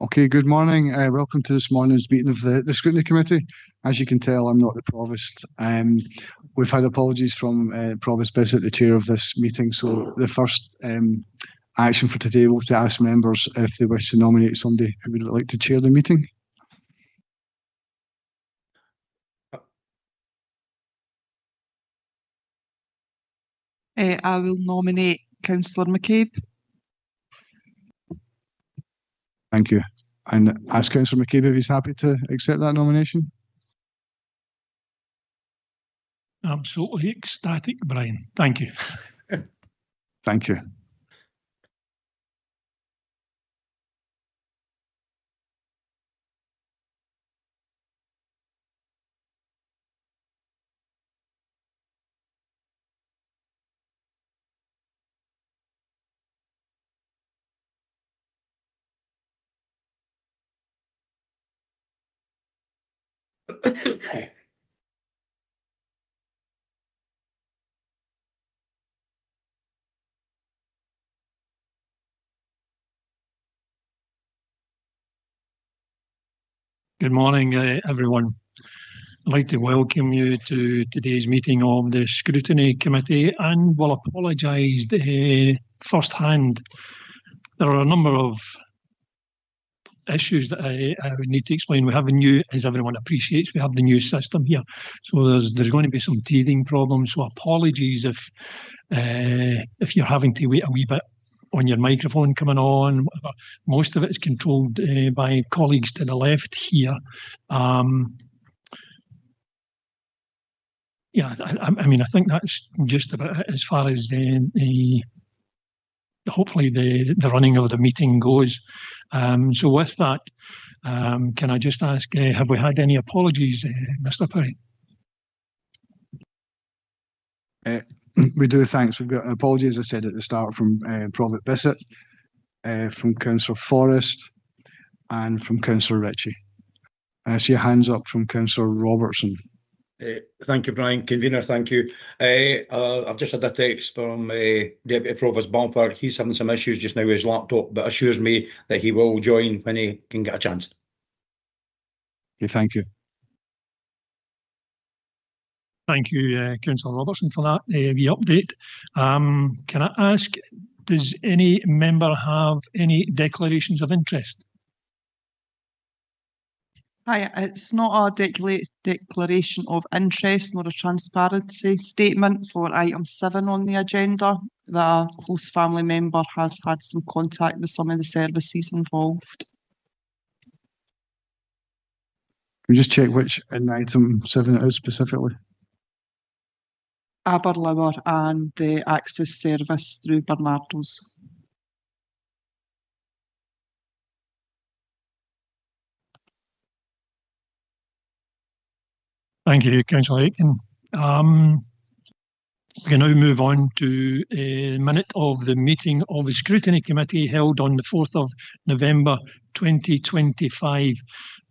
Okay, good morning. Welcome to this morning's meeting of the Scrutiny Committee. As you can tell, I'm not the Provost. We've had apologies from Provost Bissett, the chair of this meeting. So the first action for today will be to ask members if they wish to nominate somebody who would like to chair the meeting. I will nominate Councillor McCabe. Thank you. And ask Councillor McCabe if he's happy to accept that nomination. Absolutely ecstatic, Brian. Thank you. Thank you. Good morning, everyone. I'd like to welcome you to today's meeting of the Scrutiny Committee and will apologise firsthand. There are a number of issues that I would need to explain. We have a new, as everyone appreciates, we have the new system here. So there's going to be some teething problems. So apologies if you're having to wait a wee bit on your microphone coming on. Most of it is controlled by colleagues to the left here. Yeah, I mean, I think that's just about it as far as hopefully the running of the meeting goes. So with that, can I just ask, have we had any apologies, Mr. Perry? We do, thanks. We've got an apology, as I said at the start, from Provost Bissett, from Councillor Forrest, and from Councillor Ritchie. I see a hands up from Councillor Robertson. Thank you, Brian. Convener, thank you. I've just had a text from Deputy Provost Bumper. He's having some issues just now with his laptop, but assures me that he will join when he can get a chance. Okay, thank you. Thank you, Councillor Robertson, for that wee update. Can I ask, does any member have any declarations of interest? Hi, it's not a declaration of interest nor a transparency statement for item 7 on the agenda. The close family member has had some contact with some of the services involved. Can you just check which in item 7 it is specifically? Aberlour and the access service through Bernardo's. Thank you, Councillor Aitken. We can now move on to a minute of the meeting of the Scrutiny Committee held on the 4th of November 2025.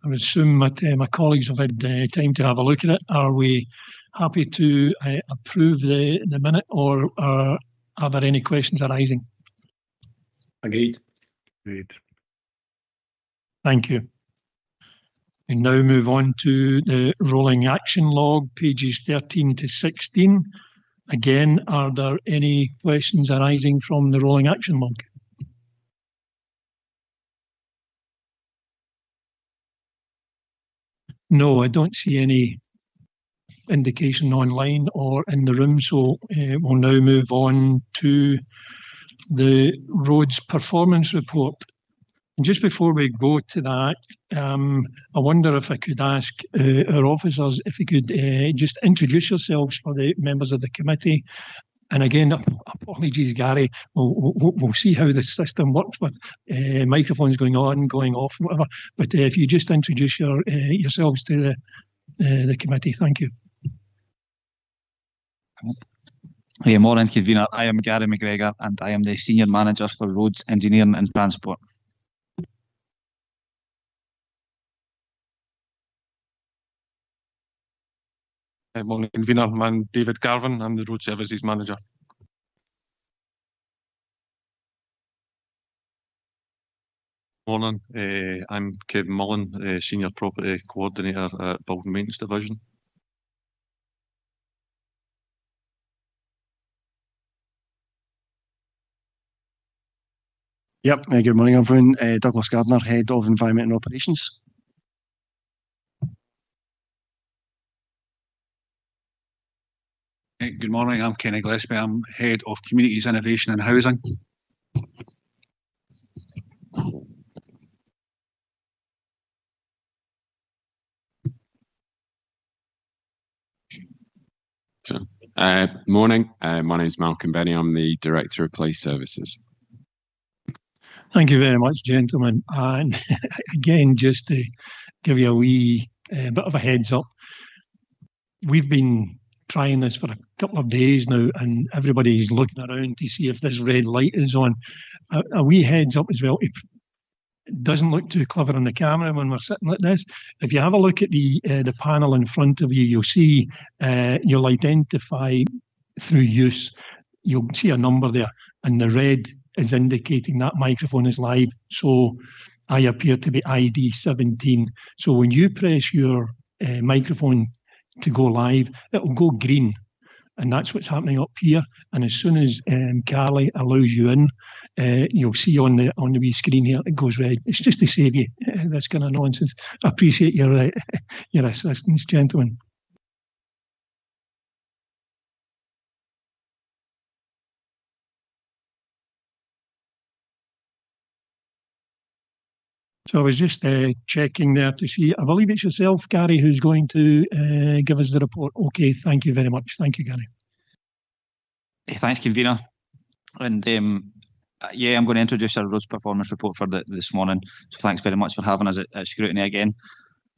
I would assume that my colleagues have had time to have a look at it. Are we happy to approve the minute, or are there any questions arising? Agreed. Agreed. Thank you. We now move on to the rolling action log, pages 13 to 16. Again, are there any questions arising from the rolling action log? No, I don't see any indication online or in the room, so we'll now move on to the roads performance report. And just before we go to that, I wonder if I could ask our officers if you could just introduce yourselves for the members of the committee. And again, apologies, Gary. We'll see how the system works with microphones going on, going off, whatever. But if you just introduce yourselves to the committee, thank you. Good morning, Convener. I am Gary McGregor and I am the Senior Manager for Roads, Engineering and Transport. Morning, Convener. I'm David Garvin. I'm the Road Services Manager. Morning. I'm Kevin Mullen, Senior Property Coordinator at Building Maintenance Division. Yep, good morning everyone. Douglas Gardner, Head of Environment and Operations. Good morning, I'm Kenny Gillespie. I'm Head of Communities, Innovation and Housing. Morning, my name is Malcolm Benny. I'm the Director of Police Services. Thank you very much, gentlemen. And again, just to give you a wee bit of a heads up, we've been trying this for a couple of days now, and everybody's looking around to see if this red light is on. A wee heads up as well. It doesn't look too clever on the camera when we're sitting like this. If you have a look at the panel in front of you, you'll see, you'll identify through use. You'll see a number there, and the red is indicating that microphone is live. So I appear to be ID 17. So when you press your microphone to go live, it will go green. And that's what's happening up here. And as soon as Carly allows you in, you'll see on the wee screen here, it goes red. It's just to save you this kind of nonsense. I appreciate your assistance, gentlemen. So I was just checking there to see, I believe it's yourself, Gary, who's going to give us the report. Okay, thank you very much. Thank you, Gary. Thanks, Convener. And yeah, I'm going to introduce our roads performance report for this morning. So thanks very much for having us at Scrutiny again.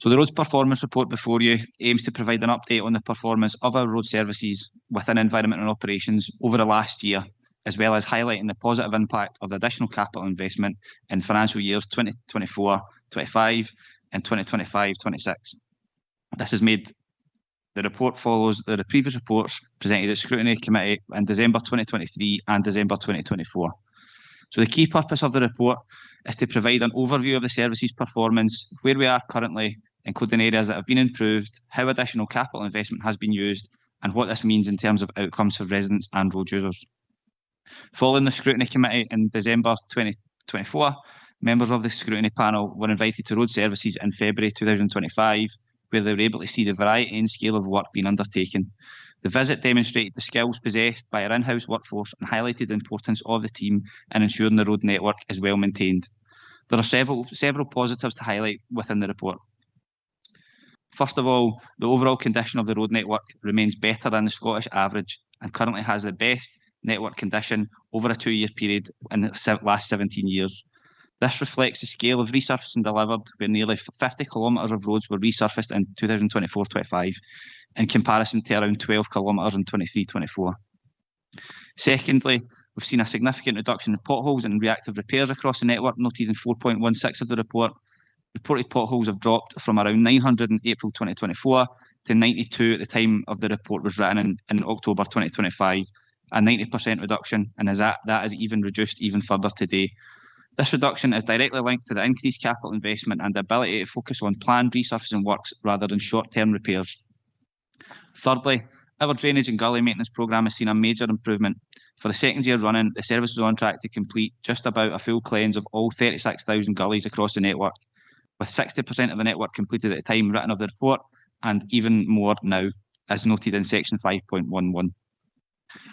So the roads performance report before you aims to provide an update on the performance of our road services within environment and operations over the last year, as well as highlighting the positive impact of the additional capital investment in financial years 2024-25 and 2025-26. This has made the report follows the previous reports presented at Scrutiny Committee in December 2023 and December 2024. So the key purpose of the report is to provide an overview of the services performance, where we are currently, including areas that have been improved, how additional capital investment has been used, and what this means in terms of outcomes for residents and road users. Following the Scrutiny Committee in December 2024, members of the Scrutiny panel were invited to road services in February 2025, where they were able to see the variety and scale of work being undertaken. The visit demonstrated the skills possessed by our in-house workforce and highlighted the importance of the team in ensuring the road network is well maintained. There are several positives to highlight within the report. First of all, the overall condition of the road network remains better than the Scottish average and currently has the best network condition over a 2-year period in the last 17 years. This reflects the scale of resurfacing delivered, where nearly 50 kilometres of roads were resurfaced in 2024-25, in comparison to around 12 kilometres in 23-24. Secondly, we've seen a significant reduction in potholes and reactive repairs across the network, noted in 4.16 of the report. Reported potholes have dropped from around 900 in April 2024 to 92 at the time of the report was written in October 2025, a 90% reduction, and that is even reduced even further today. This reduction is directly linked to the increased capital investment and the ability to focus on planned resurfacing works rather than short-term repairs. Thirdly, our drainage and gully maintenance programme has seen a major improvement. For the second year running, the service is on track to complete just about a full cleanse of all 36,000 gullies across the network, with 60% of the network completed at the time written of the report, and even more now, as noted in section 5.11.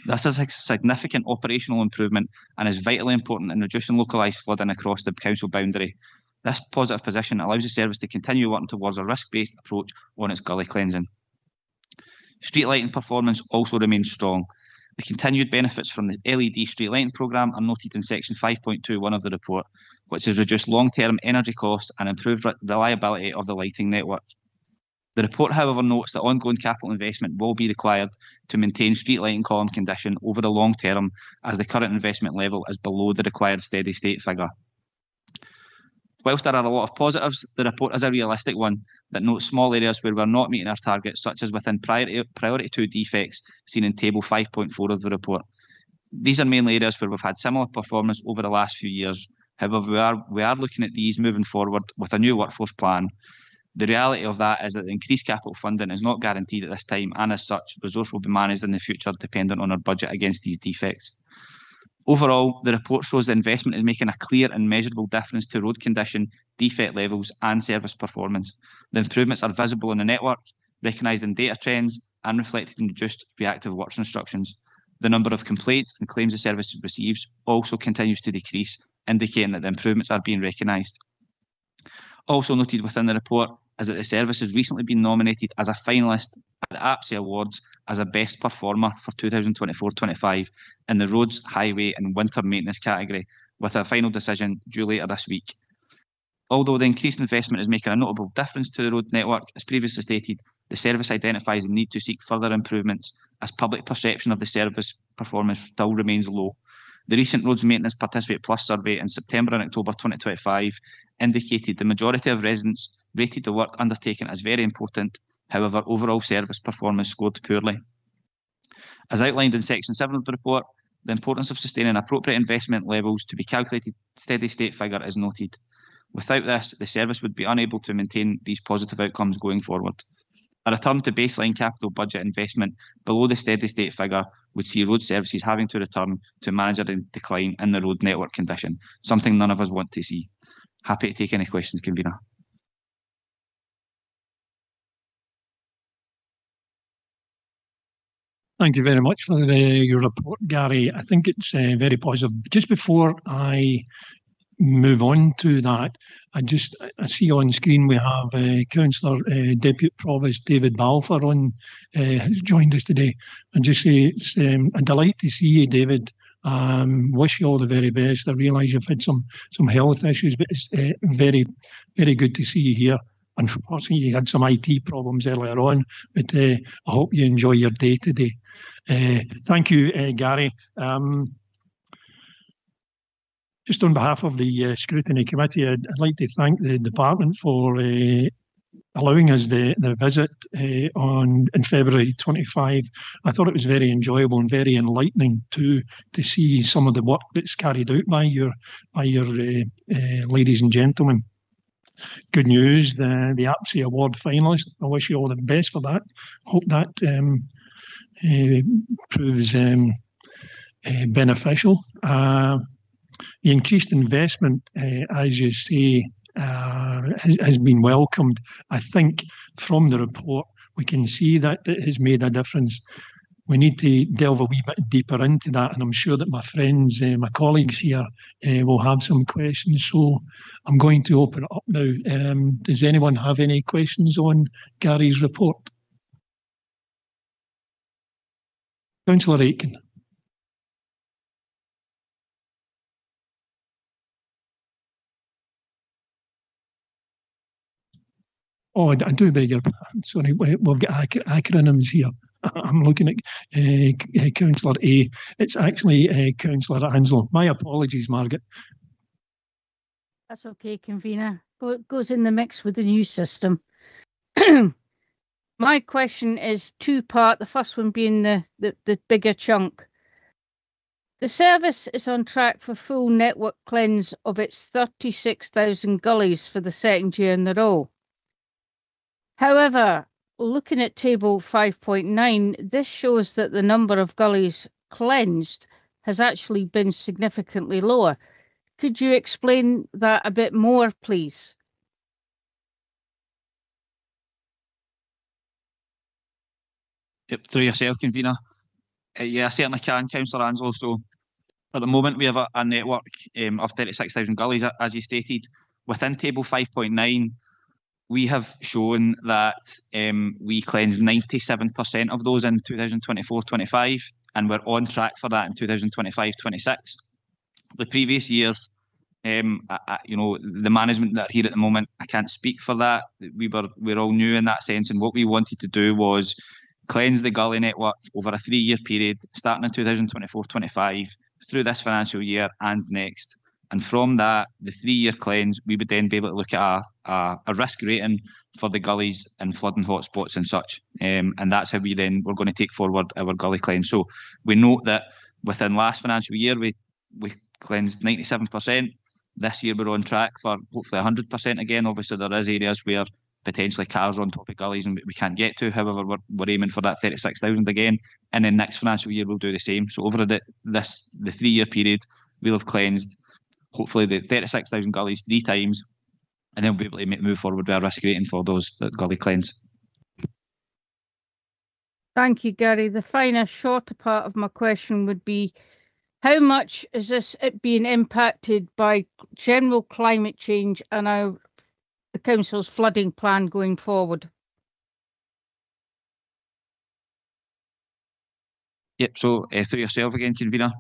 This is a significant operational improvement and is vitally important in reducing localised flooding across the council boundary. This positive position allows the service to continue working towards a risk-based approach on its gully cleansing. Street lighting performance also remains strong. The continued benefits from the LED street lighting programme are noted in section 5.21 of the report, which has reduced long-term energy costs and improved reliability of the lighting network. The report, however, notes that ongoing capital investment will be required to maintain street lighting column condition over the long term, as the current investment level is below the required steady state figure. Whilst there are a lot of positives, the report is a realistic one that notes small areas where we're not meeting our targets, such as within priority 2 defects seen in table 5.4 of the report. These are mainly areas where we've had similar performance over the last few years. However, we are looking at these moving forward with a new workforce plan. The reality of that is that the increased capital funding is not guaranteed at this time, and as such, resource will be managed in the future dependent on our budget against these defects. Overall, the report shows the investment is making a clear and measurable difference to road condition, defect levels and service performance. The improvements are visible in the network, recognised in data trends and reflected in reduced reactive works instructions. The number of complaints and claims the service receives also continues to decrease, indicating that the improvements are being recognised. Also noted within the report is that the service has recently been nominated as a finalist at the APSI Awards as a best performer for 2024-25 in the roads, highway and winter maintenance category, with a final decision due later this week. Although the increased investment is making a notable difference to the road network, as previously stated, the service identifies the need to seek further improvements as public perception of the service performance still remains low. The recent Roads Maintenance Participate Plus survey in September and October 2025 indicated the majority of residents rated the work undertaken as very important. However, overall service performance scored poorly. As outlined in Section 7 of the report, the importance of sustaining appropriate investment levels to be calculated steady state figure is noted. Without this, the service would be unable to maintain these positive outcomes going forward. A return to baseline capital budget investment below the steady state figure would see road services having to return to manage a decline in the road network condition, something none of us want to see. Happy to take any questions, Convener. Thank you very much for your report, Gary. I think it's very positive. Just before I move on to that, I see on screen we have Councillor Deputy Provost David Balfour on who's joined us today. And just say it's a delight to see you, David. Wish you all the very best. I realise you've had some health issues, but it's very, very good to see you here. Unfortunately, you had some IT problems earlier on, but I hope you enjoy your day today. Thank you, Gary. Just on behalf of the Scrutiny Committee, I'd like to thank the department for allowing us the visit in February 25. I thought it was very enjoyable and very enlightening to see some of the work that's carried out by your ladies and gentlemen. Good news, the APSI Award finalist. I wish you all the best for that. Hope that proves beneficial. The increased investment, as you say, has been welcomed. I think from the report, we can see that it has made a difference. We need to delve a wee bit deeper into that, and I'm sure that my friends, my colleagues here will have some questions. So I'm going to open it up now. Does anyone have any questions on Gary's report? Councillor Aitken. Oh, I do beg your pardon. Sorry, we've got acronyms here. I'm looking at Councillor A. It's actually Councillor Anslow. My apologies, Margaret. That's okay, Convener. Goes in the mix with the new system. My question is two-part, the first one being the bigger chunk. The service is on track for full network cleanse of its 36,000 gullies for the second year in a row. However, looking at table 5.9, this shows that the number of gullies cleansed has actually been significantly lower. Could you explain that a bit more, please? Yep, through yourself, Convener. Yeah, I certainly can, Councillor Anslow. So at the moment, we have a network of 36,000 gullies, as you stated. Within table 5.9, we have shown that we cleansed 97% of those in 2024-25, and we're on track for that in 2025-26. The previous years, the management that are here at the moment, I can't speak for that. We're all new in that sense, and what we wanted to do was cleanse the gully network over a 3-year period, starting in 2024-25, through this financial year and next. And from that, the 3-year cleanse, we would then be able to look at a risk rating for the gullies and flooding hotspots and such. And that's how we're going to take forward our gully cleanse. So we note that within last financial year, we cleansed 97%. This year we're on track for hopefully 100% again. Obviously there is areas where potentially cars are on top of gullies and we can't get to. However, we're aiming for that 36,000 again. And then next financial year we'll do the same. So over the 3-year period, we'll have cleansed hopefully the 36,000 gullies 3 times, and then we'll be able to move forward with our risk rating for those gully cleanse. Thank you, Gary. The final shorter part of my question would be, how much is this being impacted by general climate change and the council's flooding plan going forward? Yep, so through yourself again, convener.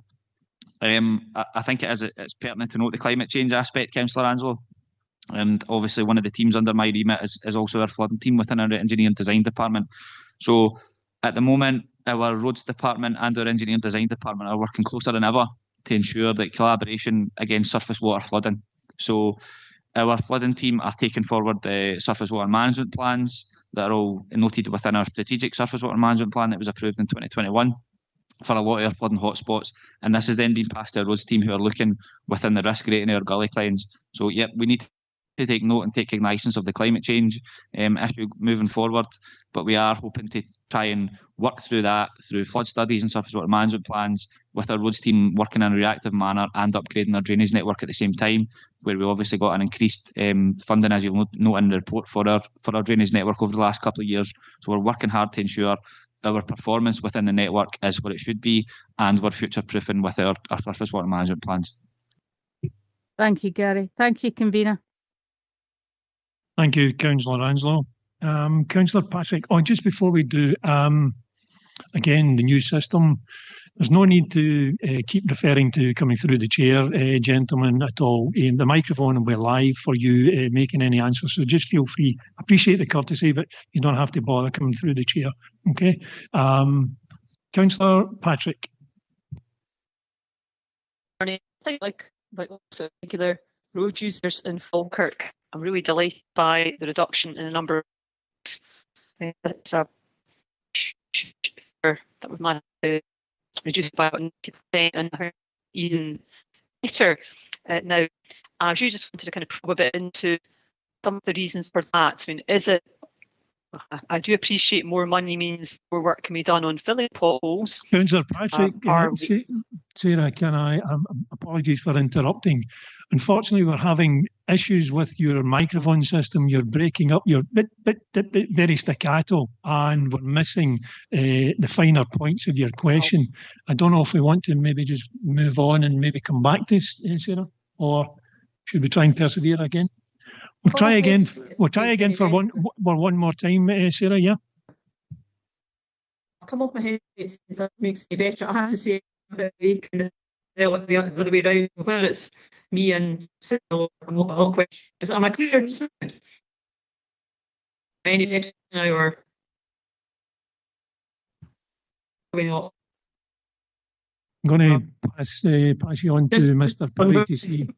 I think it's pertinent to note the climate change aspect, Councillor Anslow. And obviously one of the teams under my remit is also our flooding team within our engineering design department. So at the moment, our roads department and our engineering design department are working closer than ever to ensure that collaboration against surface water flooding. So our flooding team are taking forward the surface water management plans that are all noted within our strategic surface water management plan that was approved in 2021 for a lot of our flooding hotspots. And this has then been passed to our roads team who are looking within the risk rating of our gully cleanse. So yep, we need to take note and take cognizance of the climate change issue moving forward, but we are hoping to try and work through that through flood studies and surface water management plans, with our roads team working in a reactive manner and upgrading our drainage network at the same time, where we obviously got an increased funding, as you'll note in the report, for our drainage network over the last couple of years. So we're working hard to ensure our performance within the network is what it should be, and we're future proofing with our surface water management plans. Thank you, Gary. Thank you, convener. Thank you, Councillor Anslow. Councillor Patrick, just before we do, again, the new system, there's no need to keep referring to coming through the chair, gentlemen, at all. The microphone will be live for you making any answers, so just feel free. Appreciate the courtesy, but you don't have to bother coming through the chair. Okay. Councillor Patrick. I think like particular road users in Falkirk, I'm really delighted by the reduction in the number of it's a that we managed to reduce by about 90% and even better now. I really just wanted to kind of probe a bit into some of the reasons for that. I mean, is it? I do appreciate more money means more work can be done on filling potholes. Councillor Patrick, Sarah, can I? Apologies for interrupting. Unfortunately, we're having issues with your microphone system. You're breaking up. You're very staccato, and we're missing the finer points of your question. I don't know if we want to maybe just move on and maybe come back to Sarah, or should we try and persevere again? We'll try again. We'll try again for one more time, Sarah. Yeah. I'll come off my head if that makes it better. I have to say that we can the other way around, where it's me and Signal and all questions. Am I clear? Any better now, or we not? I'm going to pass you on to Mr. Perry to see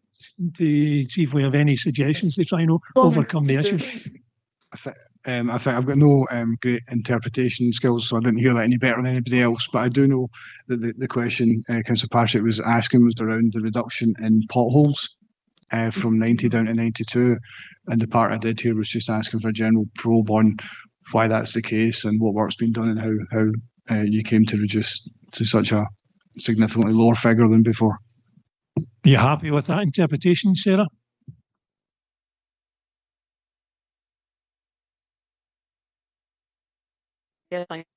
if we have any suggestions to try and overcome the issue. I think I've got no great interpretation skills, so I didn't hear that any better than anybody else. But I do know that the question Councillor Patrick was asking was around the reduction in potholes from 90 down to 92. And the part I did here was just asking for a general probe on why that's the case and what work's been done and how you came to reduce to such a significantly lower figure than before. Are you happy with that interpretation, Sarah? Yeah, thanks.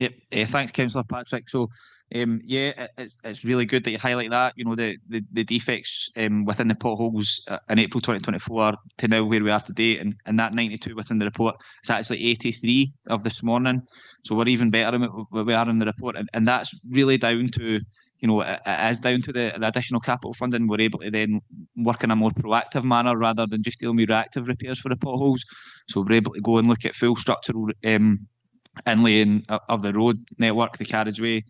Yep, thanks, Councillor Patrick. So, yeah, it's really good that you highlight that. You know, the defects within the potholes in April 2024 to now where we are today, and that 92 within the report is actually 83 of this morning. So we're even better than where we are in the report, and that's really down to, you know, it is down to the additional capital funding. We're able to then work in a more proactive manner rather than just dealing with reactive repairs for the potholes. So we're able to go and look at full structural inlaying of the road network, the carriageway,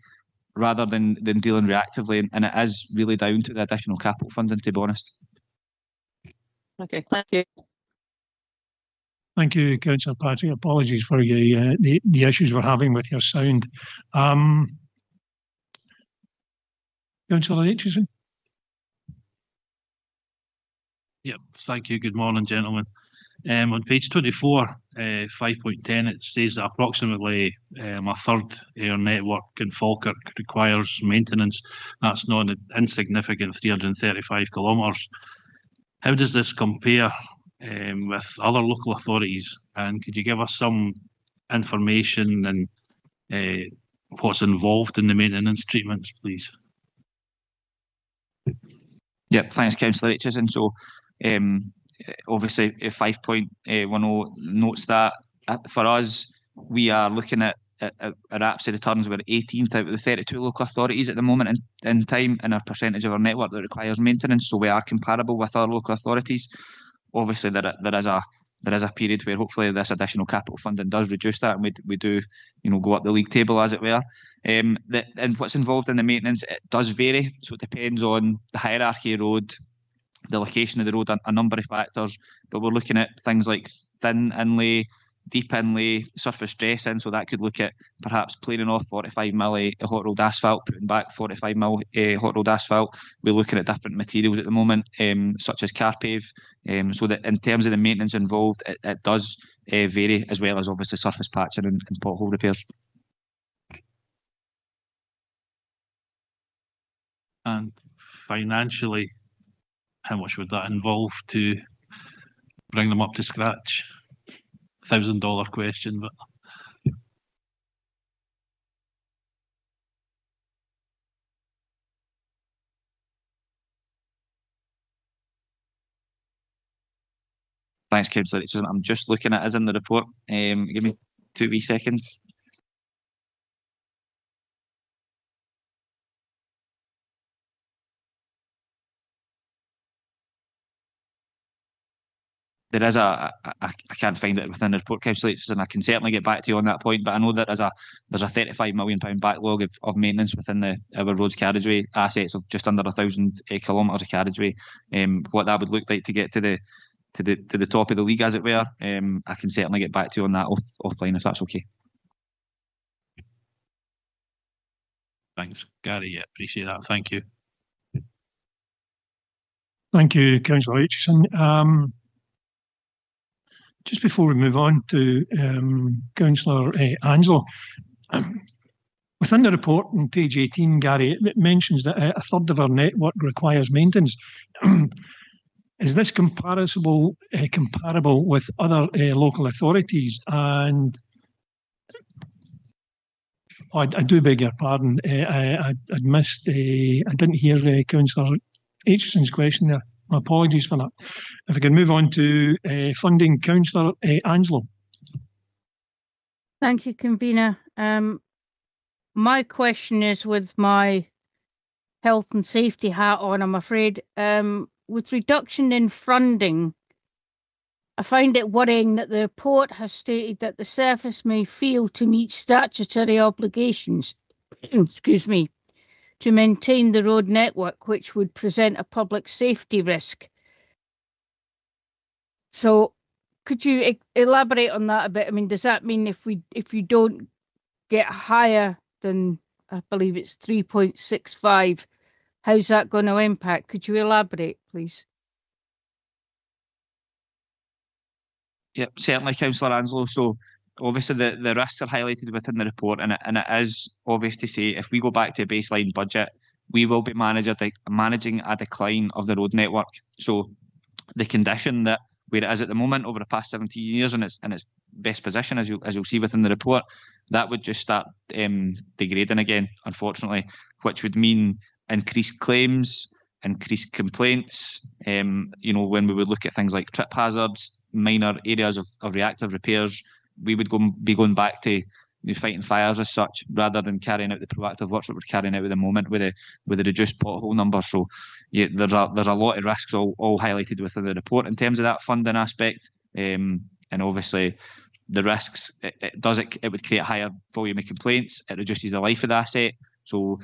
rather than dealing reactively, and it is really down to the additional capital funding, to be honest. Okay, thank you. Thank you, Councillor Patrick. Apologies for the issues we're having with your sound. Councillor Aitchison. Yep, thank you. Good morning, gentlemen. On page 24, 5.10, it says that approximately a third air network in Falkirk requires maintenance. That's not an insignificant 335 kilometres. How does this compare with other local authorities? And could you give us some information and what's involved in the maintenance treatments, please? Yep, thanks, Councillor Aitchison. So, obviously, 5.10 notes that for us, we are looking at APSI returns. We're 18th out of the 32 local authorities at the moment in time in our percentage of our network that requires maintenance. So we are comparable with our local authorities. Obviously, there is a period where hopefully this additional capital funding does reduce that, and we do, go up the league table, as it were. And what's involved in the maintenance, it does vary. So it depends on the hierarchy of road, the location of the road, a number of factors. But we're looking at things like thin inlay, deep inlay, surface dressing. So that could look at perhaps planing off 45 mm hot rolled asphalt, putting back 45 mm hot rolled asphalt. We're looking at different materials at the moment, such as Carpave. So that in terms of the maintenance involved, it does vary, as well as obviously surface patching and pothole repairs. And financially, how much would that involve to bring them up to scratch? $1,000 question, but thanks, Councillor. I'm just looking at us in the report. Give me 2 wee seconds. There is I can't find it within the report, Councillor, and I can certainly get back to you on that point. But I know that there's a £35 million backlog of maintenance within our roads carriageway assets of just under 1,000 kilometres of carriageway. What that would look like to get to the top of the league, as it were, I can certainly get back to you on that offline, if that's okay. thanks, Gary. Yeah, appreciate that. Thank you. Thank you, Councillor Aitchison. Just before we move on to Councillor Angelo, within the report on page 18, Gary, it mentions that a third of our network requires maintenance. Is this comparable with other local authorities? And I do beg your pardon. I missed. I didn't hear Councillor Aitchison's question there. My apologies for that. If we can move on to funding, Councillor Angelo. Thank you, Convener. My question is with my health and safety hat on, I'm afraid. With reduction in funding, I find it worrying that the report has stated that the service may fail to meet statutory obligations, excuse me, to maintain the road network, which would present a public safety risk. So could you elaborate on that a bit? I mean, does that mean if you don't get higher than, I believe it's 3.65, how's that going to impact? Could you elaborate, please? Yep, certainly, Councillor Anslow. So obviously the risks are highlighted within the report, and it is obvious to say if we go back to a baseline budget, we will be managing a decline of the road network. So the condition that where it is at the moment over the past 17 years and its best position, as you'll see within the report, that would just start degrading again, unfortunately, which would mean increased claims, increased complaints. When we would look at things like trip hazards, minor areas of reactive repairs, we would be going back to fighting fires as such, rather than carrying out the proactive works that we're carrying out at the moment with the reduced pothole numbers. So yeah, there's a lot of risks all highlighted within the report in terms of that funding aspect. And obviously the risks, it would create a higher volume of complaints. It reduces the life of the asset. So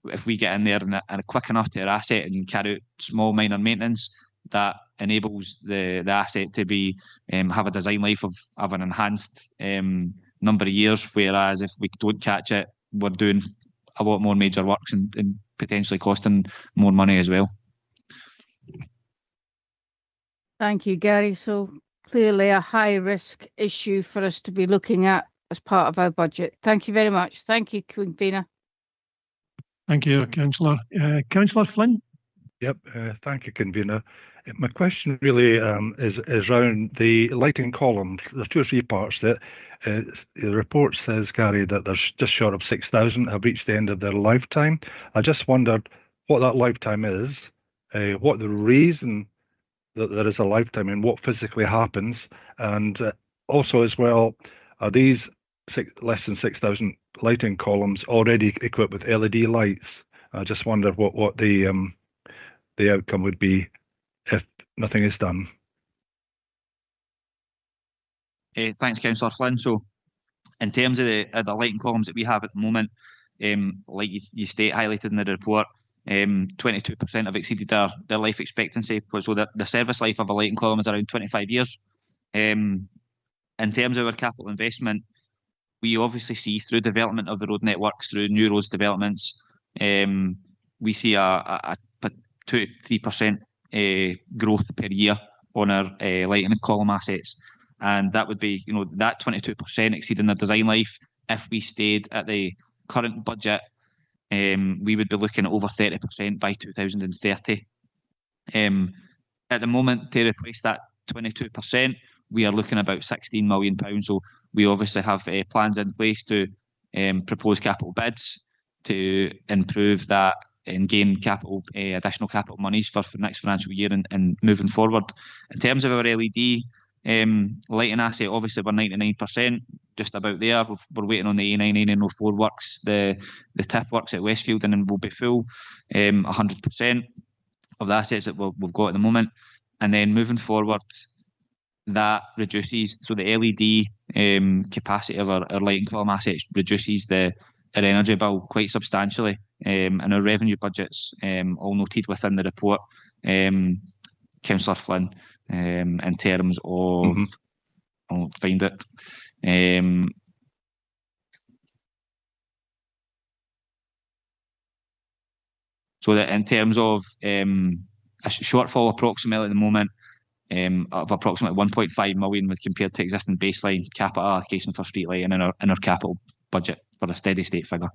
if we get in there and are quick enough to our asset and carry out small minor maintenance, that enables the asset to be have a design life of an enhanced number of years, whereas if we don't catch it, we're doing a lot more major works and potentially costing more money as well. Thank you, Gary. So clearly a high risk issue for us to be looking at as part of our budget. Thank you very much. Thank you, Convener. Thank you, Councillor. Councillor Flynn? Yep, thank you, Convener. My question really is around the lighting columns. There's 2 or 3 parts that the report says, Gary, that there's just short of 6,000 have reached the end of their lifetime. I just wondered what that lifetime is, what the reason that there is a lifetime and what physically happens, and also as well, are these less than 6,000 lighting columns already equipped with LED lights? I just wonder what the outcome would be if nothing is done. Thanks, Councillor Flynn. So, in terms of the lighting columns that we have at the moment, like you highlighted in the report, 22% have exceeded their life expectancy. So the service life of a lighting column is around 25 years. In terms of our capital investment, we obviously see through development of the road networks, through new roads developments, we see a 2-3% growth per year on our lighting and column assets, and that would be, that 22% exceeding the design life. If we stayed at the current budget, we would be looking at over 30% by 2030. At the moment, to replace that 22%, we are looking at about £16 million. So we obviously have plans in place to propose capital bids to improve that and gain additional capital monies for the next financial year and moving forward. In terms of our LED lighting asset, obviously we're 99%, just about there. We're waiting on the A99 and 04 works, the TIF works at Westfield, and then we'll be full 100% of the assets that we've got at the moment. And then moving forward, that reduces, so the LED capacity of our lighting column assets reduces our energy bill quite substantially, and our revenue budgets, all noted within the report, Councillor Flynn, in terms of, I'll find it. So that in terms of a shortfall approximately at the moment of approximately 1.5 million with compared to existing baseline capital allocation for street lighting in our capital budget for a steady state figure.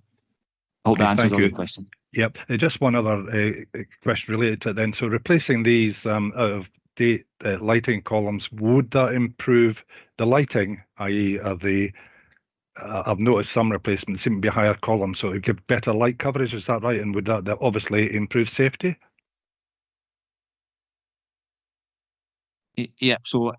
I hope that answers all your question. Yep. Just one other question related to it then. So replacing these out of date lighting columns, would that improve the lighting, i.e. I've noticed some replacements seem to be higher columns, so it would give better light coverage, is that right? And would that obviously improve safety? Yeah, so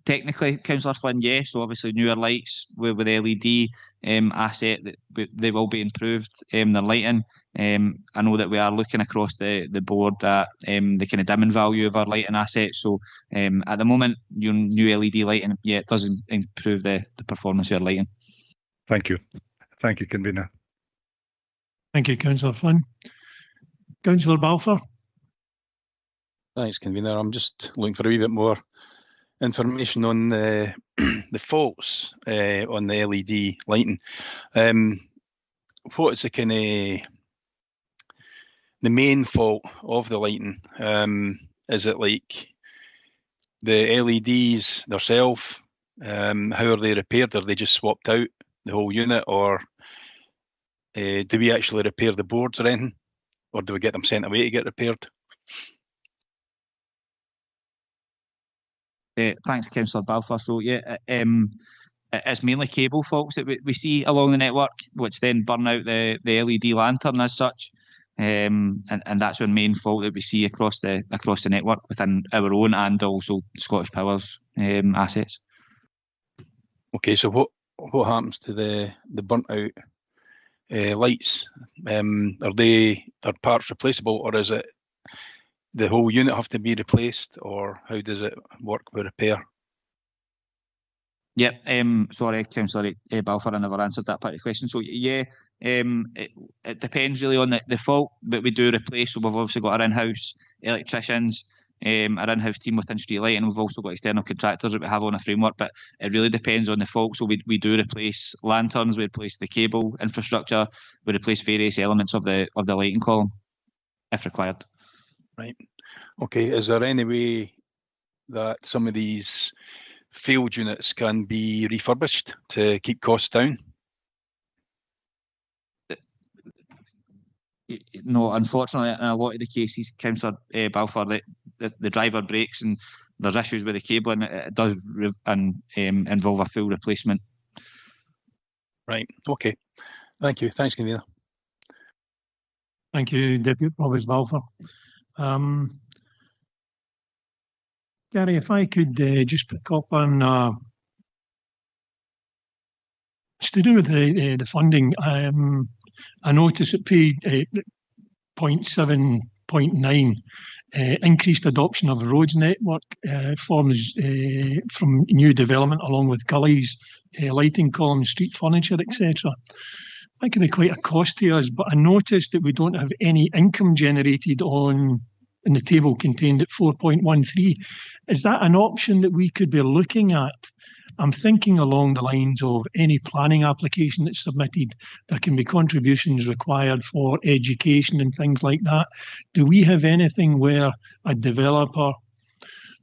technically, Councillor Flynn, yes. So obviously newer lights with LED asset, they will be improved, their lighting. I know that we are looking across the board at the kind of dimming value of our lighting assets. So at the moment, your new LED lighting, yeah, it does improve the performance of your lighting. Thank you. Thank you, Convener. Thank you, Councillor Flynn. Councillor Balfour. Thanks, Convener. I'm just looking for a wee bit more information on the faults on the LED lighting. What is the kind of the main fault of the lighting? Is it like the LEDs themselves? How are they repaired? Are they just swapped out the whole unit, or do we actually repair the boards or anything, or do we get them sent away to get repaired? Thanks, Councillor Balfour. So yeah, it's mainly cable faults that we see along the network, which then burn out the LED lantern as such, and that's our main fault that we see across the network within our own and also Scottish Power's assets. Okay, so what happens to the burnt out lights? Are parts replaceable, or is it the whole unit have to be replaced, or how does it work with repair? Yep. Sorry, Councillor Balfour, I never answered that part of the question. So yeah, it depends really on the fault, but we do replace. So we've obviously got our in-house electricians, our in-house team within street lighting. We've also got external contractors that we have on a framework, but it really depends on the fault. So we do replace lanterns, we replace the cable infrastructure, we replace various elements of the lighting column if required. Right. Okay. Is there any way that some of these failed units can be refurbished to keep costs down? No, unfortunately, in a lot of the cases, Councillor Balfour, the driver breaks and there's issues with the cabling. It does involve a full replacement. Right. Okay. Thank you. Thanks, Convener. Thank you, Deputy Provost Balfour. Gary, if I could just pick up on it's to do with the funding. I noticed at page 0.7.9, increased adoption of roads network forms from new development along with gullies, lighting columns, street furniture, etc. That can be quite a cost to us, but I noticed that we don't have any income generated in the table contained at 4.13. Is that an option that we could be looking at? I'm thinking along the lines of any planning application that's submitted, there can be contributions required for education and things like that. Do we have anything where a developer,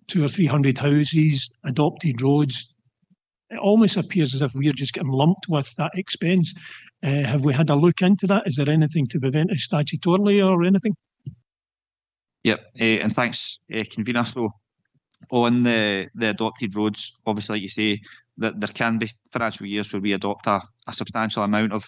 200 or 300 houses, adopted roads, it almost appears as if we're just getting lumped with that expense. Have we had a look into that? Is there anything to prevent us statutorily or anything? Yep, and thanks, Convener. So on the adopted roads, obviously, like you say, that there can be financial years where we adopt a substantial amount of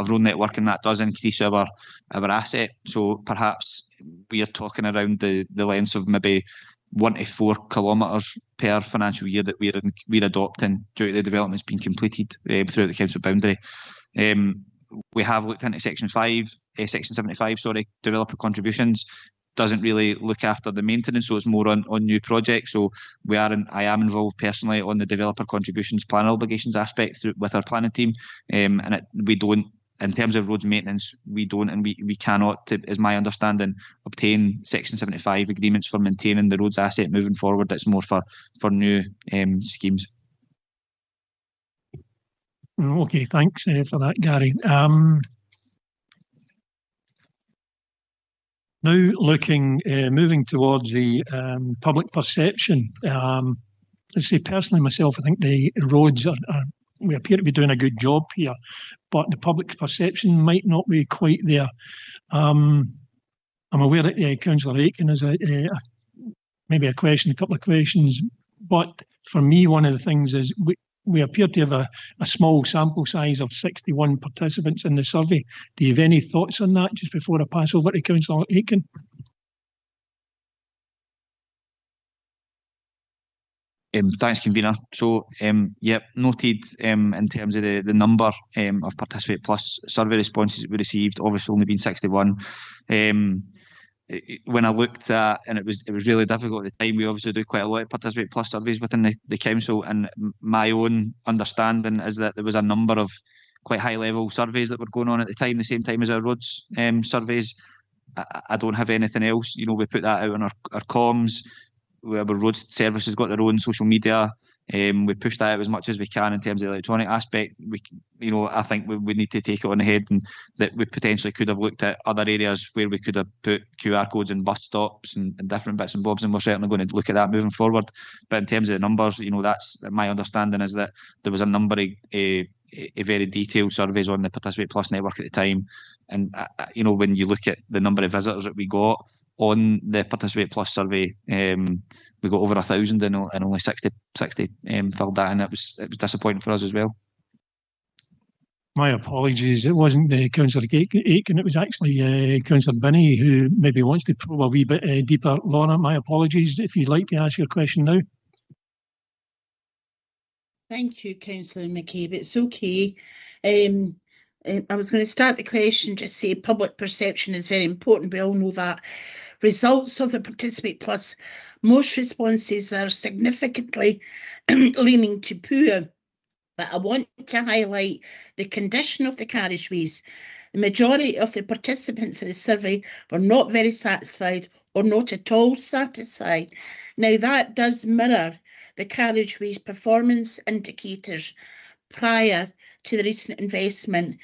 road network, and that does increase our asset. So perhaps we are talking around the lengths of maybe 1 to 4 kilometres per financial year that we're adopting due to the developments being completed throughout the council boundary. We have looked into Section 75, developer contributions. Doesn't really look after the maintenance, so it's more on new projects. So I am involved personally on the developer contributions plan obligations aspect with our planning team, and we don't, in terms of roads maintenance, we don't, and we cannot, is my understanding, obtain Section 75 agreements for maintaining the roads asset moving forward. It's more for new schemes. Okay, thanks for that, Gary. Now moving towards the public perception. I say personally myself, I think the roads we appear to be doing a good job here, but the public perception might not be quite there. I'm aware that Councillor Aiken has maybe a couple of questions, but for me, one of the things is we appear to have a small sample size of 61 participants in the survey. Do you have any thoughts on that just before I pass over to Councillor Aiken? Thanks, Convener. So, yep, noted in terms of the number of Participate Plus survey responses that we received, obviously only been 61. When I looked at, and it was really difficult at the time, we obviously do quite a lot of Participate Plus surveys within the council, and my own understanding is that there was a number of quite high level surveys that were going on at the time, the same time as our roads surveys. I don't have anything else. We put that out on our comms. Our roads service has got their own social media. We push that out as much as we can in terms of the electronic aspect. I think we need to take it on the head, and that we potentially could have looked at other areas where we could have put QR codes in bus stops and different bits and bobs, and we're certainly going to look at that moving forward. But in terms of the numbers, that's my understanding, is that there was a number of very detailed surveys on the Participate Plus network at the time, and when you look at the number of visitors that we got on the Participate Plus survey, we got over 1,000 and only 60 filled that in. It was disappointing for us as well. My apologies. It wasn't Councillor Aiken, it was actually Councillor Binney who maybe wants to probe a wee bit deeper. Laura, my apologies. If you'd like to ask your question now. Thank you, Councillor McCabe. It's okay. I was going to start the question, just say public perception is very important. We all know that. Results of the Participate Plus, most responses are significantly leaning to poor, but I want to highlight the condition of the carriageways. The majority of the participants in the survey were not very satisfied or not at all satisfied. Now that does mirror the carriageways performance indicators prior to the recent investment.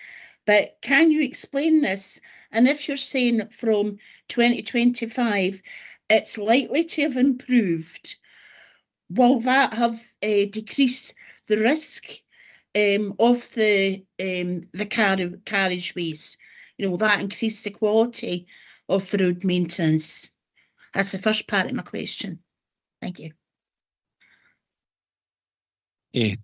But can you explain this? And if you're saying from 2025, it's likely to have improved, will that have decreased the risk of the carriageways? You know, will that increase the quality of the road maintenance? That's the first part of my question. Thank you.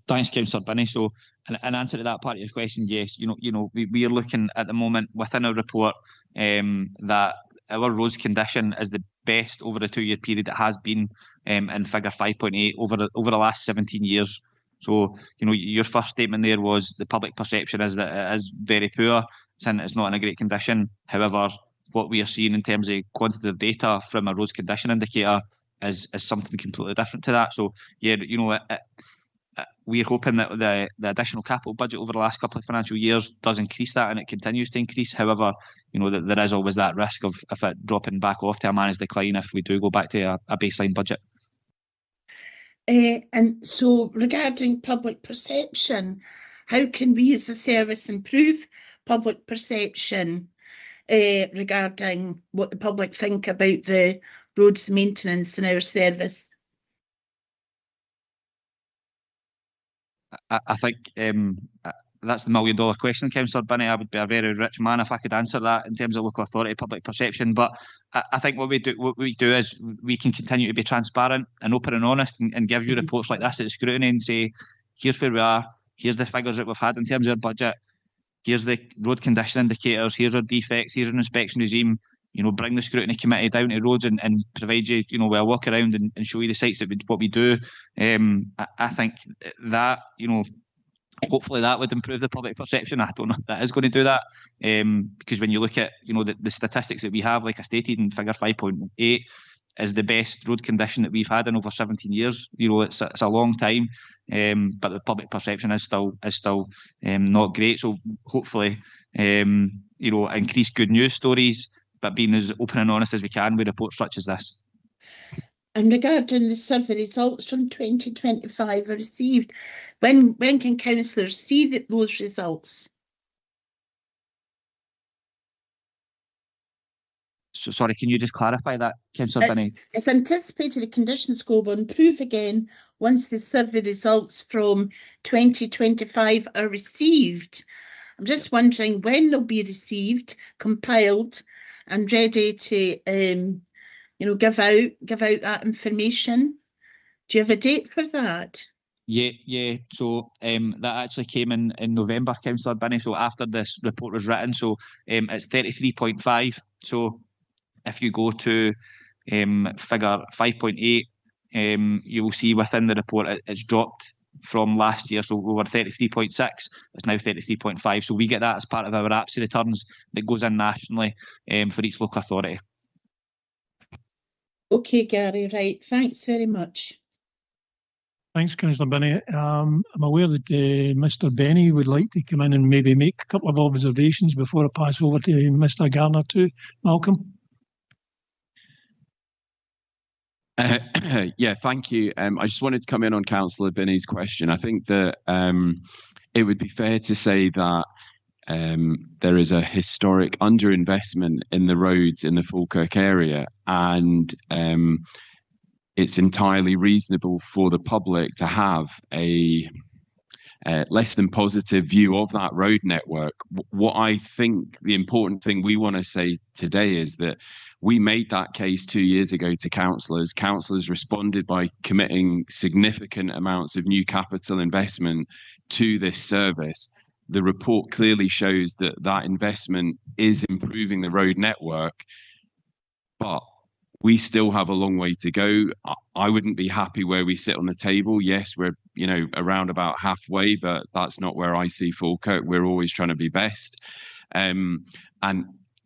Thanks, Councillor Binney. So, in answer to that part of your question, yes, we are looking at the moment within our report that our roads condition is the best over a 2-year period it has been in figure 5.8 over the last 17 years. So, your first statement there was the public perception is that it is very poor, and it's not in a great condition. However, what we are seeing in terms of quantitative data from a roads condition indicator is something completely different to that. So, yeah, we're hoping that the additional capital budget over the last couple of financial years does increase that, and it continues to increase. However, that there is always that risk of it dropping back off to a managed decline if we do go back to a baseline budget. And so regarding public perception, how can we as a service improve public perception regarding what the public think about the roads maintenance in our service? I think that's the million-dollar question, Councillor Binney. I would be a very rich man if I could answer that in terms of local authority public perception. But I think what we do is we can continue to be transparent and open and honest and give you reports like this at Scrutiny and say, here's where we are, here's the figures that we've had in terms of our budget, here's the road condition indicators, here's our defects, here's an inspection regime. Bring the Scrutiny Committee down to roads and provide you, with a walk around and show you the sites what we do. I think that, hopefully that would improve the public perception. I don't know if that is going to do that, because when you look at, the statistics that we have, like I stated in figure 5.8, is the best road condition that we've had in over 17 years. It's a long time, but the public perception is still not great. So hopefully, increase good news stories, but being as open and honest as we can with reports such as this. And regarding the survey results from 2025 are received, when can councillors see those results? So sorry, can you just clarify that, Councillor Binney? It's anticipated the condition score will improve again once the survey results from 2025 are received. I'm just wondering when they'll be received, compiled, and ready to give out that information. Do you have a date for that? Yeah. So that actually came in November, Councillor Binney. So after this report was written, so it's 33.5. So if you go to figure 5.8, you will see within the report it's dropped from last year. So we were 33.6, it's now 33.5. So we get that as part of our APSI returns that goes in nationally for each local authority. Okay, Gary, right. Thanks very much. Thanks, Councillor Binney. I'm aware that Mr. Benny would like to come in and maybe make a couple of observations before I pass over to Mr. Garner too. Malcolm? Yeah, thank you. I just wanted to come in on Councillor Binney's question. I think that it would be fair to say that there is a historic underinvestment in the roads in the Falkirk area, and it's entirely reasonable for the public to have a less than positive view of that road network. What I think the important thing we want to say today is that we made that case 2 years ago to councillors. Councillors responded by committing significant amounts of new capital investment to this service. The report clearly shows that that investment is improving the road network, but we still have a long way to go. I wouldn't be happy where we sit on the table. Yes, we're around about halfway, but that's not where I see Falkirk. We're always trying to be best. And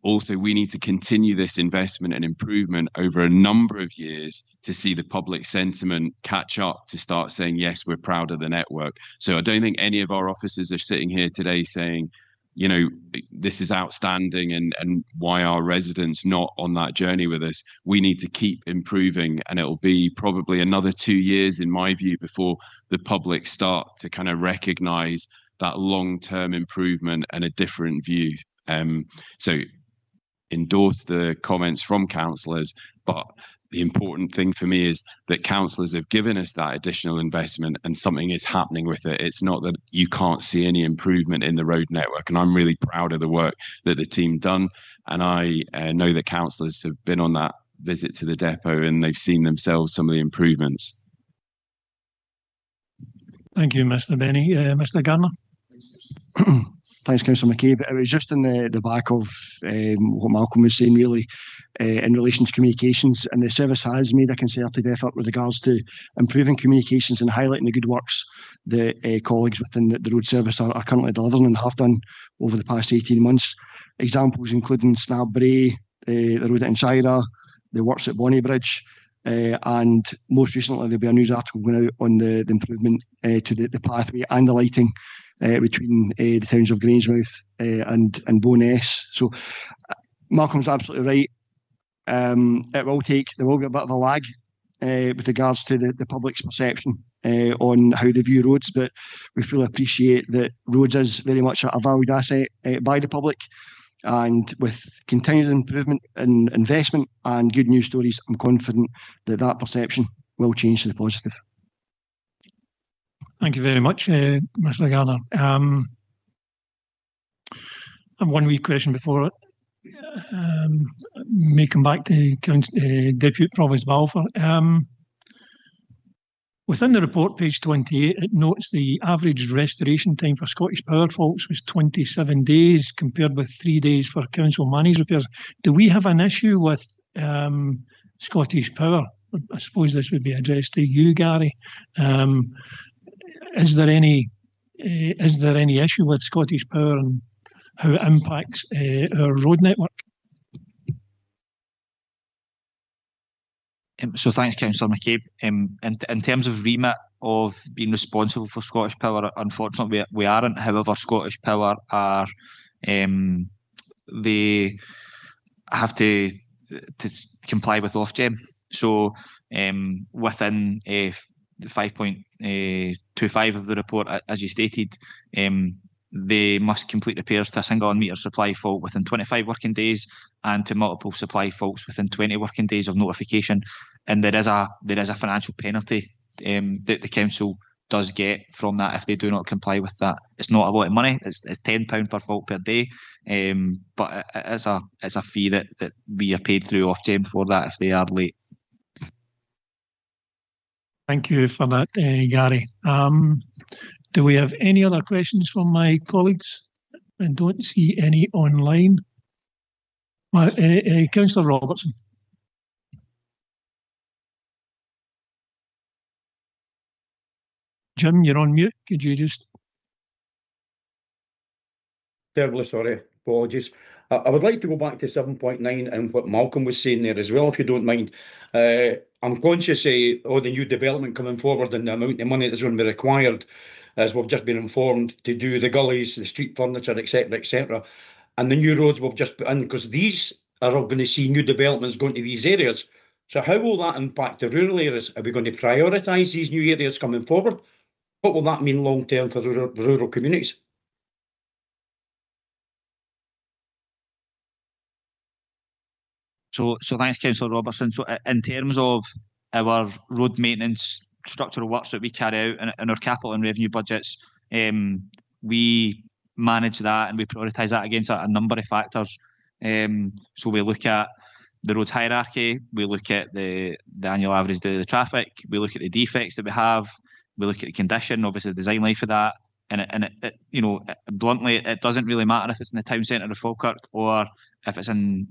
also, we need to continue this investment and improvement over a number of years to see the public sentiment catch up to start saying, yes, we're proud of the network. So I don't think any of our officers are sitting here today saying, this is outstanding and why are residents not on that journey with us? We need to keep improving, and it'll be probably another 2 years, in my view, before the public start to kind of recognise that long-term improvement and a different view. So endorse the comments from councillors, but the important thing for me is that councillors have given us that additional investment and something is happening with it. It's not that you can't see any improvement in the road network. And I'm really proud of the work that the team done. And I know that councillors have been on that visit to the depot and they've seen themselves some of the improvements. Thank you, Mr. Benny. Mr. Garner. Thanks, Councillor McCabe. It was just in the back of what Malcolm was saying, really, in relation to communications. And the service has made a concerted effort with regards to improving communications and highlighting the good works that colleagues within the road service are currently delivering and have done over the past 18 months. Examples including Snabbury, the road at Inshira, the works at Bonnybridge, and most recently there'll be a news article going out on the improvement to the pathway and the lighting between the towns of Grangemouth and Bo'ness. So Malcolm's absolutely right. There will be a bit of a lag with regards to the public's perception on how they view roads, but we fully appreciate that roads is very much a valued asset by the public. And with continued improvement in investment and good news stories, I'm confident that perception will change to the positive. Thank you very much, Mr. Garner. And one wee question before may come back to Deputy Provost Balfour. Within the report, page 28, it notes the average restoration time for Scottish Power faults was 27 days, compared with 3 days for council managed repairs. Do we have an issue with Scottish Power? I suppose this would be addressed to you, Gary. Is there any issue with Scottish Power and how it impacts our road network? So thanks, Councillor McCabe. In terms of remit of being responsible for Scottish Power, unfortunately we aren't. However, Scottish Power are they have to comply with Ofgem. So within 5.25 of the report, as you stated, they must complete repairs to a single on-meter supply fault within 25 working days and to multiple supply faults within 20 working days of notification. And there is a financial penalty that the council does get from that if they do not comply with that. It's not a lot of money. It's £10 per fault per day, but it's a fee that we are paid through Ofgem for that if they are late. Thank you for that, Gary. Do we have any other questions from my colleagues? I don't see any online. Councillor Robertson. Jim, you're on mute. Could you just... Terribly sorry. Apologies. I would like to go back to 7.9 and what Malcolm was saying there as well, if you don't mind. I'm conscious of the new development coming forward and the amount of money that's going to be required, as we've just been informed, to do the gullies, the street furniture, etc., etc. And the new roads we've just put in, because these are all going to see new developments going to these areas. So how will that impact the rural areas? Are we going to prioritise these new areas coming forward? What will that mean long term for rural communities? So thanks, Councillor Robertson. So in terms of our road maintenance structural works that we carry out in our capital and revenue budgets, we manage that and we prioritise that against a number of factors. So we look at the roads hierarchy, we look at the annual average day of the traffic, we look at the defects that we have, we look at the condition, obviously the design life of that, and it you know, bluntly, it doesn't really matter if it's in the town centre of Falkirk or if it's in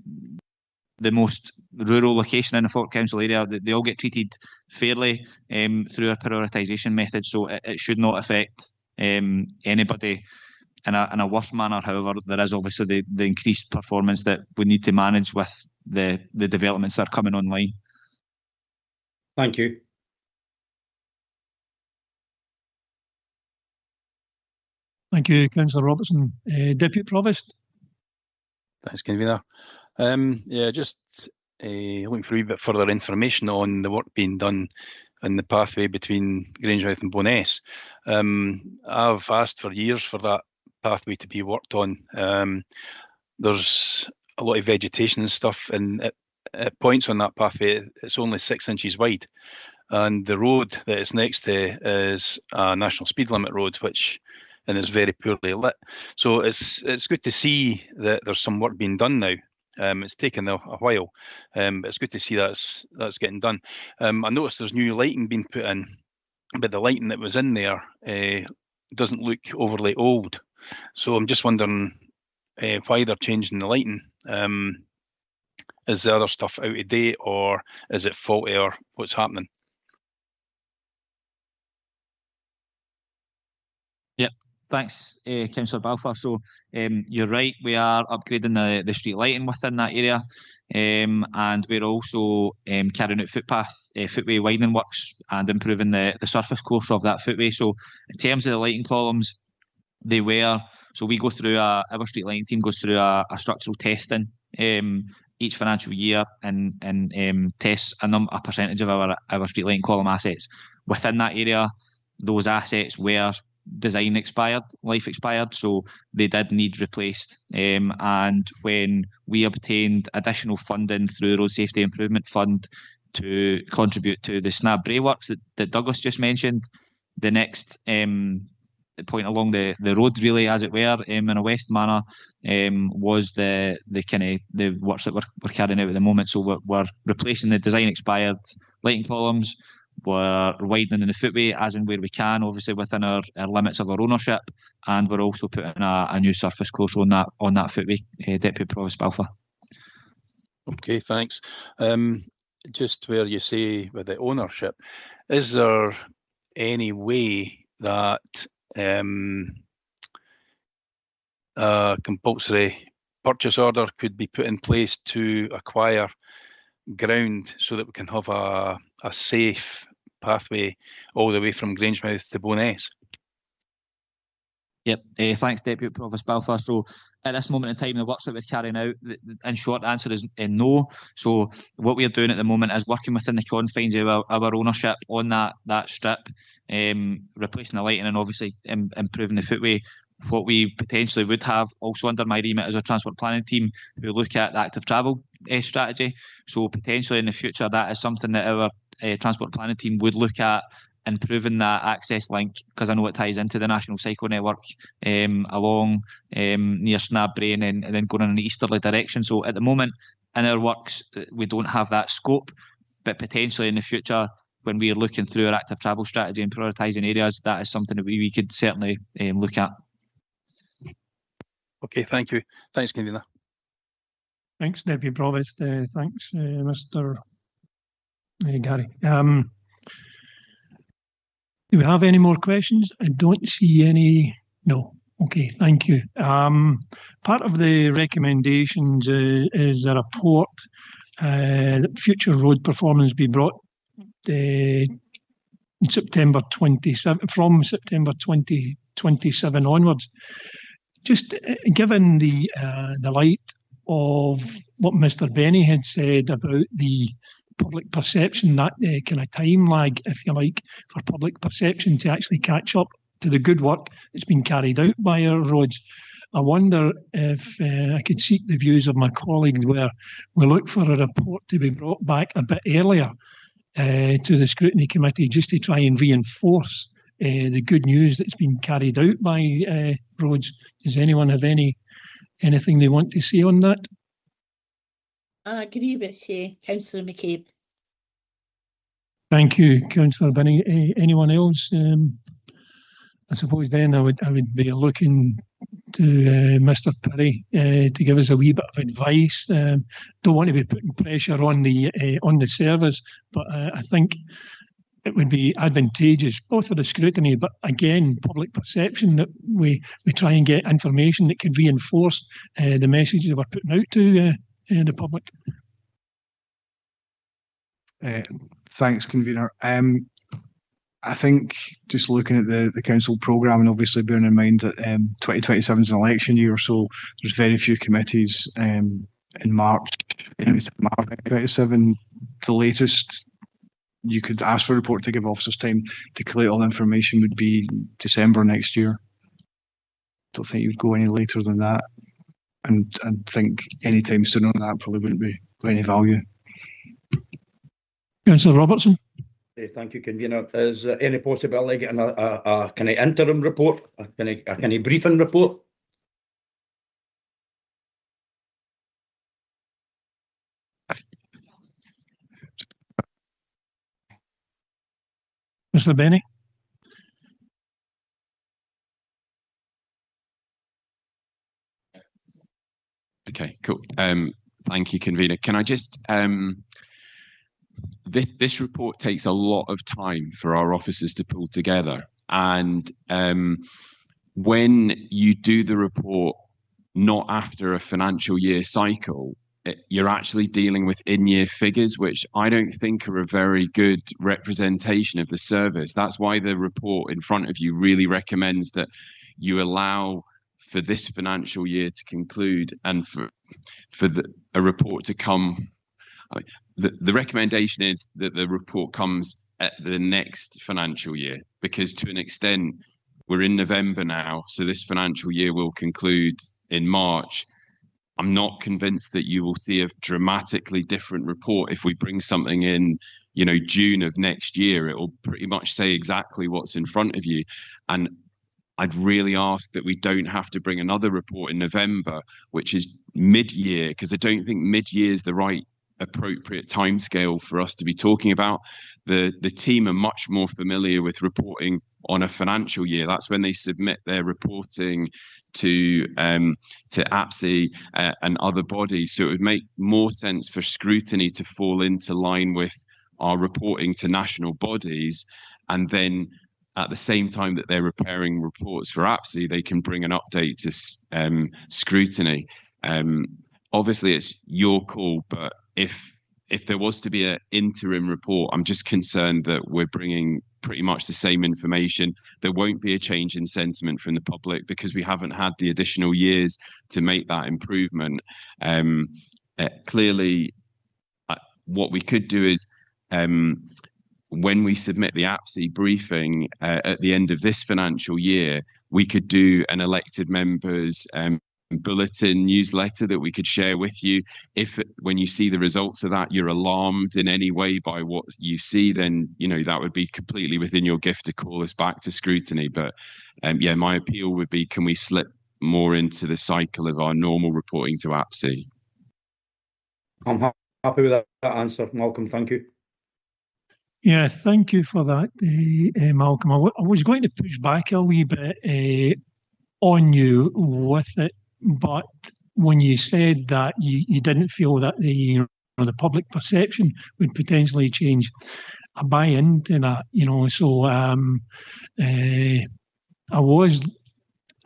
the most rural location in the Falkirk Council area. They all get treated fairly through our prioritisation method, so it should not affect anybody in a worse manner. However, there is obviously the increased performance that we need to manage with the developments that are coming online. Thank you. Thank you, Councillor Robertson. Deputy Provost. Thanks, Convener. Yeah, just looking for a wee bit further information on the work being done in the pathway between Grangemouth and Bo'ness. I've asked for years for that pathway to be worked on. There's a lot of vegetation and stuff, and at points on that pathway, it's only 6 inches wide. And the road that it's next to is a national speed limit road, and is very poorly lit. So it's good to see that there's some work being done now. It's taken a while, but it's good to see that's getting done. I noticed there's new lighting being put in, but the lighting that was in there doesn't look overly old. So I'm just wondering why they're changing the lighting. Is the other stuff out of date, or is it faulty, or what's happening? Yep. Thanks, Councillor Balfour. So you're right, we are upgrading the street lighting within that area, and we're also carrying out footway widening works and improving the surface course of that footway. So in terms of the lighting columns, we go through our street lighting team goes through a structural testing each financial year and tests a percentage of our street lighting column assets. Within that area, those assets were life expired, so they did need replaced. And when we obtained additional funding through the Road Safety Improvement Fund to contribute to the Snab Bray works that Douglas just mentioned, the next point along the road, really, as it were, in a west manner, was the works that we're carrying out at the moment. So we're replacing the design expired lighting columns. We're widening the footway as and where we can, obviously within our limits of our ownership, and we're also putting a new surface course on that footway. Deputy Provost Balfour. Okay, thanks. Just where you say with the ownership, is there any way that a compulsory purchase order could be put in place to acquire ground so that we can have a safe pathway all the way from Grangemouth to Bowness? Yep. Thanks, Deputy Provost Balfour. So at this moment in time, the works that we're carrying out, in short answer is no. So what we're doing at the moment is working within the confines of our ownership on that strip, replacing the lighting and obviously improving the footway. What we potentially would have also under my remit is our transport planning team who look at the active travel strategy. So potentially in the future, that is something that our transport planning team would look at, improving that access link, because I know it ties into the National Cycle Network along near Snab Bray and then going in an easterly direction. So at the moment in our works, we don't have that scope, but potentially in the future, when we are looking through our active travel strategy and prioritising areas, that is something that we could certainly look at. Okay, thank you. Thanks, Convener. Thanks, Deputy Provost. Thanks, Mr. Gary. Do we have any more questions? I don't see any. No. Okay, thank you. Part of the recommendations is a report that future road performance be brought in September 27, from September 2027 onwards. Just given the light of what Mr. Benny had said about the public perception, that kind of time lag, if you like, for public perception to actually catch up to the good work that's been carried out by our roads. I wonder if I could seek the views of my colleagues where we look for a report to be brought back a bit earlier to the Scrutiny Committee, just to try and reinforce the good news that's been carried out by roads. Does anyone have anything they want to say on that? I agree with you, Councillor McCabe. Thank you, Councillor Benny. Anyone else? I suppose then I would be looking to Mr. Perry to give us a wee bit of advice. Don't want to be putting pressure on the service, but I think it would be advantageous both for the scrutiny, but again, public perception, that we try and get information that could reinforce the messages that we're putting out to the public. Thanks, Convener. I think just looking at the council programme and obviously bearing in mind that 2027 is an election year, so there's very few committees in March 2027. The latest you could ask for a report to give officers time to collate all the information would be December next year. Don't think you'd go any later than that, and think any time sooner than that probably wouldn't be of any value. Councillor Robertson. Thank you, convener. Is there any possibility of getting a kind of interim report, a kind of briefing report? Mr. Benny. Okay, cool. Thank you, convener. Can I just this report takes a lot of time for our officers to pull together, and when you do the report not after a financial year cycle, you're actually dealing with in-year figures, which I don't think are a very good representation of the service. That's why the report in front of you really recommends that you allow for this financial year to conclude and for a report to come. The recommendation is that the report comes at the next financial year, because to an extent we're in November now, so this financial year will conclude in March. I'm not convinced that you will see a dramatically different report if we bring something in, June of next year. It will pretty much say exactly what's in front of you. And I'd really ask that we don't have to bring another report in November, which is mid-year, because I don't think mid-year is the right appropriate timescale for us to be talking about. The team are much more familiar with reporting on a financial year. That's when they submit their reporting to APSI and other bodies. So it would make more sense for Scrutiny to fall into line with our reporting to national bodies, and then at the same time that they're preparing reports for APSI, they can bring an update to Scrutiny. Obviously, it's your call, but if there was to be an interim report, I'm just concerned that we're bringing pretty much the same information. There won't be a change in sentiment from the public because we haven't had the additional years to make that improvement. Clearly, what we could do is when we submit the APSI briefing at the end of this financial year, we could do an elected members bulletin newsletter that we could share with you. If when you see the results of that you're alarmed in any way by what you see, then that would be completely within your gift to call us back to Scrutiny. But yeah, my appeal would be, can we slip more into the cycle of our normal reporting to APSI? I'm happy with that answer, Malcolm. Thank you. Yeah, thank you for that, Malcolm. I was going to push back a wee bit on you with it, but when you said that you didn't feel that the public perception would potentially change, I buy into that. So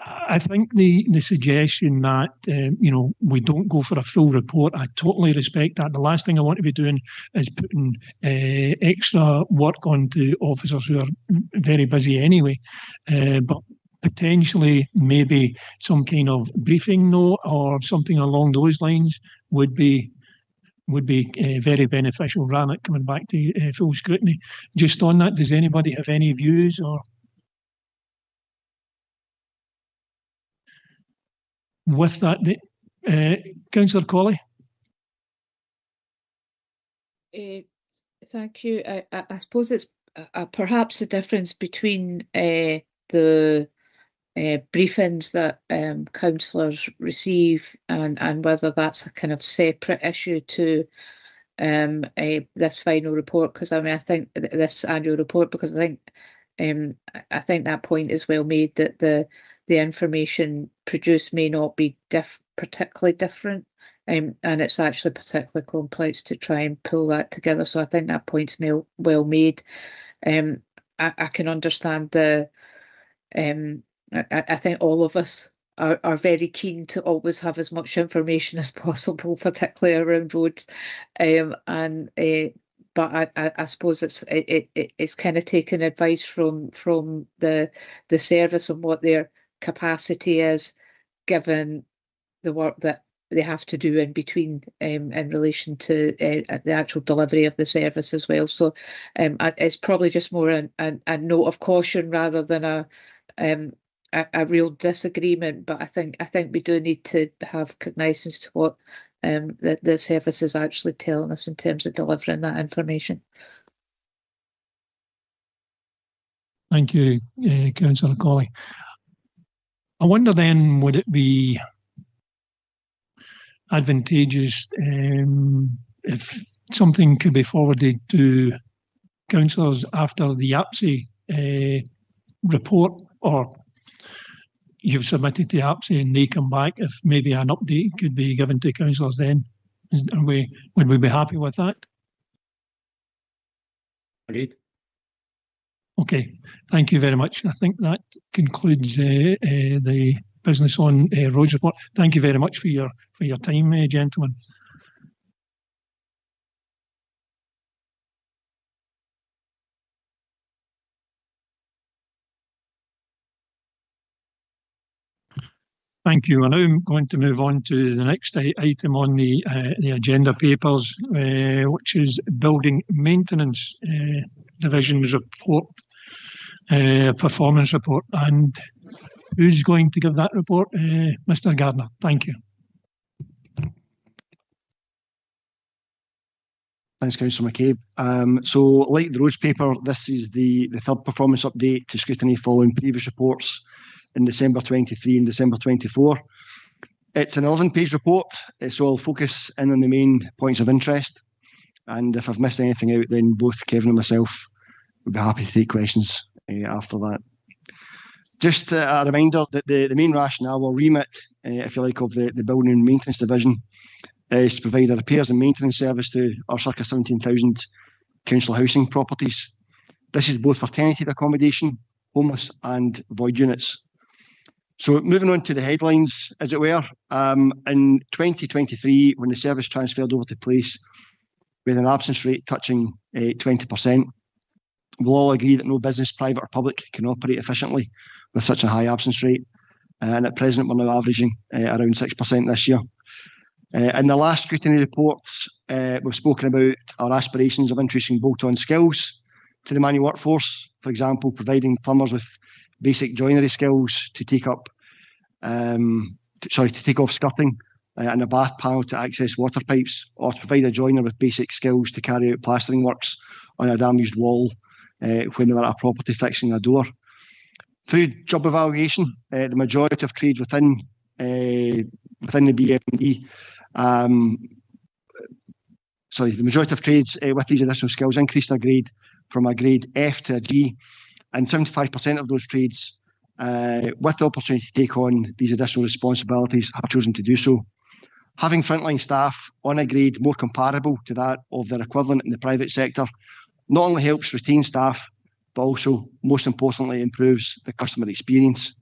I think the suggestion that we don't go for a full report, I totally respect that. The last thing I want to be doing is putting extra work onto officers who are very busy anyway. But potentially, maybe some kind of briefing note or something along those lines would be very beneficial, rather than coming back to full scrutiny. Just on that, does anybody have any views or? With that, Councillor Colley. Thank you. I suppose it's perhaps the difference between the briefings that councillors receive and whether that's a kind of separate issue to this final report. Because I think this annual report, because I think that point is well made, that the information produced may not be particularly different, and it's actually particularly complex to try and pull that together. So I think that point's well made. I can understand I think all of us are very keen to always have as much information as possible, particularly around roads, but I suppose it's kind of taking advice from the service on what their capacity is, given the work that they have to do in between in relation to the actual delivery of the service as well. So it's probably just more a note of caution rather than a real disagreement. But I think we do need to have cognizance to what that the service is actually telling us in terms of delivering that information. Thank you, Councillor Colley. I wonder then, would it be advantageous if something could be forwarded to councillors after the APSI report, or you've submitted to APSI and they come back, if maybe an update could be given to councillors then? Would we be happy with that? Agreed. Okay, thank you very much. I think that concludes the business on roads report. Thank you very much for your time, gentlemen. Thank you. We're now going to move on to the next item on the agenda papers, which is Building Maintenance Division's report, performance report. And who's going to give that report? Mr. Gardner. Thank you. Thanks, Councillor McCabe. So, like the roads paper, this is the third performance update to Scrutiny following previous reports in December 23 and December 24. It's an 11-page report, so I'll focus in on the main points of interest. And if I've missed anything out, then both Kevin and myself would be happy to take questions after that. Just a reminder that the main rationale or remit, if you like, of the Building and Maintenance Division is to provide a repairs and maintenance service to our circa 17,000 council housing properties. This is both for tenanted accommodation, homeless and void units. So moving on to the headlines, as it were, in 2023, when the service transferred over to Place, with an absence rate touching 20%, we'll all agree that no business, private or public, can operate efficiently with such a high absence rate. And at present, we're now averaging around 6% this year. In the last scrutiny reports, we've spoken about our aspirations of introducing bolt-on skills to the manual workforce, for example, providing plumbers with basic joinery skills to take off skirting and a bath panel to access water pipes, or to provide a joiner with basic skills to carry out plastering works on a damaged wall when they're at a property fixing a door. Through job evaluation, the majority of trades within the BMD, the majority of trades with these additional skills increased their grade from a grade F to a G, and 75% of those trades with the opportunity to take on these additional responsibilities have chosen to do so. Having frontline staff on a grade more comparable to that of their equivalent in the private sector not only helps retain staff, but also, most importantly, improves the customer experience.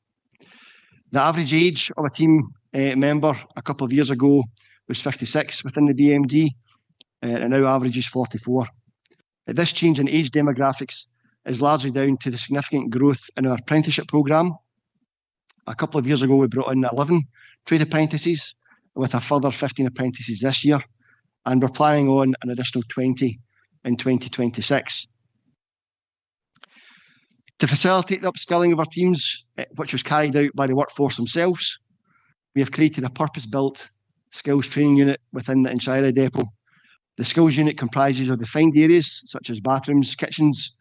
The average age of a team member a couple of years ago was 56 within the BMD, and now averages 44. This change in age demographics is largely down to the significant growth in our apprenticeship programme. A couple of years ago, we brought in 11 trade apprentices, with a further 15 apprentices this year, and we're planning on an additional 20 in 2026. To facilitate the upskilling of our teams, which was carried out by the workforce themselves, we have created a purpose-built skills training unit within the Inshira depot. The skills unit comprises of defined areas such as bathrooms, kitchens,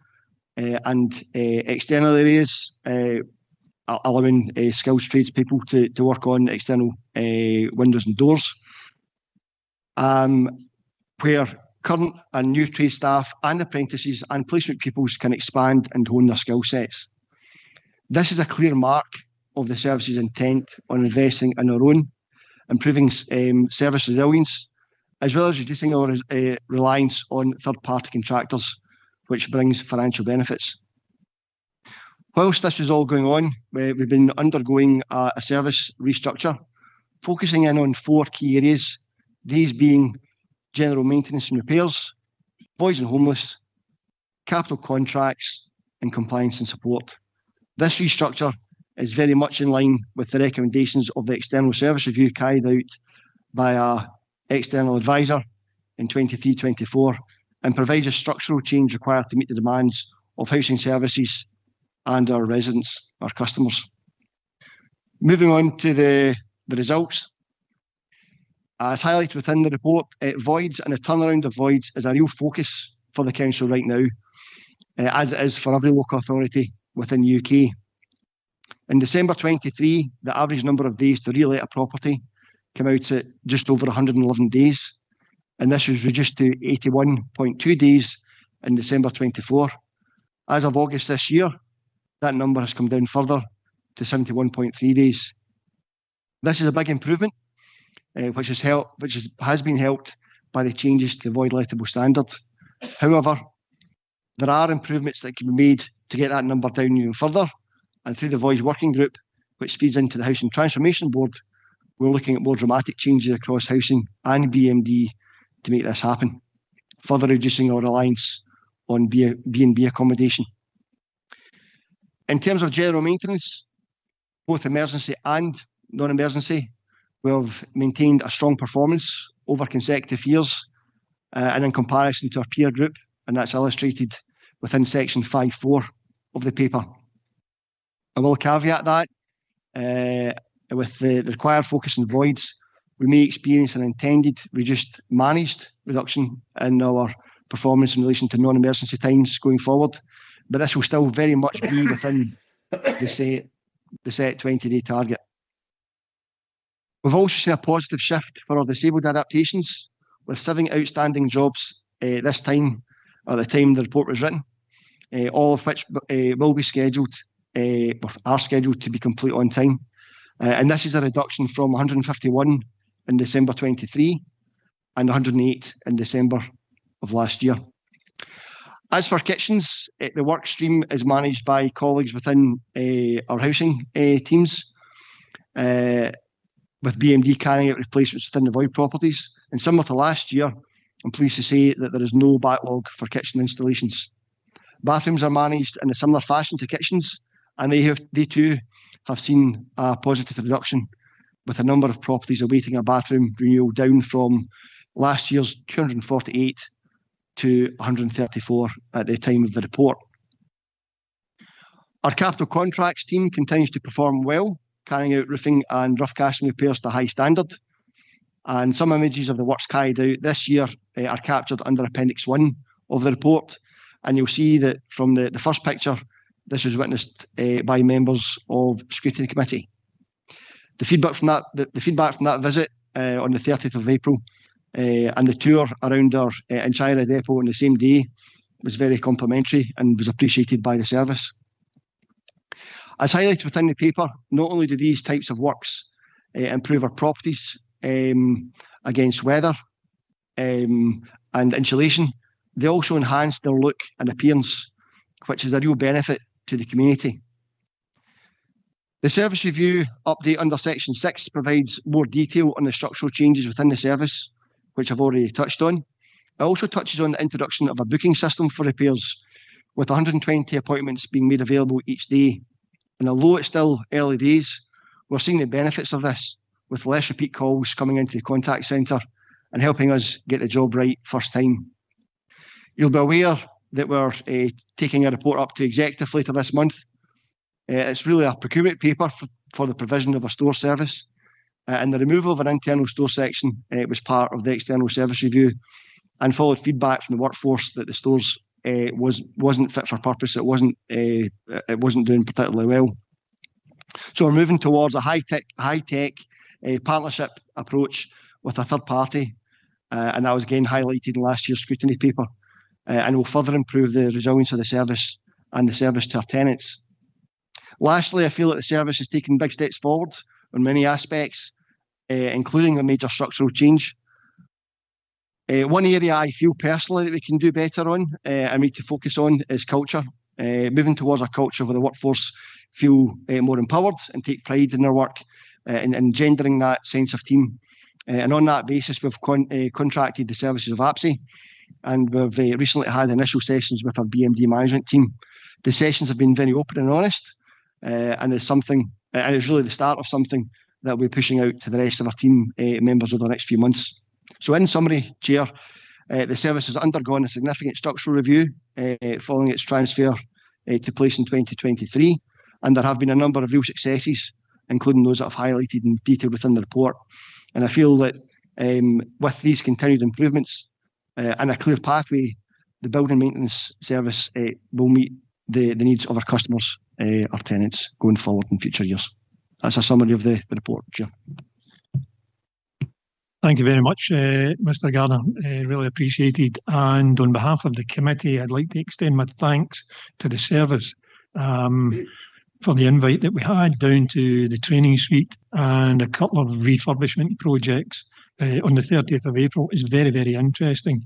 and external areas, allowing skills tradespeople to work on external windows and doors, where current and new trade staff and apprentices and placement pupils can expand and hone their skill sets. This is a clear mark of the service's intent on investing in our own, improving service resilience, as well as reducing our reliance on third-party contractors, which brings financial benefits. Whilst this was all going on, we've been undergoing a service restructure, focusing in on 4 key areas, these being general maintenance and repairs, voids and homeless, capital contracts, and compliance and support. This restructure is very much in line with the recommendations of the external service review carried out by our external advisor in 23-24, and provides a structural change required to meet the demands of housing services and our residents, our customers. Moving on to the results. As highlighted within the report, voids and the turnaround of voids is a real focus for the council right now, as it is for every local authority within the UK. In December 23, the average number of days to re-let a property came out at just over 111 days, and this was reduced to 81.2 days in December 24. As of August this year, that number has come down further to 71.3 days. This is a big improvement, which has been helped by the changes to the void lettable standard. However, there are improvements that can be made to get that number down even further, and through the Voids Working Group, which feeds into the Housing Transformation Board, we're looking at more dramatic changes across housing and BMD to make this happen, further reducing our reliance on B&B accommodation. In terms of general maintenance, both emergency and non-emergency, we have maintained a strong performance over consecutive years and in comparison to our peer group, and that's illustrated within section 5.4 of the paper. I will caveat that with the required focus on voids, we may experience an intended managed reduction in our performance in relation to non-emergency times going forward, but this will still very much be within the set 20-day target. We've also seen a positive shift for our disabled adaptations, with 7 outstanding jobs this time, at the time the report was written, all of which will be scheduled or are scheduled to be complete on time. And this is a reduction from 151 in December 23 and 108 in December of last year. As for kitchens, the work stream is managed by colleagues within our housing teams, with BMD carrying out replacements within the void properties. And similar to last year, I'm pleased to say that there is no backlog for kitchen installations. Bathrooms are managed in a similar fashion to kitchens, and they too have seen a positive reduction, with a number of properties awaiting a bathroom renewal down from last year's 248 to 134 at the time of the report. Our capital contracts team continues to perform well, carrying out roofing and rough casting repairs to high standard. And some images of the works carried out this year are captured under Appendix 1 of the report. And you'll see that from the first picture, this was witnessed by members of Scrutiny Committee. The feedback from that visit on the 30th of April and the tour around our Inchira depot on the same day was very complimentary and was appreciated by the service. As highlighted within the paper, not only do these types of works improve our properties against weather and insulation, they also enhance their look and appearance, which is a real benefit to the community. The service review update under section 6 provides more detail on the structural changes within the service, which I've already touched on. It also touches on the introduction of a booking system for repairs, with 120 appointments being made available each day. And although it's still early days, we're seeing the benefits of this, with less repeat calls coming into the contact centre and helping us get the job right first time. You'll be aware that we're taking a report up to executive later this month. It's really a procurement paper for the provision of a store service, and the removal of an internal store section was part of the external service review and followed feedback from the workforce that the stores wasn't fit for purpose. It wasn't doing particularly well. So we're moving towards a high-tech partnership approach with a third party, and that was again highlighted in last year's scrutiny paper, and will further improve the resilience of the service and the service to our tenants. Lastly, I feel that the service has taken big steps forward on many aspects, including a major structural change. One area I feel personally that we can do better on and need to focus on is culture. Moving towards a culture where the workforce feel more empowered and take pride in their work and engendering that sense of team. And on that basis, we've contracted the services of APSI, and we've recently had initial sessions with our BMD management team. The sessions have been very open and honest, and it's really the start of something that we're pushing out to the rest of our team members over the next few months. So in summary, Chair, the service has undergone a significant structural review following its transfer to place in 2023, and there have been a number of real successes, including those that I've highlighted in detail within the report. And I feel that With these continued improvements and a clear pathway, the building maintenance service will meet the needs of our customers, our tenants, going forward in future years. That's a summary of the report, Chair. Thank you very much, Mr. Gardner. Really appreciated. And on behalf of the committee, I'd like to extend my thanks to the service for the invite that we had down to the training suite and a couple of refurbishment projects on the 30th of April. Is very, very interesting.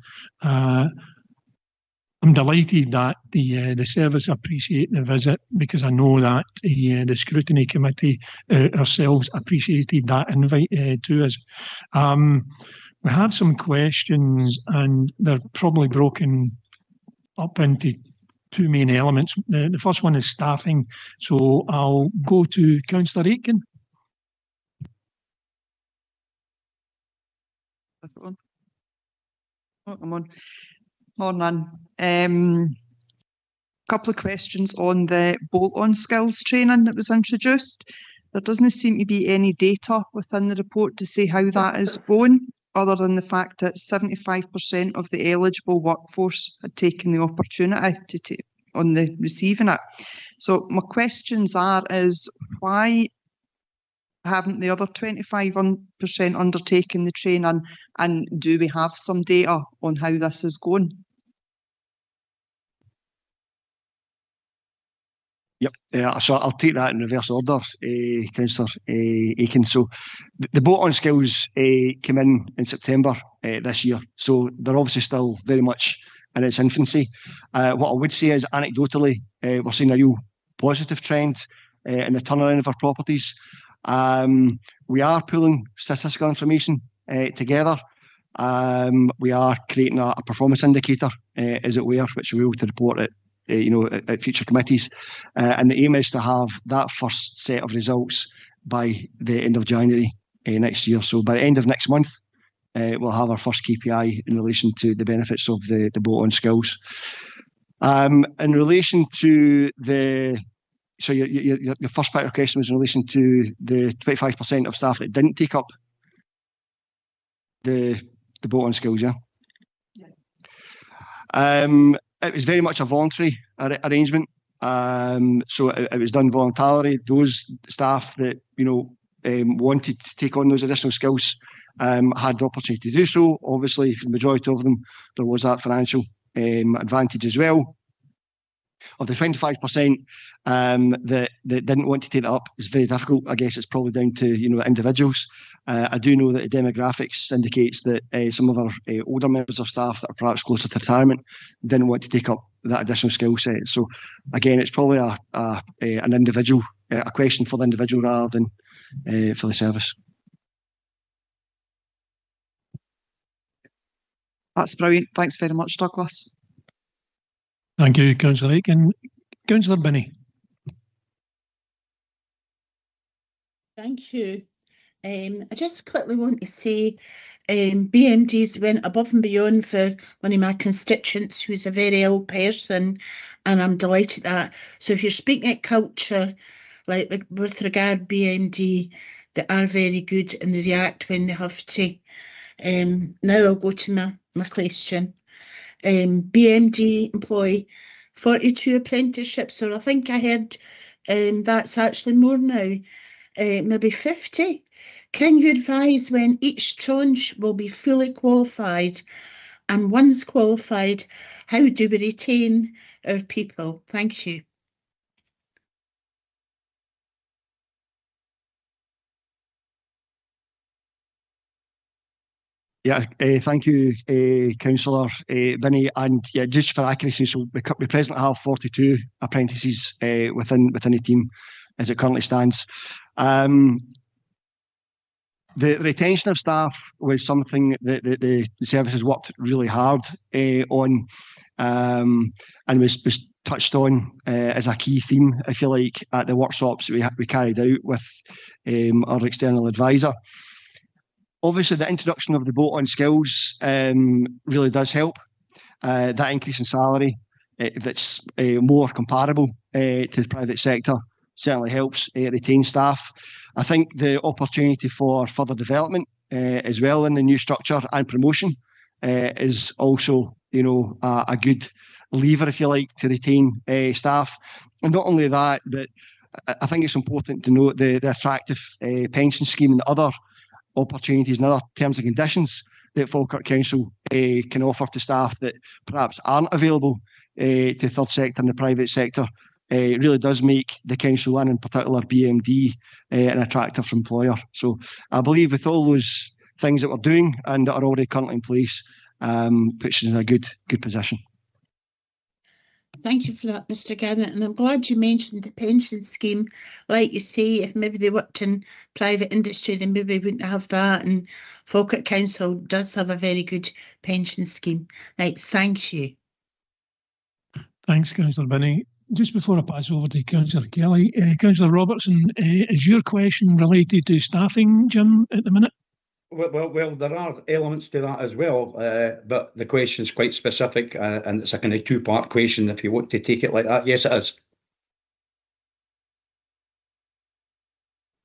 I'm delighted that the service appreciate the visit, because I know that the scrutiny committee ourselves appreciated that invite to us. We have some questions, and they're probably broken up into two main elements. The first one is staffing, so I'll go to Councillor Aitken. Oh, I'm on. Or none. Couple of questions on the bolt-on skills training that was introduced. There doesn't seem to be any data within the report to say how that is going, other than the fact that 75% of the eligible workforce had taken the opportunity to take on the receiving it. So my questions is why haven't the other 25% undertaken the training, and do we have some data on how this is going? Yep, so I'll take that in reverse order, Councillor Aitken. So the bolt-on skills came in September this year, so they're obviously still very much in its infancy. What I would say is, anecdotally, we're seeing a real positive trend in the turnaround of our properties. We are pulling statistical information together. We are creating a performance indicator, as it were, which we will to report at at future committees, and the aim is to have that first set of results by the end of January next year. So by the end of next month, we'll have our first KPI in relation to the benefits of the bolt-on skills. In relation to so your first part of your question was in relation to the 25% of staff that didn't take up the bolt-on skills, yeah? It was very much a voluntary arrangement. So it was done voluntarily. Those staff that wanted to take on those additional skills had the opportunity to do so. Obviously, for the majority of them, there was that financial advantage as well. Of the 25% that didn't want to take that up, it's very difficult. I guess it's probably down to individuals. I do know that the demographics indicates that some of our older members of staff that are perhaps closer to retirement didn't want to take up that additional skill set. So again, it's probably an individual, a question for the individual rather than for the service. That's brilliant. Thanks very much, Douglas. Thank you, Councillor Aitken. Councillor Binney. Thank you. I just quickly want to say BMD's went above and beyond for one of my constituents who's a very ill person, and I'm delighted at that. So if you're speaking at culture, like with regard BMD, they are very good and they react when they have to. Now I'll go to my question. BMD employ 42 apprenticeships, so I think I heard that's actually more now, maybe 50. Can you advise when each tranche will be fully qualified, and once qualified, how do we retain our people? Thank you. Yeah, thank you, Councillor Binney. And yeah, just for accuracy, so we presently have 42 apprentices within the team as it currently stands. The retention of staff was something that the service has worked really hard on, and was touched on as a key theme, if you like, at the workshops we carried out with our external advisor. Obviously, the introduction of the bolt-on skills really does help. That increase in salary that's more comparable to the private sector certainly helps retain staff. I think the opportunity for further development as well in the new structure, and promotion is also, a good lever, if you like, to retain staff. And not only that, but I think it's important to note the attractive pension scheme and the other opportunities and other terms and conditions that Falkirk Council can offer to staff that perhaps aren't available to third sector and the private sector. It really does make the council, and in particular BMD, an attractive employer. So I believe with all those things that we're doing and that are already currently in place, puts us in a good position. Thank you for that, Mr. Garnett. And I'm glad you mentioned the pension scheme. Like you say, if maybe they worked in private industry, they maybe wouldn't have that. And Falkirk Council does have a very good pension scheme. Right, thank you. Thanks, Councillor Binney. Just before I pass over to Councillor Kelly, Councillor Robertson, is your question related to staffing, Jim, at the minute? Well, there are elements to that as well, but the question is quite specific, and it's a kind of two-part question, if you want to take it like that. Yes, it is.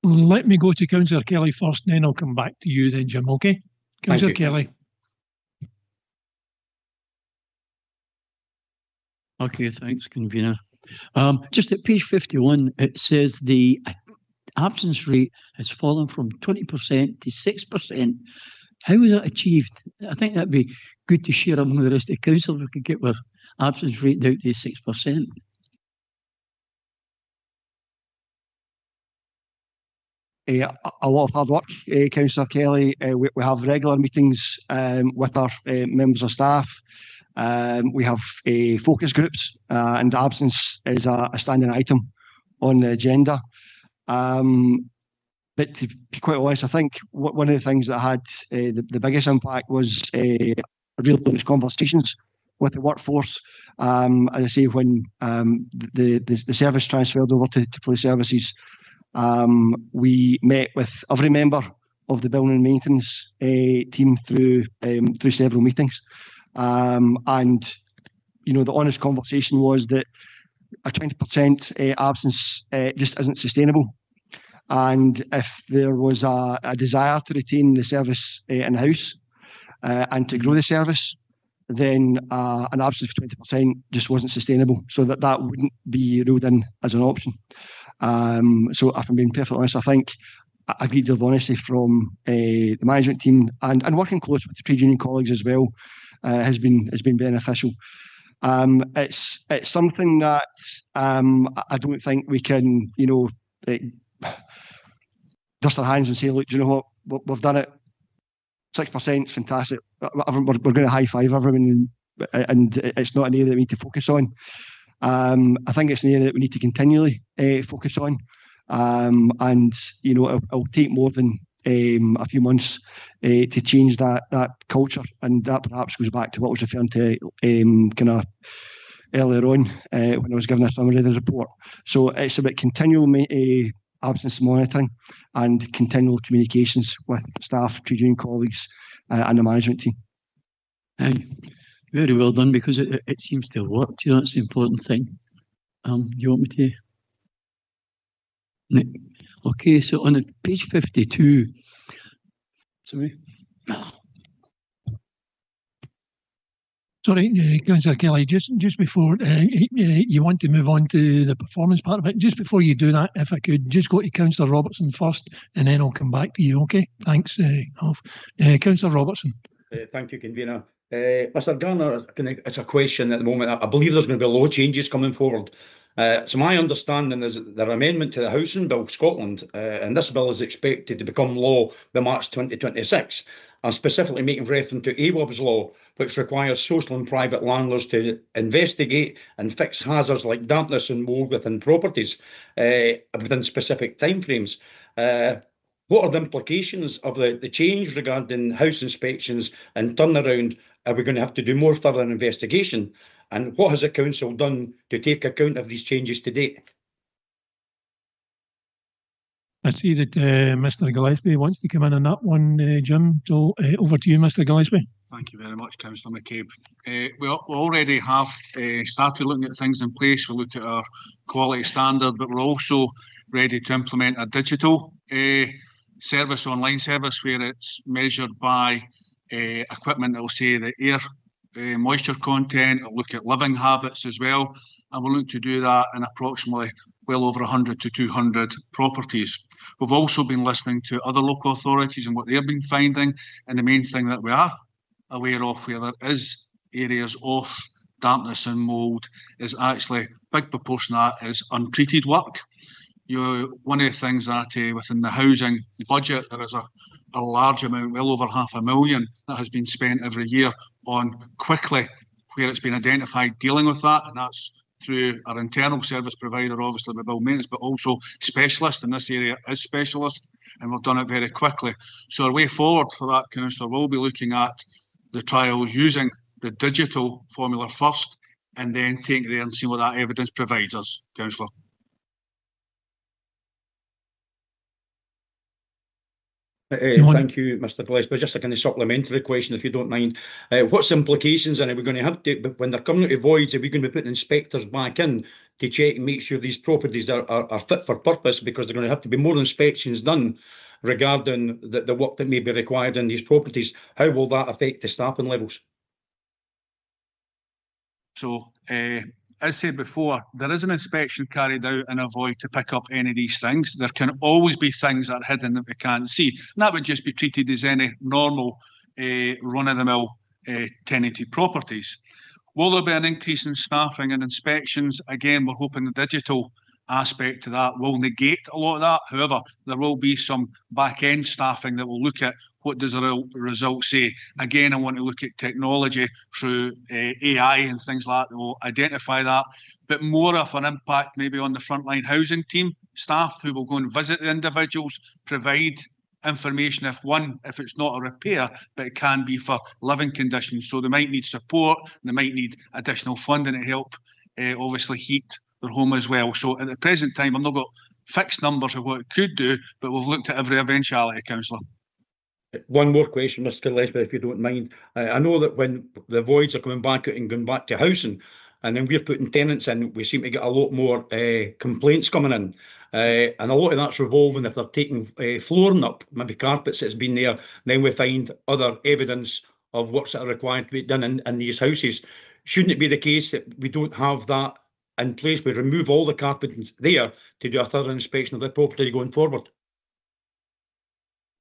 Let me go to Councillor Kelly first, then I'll come back to you then, Jim, okay? Councillor Kelly. Okay, thanks, convener. Just at page 51, it says the absence rate has fallen from 20% to 6%. How was that achieved? I think that'd be good to share among the rest of the council if we could get our absence rate down to 6%. A lot of hard work, Councillor Kelly. We have regular meetings with our members of staff. We have focus groups, and absence is a standing item on the agenda. But to be quite honest, I think one of the things that had the biggest impact was real conversations with the workforce. As I say, when the service transferred over to police services, we met with every member of the building and maintenance team through several meetings. And the honest conversation was that a 20% absence just isn't sustainable. And if there was a desire to retain the service in-house and to grow the service, then an absence of 20% just wasn't sustainable. So that wouldn't be ruled in as an option. So if I'm being perfectly honest, I think a great deal of honesty from the management team and working close with the trade union colleagues as well has been beneficial. It's something that I don't think we can, dust our hands and say, look, do you know what, we've done it. 6% is fantastic. We're going to high five everyone, and it's not an area that we need to focus on. I think it's an area that we need to continually focus on, and it'll take more than a few months to change that culture, and that perhaps goes back to what I was referring to kind of earlier on when I was giving a summary of the report. So it's about continual absence monitoring and continual communications with staff, trade union colleagues, and the management team. Very well done, because it seems to have worked. That's the important thing. Do you want me to? Okay, so on page 52. Sorry. Sorry, Councillor Kelly, just before you want to move on to the performance part of it, just before you do that, if I could just go to Councillor Robertson first, and then I'll come back to you, okay? Thanks, Alf. Councillor Robertson. Thank you, convener. Mr. Garner, it's a question at the moment. I believe there's going to be law changes coming forward. So my understanding is that their amendment to the Housing Bill Scotland, and this bill is expected to become law by March 2026. I'm specifically making reference to AWOB's law, which requires social and private landlords to investigate and fix hazards like dampness and mould within properties within specific timeframes. What are the implications of the change regarding house inspections and turnaround? Are we going to have to do more thorough investigation? And what has the council done to take account of these changes to date? I see that Mr. Gillespie wants to come in on that one, Jim. So over to you, Mr. Gillespie. Thank you very much, Councillor McCabe. We already have started looking at things in place. We look at our quality standard, but we're also ready to implement a digital service, online service, where it's measured by equipment that will say the air moisture content, it'll look at living habits as well, and we'll look to do that in approximately well over 100 to 200 properties. We've also been listening to other local authorities and what they've been finding, and the main thing that we are aware of where there is areas of dampness and mould is actually a big proportion of that is untreated work. One of the things that within the housing budget, there is a large amount, well over $500,000, that has been spent every year on quickly where it's been identified dealing with that, and that's through our internal service provider, obviously the building maintenance, but also specialists in this area is specialists, and we've done it very quickly. So our way forward for that, Councillor, we'll be looking at the trials using the digital formula first, and then take it there and see what that evidence provides us, Councillor. Thank you, Mr. Gillespie. Just a kind of supplementary question, if you don't mind. What's the implications, and are we going to have to, when they're coming out of voids, are we going to be putting inspectors back in to check and make sure these properties are fit for purpose, because they're going to have to be more inspections done regarding the work that may be required in these properties? How will that affect the staffing levels? So, as said before, there is an inspection carried out in a void to pick up any of these things. There can always be things that are hidden that we can't see. And that would just be treated as any normal run-of-the-mill tenanted properties. Will there be an increase in staffing and inspections? Again, we're hoping the digital aspect to that will negate a lot of that. However, there will be some back-end staffing that will look at what does the results say. Again, I want to look at technology through AI and things like that will identify that, but more of an impact maybe on the frontline housing team staff who will go and visit the individuals, provide information if it's not a repair, but it can be for living conditions. So they might need support, they might need additional funding to help obviously heat their home as well. So at the present time, I've not got fixed numbers of what it could do, but we've looked at every eventuality, Councillor. One more question, Mr. Gillespie, if you don't mind. I know that when the voids are coming back out and going back to housing, and then we're putting tenants in, we seem to get a lot more complaints coming in. And a lot of that's revolving if they're taking flooring up, maybe carpets that's been there, then we find other evidence of what's that are required to be done in these houses. Shouldn't it be the case that we don't have that in place? We remove all the carpets there to do a thorough inspection of the property going forward.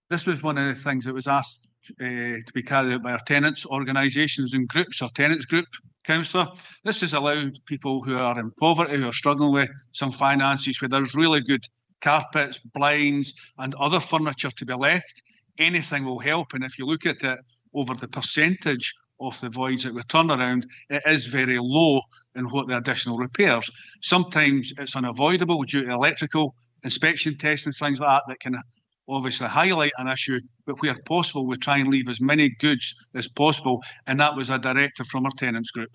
This was one of the things that was asked to be carried out by our tenants, organisations and groups, our tenants group, Councillor. This has allowed people who are in poverty, who are struggling with some finances, where there's really good carpets, blinds and other furniture to be left. Anything will help, and if you look at it over the percentage of the voids that we turn around, it is very low in what the additional repairs. Sometimes it's unavoidable due to electrical inspection tests and things like that can obviously highlight an issue, but where possible we try and leave as many goods as possible, and that was a directive from our tenants group.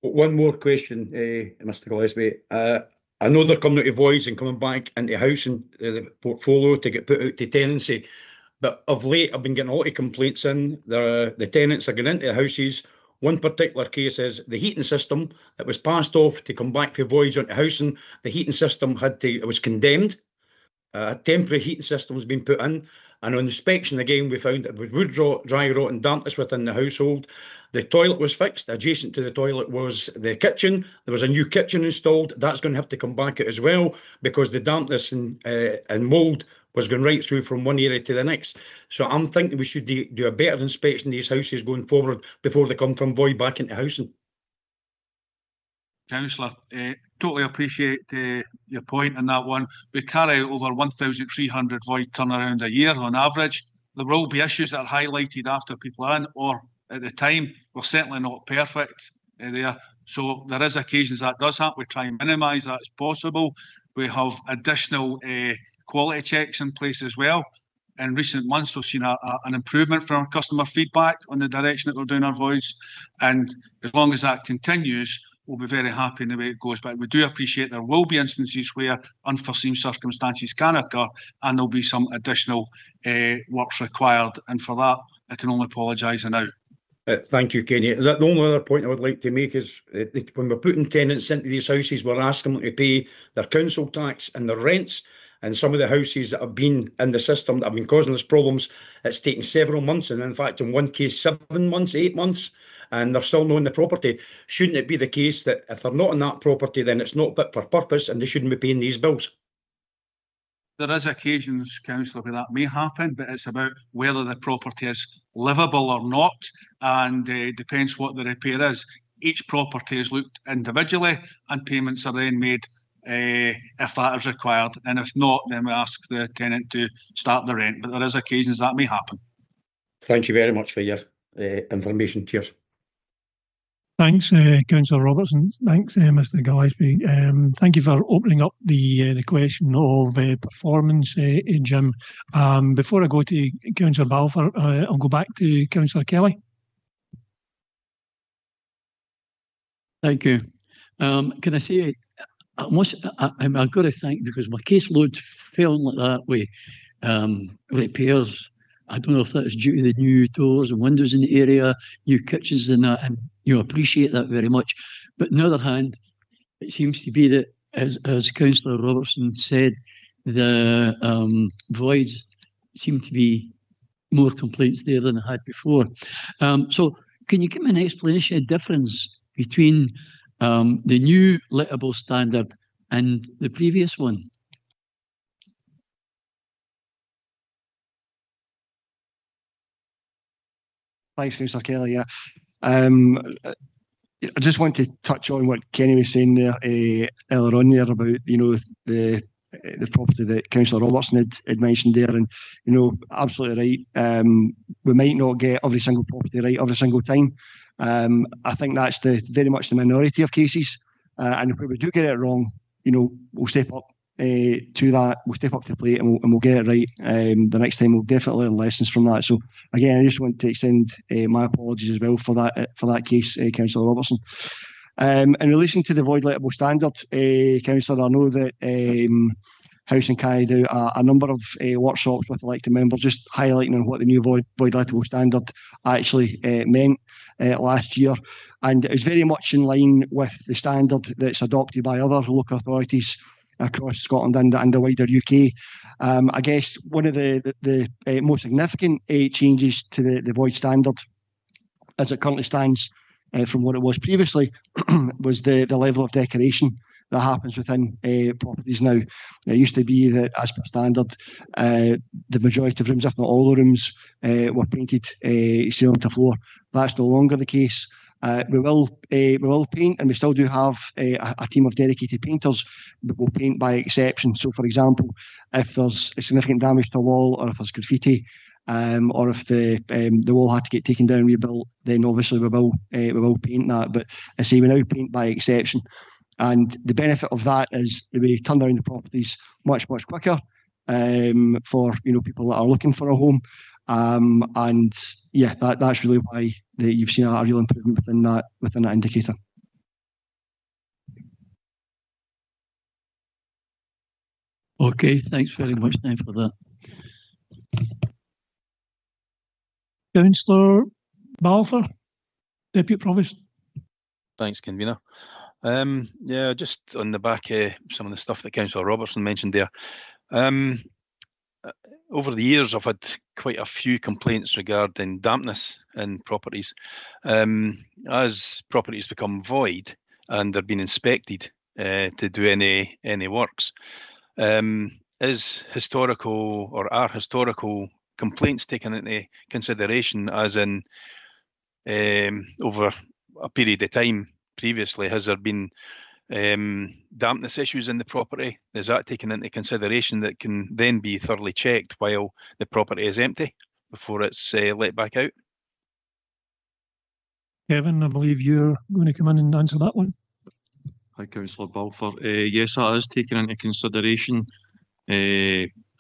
One more question, Mr. Gillespie. I know they're coming out of voids and coming back into housing, the portfolio to get put out to tenancy, but of late I've been getting a lot of complaints in. The tenants are getting into the houses. One particular case is the heating system that was passed off to come back for voids onto housing. The heating system it was condemned. A temporary heating system has been put in, and on inspection again we found that with wood rot, dry rot and dampness within the household. The toilet was fixed. Adjacent to the toilet was the kitchen. There was a new kitchen installed. That's going to have to come back out as well, because the dampness and mould was going right through from one area to the next. So I'm thinking we should do a better inspection of these houses going forward before they come from void back into housing. Councillor, totally appreciate your point on that one. We carry out over 1,300 void turnaround a year on average. There will be issues that are highlighted after people are in, or at the time. We're certainly not perfect there. So there is occasions that does happen. We try and minimise that as possible. We have additional quality checks in place as well. In recent months, we've seen an improvement from our customer feedback on the direction that we're doing our voids. And as long as that continues, we'll be very happy in the way it goes. But we do appreciate there will be instances where unforeseen circumstances can occur, and there'll be some additional works required. And for that, I can only apologise now. Thank you, Kenny. The only other point I would like to make is when we're putting tenants into these houses, we're asking them to pay their council tax and their rents. And some of the houses that have been in the system that have been causing us problems, it's taken several months, and in fact, in one case, 7 months, 8 months, and they're still not in the property. Shouldn't it be the case that if they're not in that property, then it's not fit for purpose and they shouldn't be paying these bills? There is occasions, councillor, where that may happen, but it's about whether the property is livable or not, and depends what the repair is. Each property is looked individually, and payments are then made if that is required, and if not, then we ask the tenant to start the rent. But there is occasions that may happen. Thank you very much for your information. Cheers. Thanks, Councillor Robertson. Thanks, Mr. Gillespie. Thank you for opening up the question of performance, Jim. Before I go to Councillor Balfour, I'll go back to Councillor Kelly. Thank you. Can I say, I've got to thank, because my caseload fell like that with repairs. I don't know if that's due to the new doors and windows in the area, new kitchens and that, and you appreciate that very much. But on the other hand, it seems to be that, as Councillor Robertson said, the voids seem to be more complaints there than I had before. So can you give me an explanation of difference between the new lettable standard and the previous one? Thanks, Councillor Kelly. Yeah, I just want to touch on what Kenny was saying there earlier on there about the property that Councillor Robertson had mentioned there, and absolutely right. We might not get every single property right every single time. I think that's very much the minority of cases, and if we do get it wrong, we'll step up to that. We'll step up to the plate and we'll get it right. The next time we'll definitely learn lessons from that. So again, I just want to extend my apologies as well for that case, Councillor Robertson. In relation to the void lettable standard, Councillor, I know that Housing carried out a number of workshops with elected members, just highlighting on what the new void lettable standard actually meant last year, and it was very much in line with the standard that's adopted by other local authorities across Scotland and the wider UK. I guess one of the most significant changes to the void standard, as it currently stands from what it was previously, was the level of decoration that happens within properties now. It used to be that, as per standard, the majority of rooms, if not all the rooms, were painted ceiling to floor. That's no longer the case. We will paint, and we still do have a team of dedicated painters, but we'll paint by exception. So, for example, if there's a significant damage to a wall, or if there's graffiti, or if the wall had to get taken down and rebuilt, then obviously we will paint that. But I say we now paint by exception, and the benefit of that is that we turn around the properties much quicker for people that are looking for a home. And yeah, that's really why you've seen a real improvement within that indicator. Okay, thanks very much then for that. Councillor Balfour, Deputy Provost. Thanks, Convener. Yeah, just on the back of some of the stuff that Councillor Robertson mentioned there. Over the years, I've had quite a few complaints regarding dampness in properties. As properties become void and they're being inspected to do any works, is historical, or are historical complaints taken into consideration, as in over a period of time previously? Has there been dampness issues in the property? Is that taken into consideration that can then be thoroughly checked while the property is empty before it's let back out? Kevin, I believe you're going to come in and answer that one. Hi, Councillor Balfour. Yes, that is taken into consideration.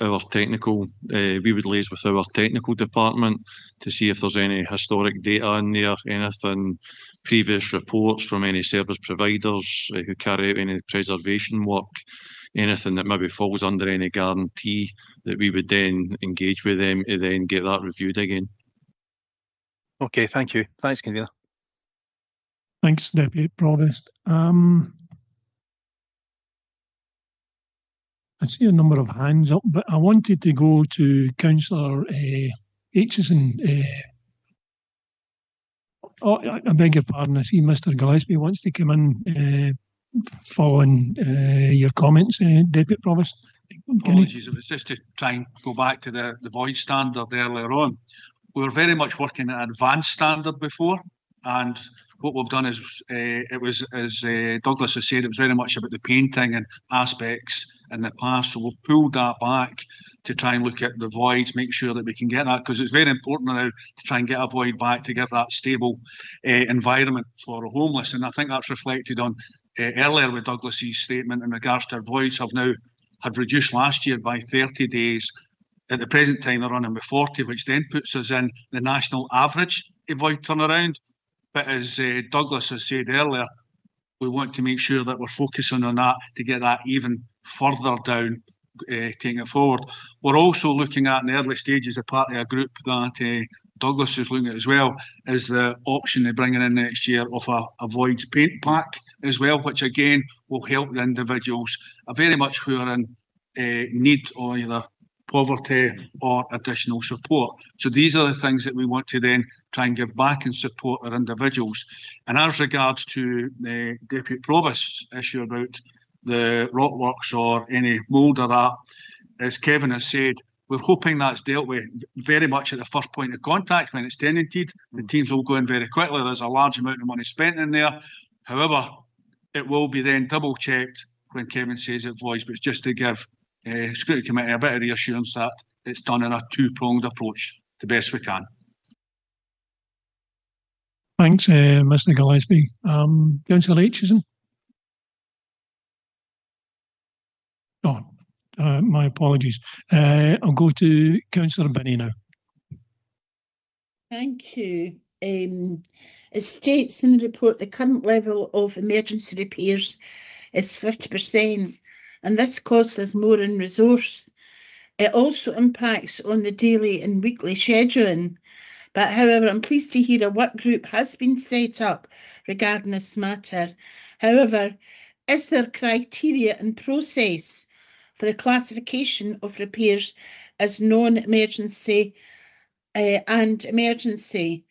Our technical, we would liaise with our technical department to see if there's any historic data in there, anything, previous reports from any service providers who carry out any preservation work, anything that maybe falls under any guarantee, that we would then engage with them to then get that reviewed again. Okay, thank you. Thanks, Convener. Thanks, Deputy Provost. I see a number of hands up, but I wanted to go to Councillor Aitchison. I beg your pardon. I see Mr. Gillespie wants to come in following your comments, Deputy Provost. Apologies, it was just to try and go back to the void standard earlier on. We were very much working at advanced standard before, and what we've done is it was, as Douglas has said, it was very much about the painting and aspects in the past. So we've pulled that back to try and look at the voids, make sure that we can get that, because it's very important now to try and get a void back to give that stable environment for the homeless. And I think that's reflected on earlier with Douglas's statement in regards to our voids have now had reduced last year by 30 days. At the present time, they're running with 40, which then puts us in the national average of void turnaround. But as Douglas has said earlier, we want to make sure that we're focusing on that to get that even further down, taking it forward. We're also looking at in the early stages, a part of a group that Douglas is looking at as well, is the option they're bringing in next year of a voids paint pack as well, which again will help the individuals very much who are in need of either poverty or additional support. So these are the things that we want to then try and give back and support our individuals. And as regards to the Deputy Provost's issue about the rockworks or any mould or that, as Kevin has said, we're hoping that's dealt with very much at the first point of contact when it's tenanted. The teams will go in very quickly. There's a large amount of money spent in there. However, it will be then double checked when Kevin says it voids, but it's just to give Scrutiny Committee a bit of reassurance that it's done in a two-pronged approach, the best we can. Thanks, Mr. Gillespie. Councillor Aitchison. Oh, my apologies. I'll go to Councillor Binney now. Thank you. It states in the report the current level of emergency repairs is 50%, and this costs us more in resource. It also impacts on the daily and weekly scheduling. But however, I'm pleased to hear a work group has been set up regarding this matter. However, is there criteria and process for the classification of repairs as non-emergency and emergency?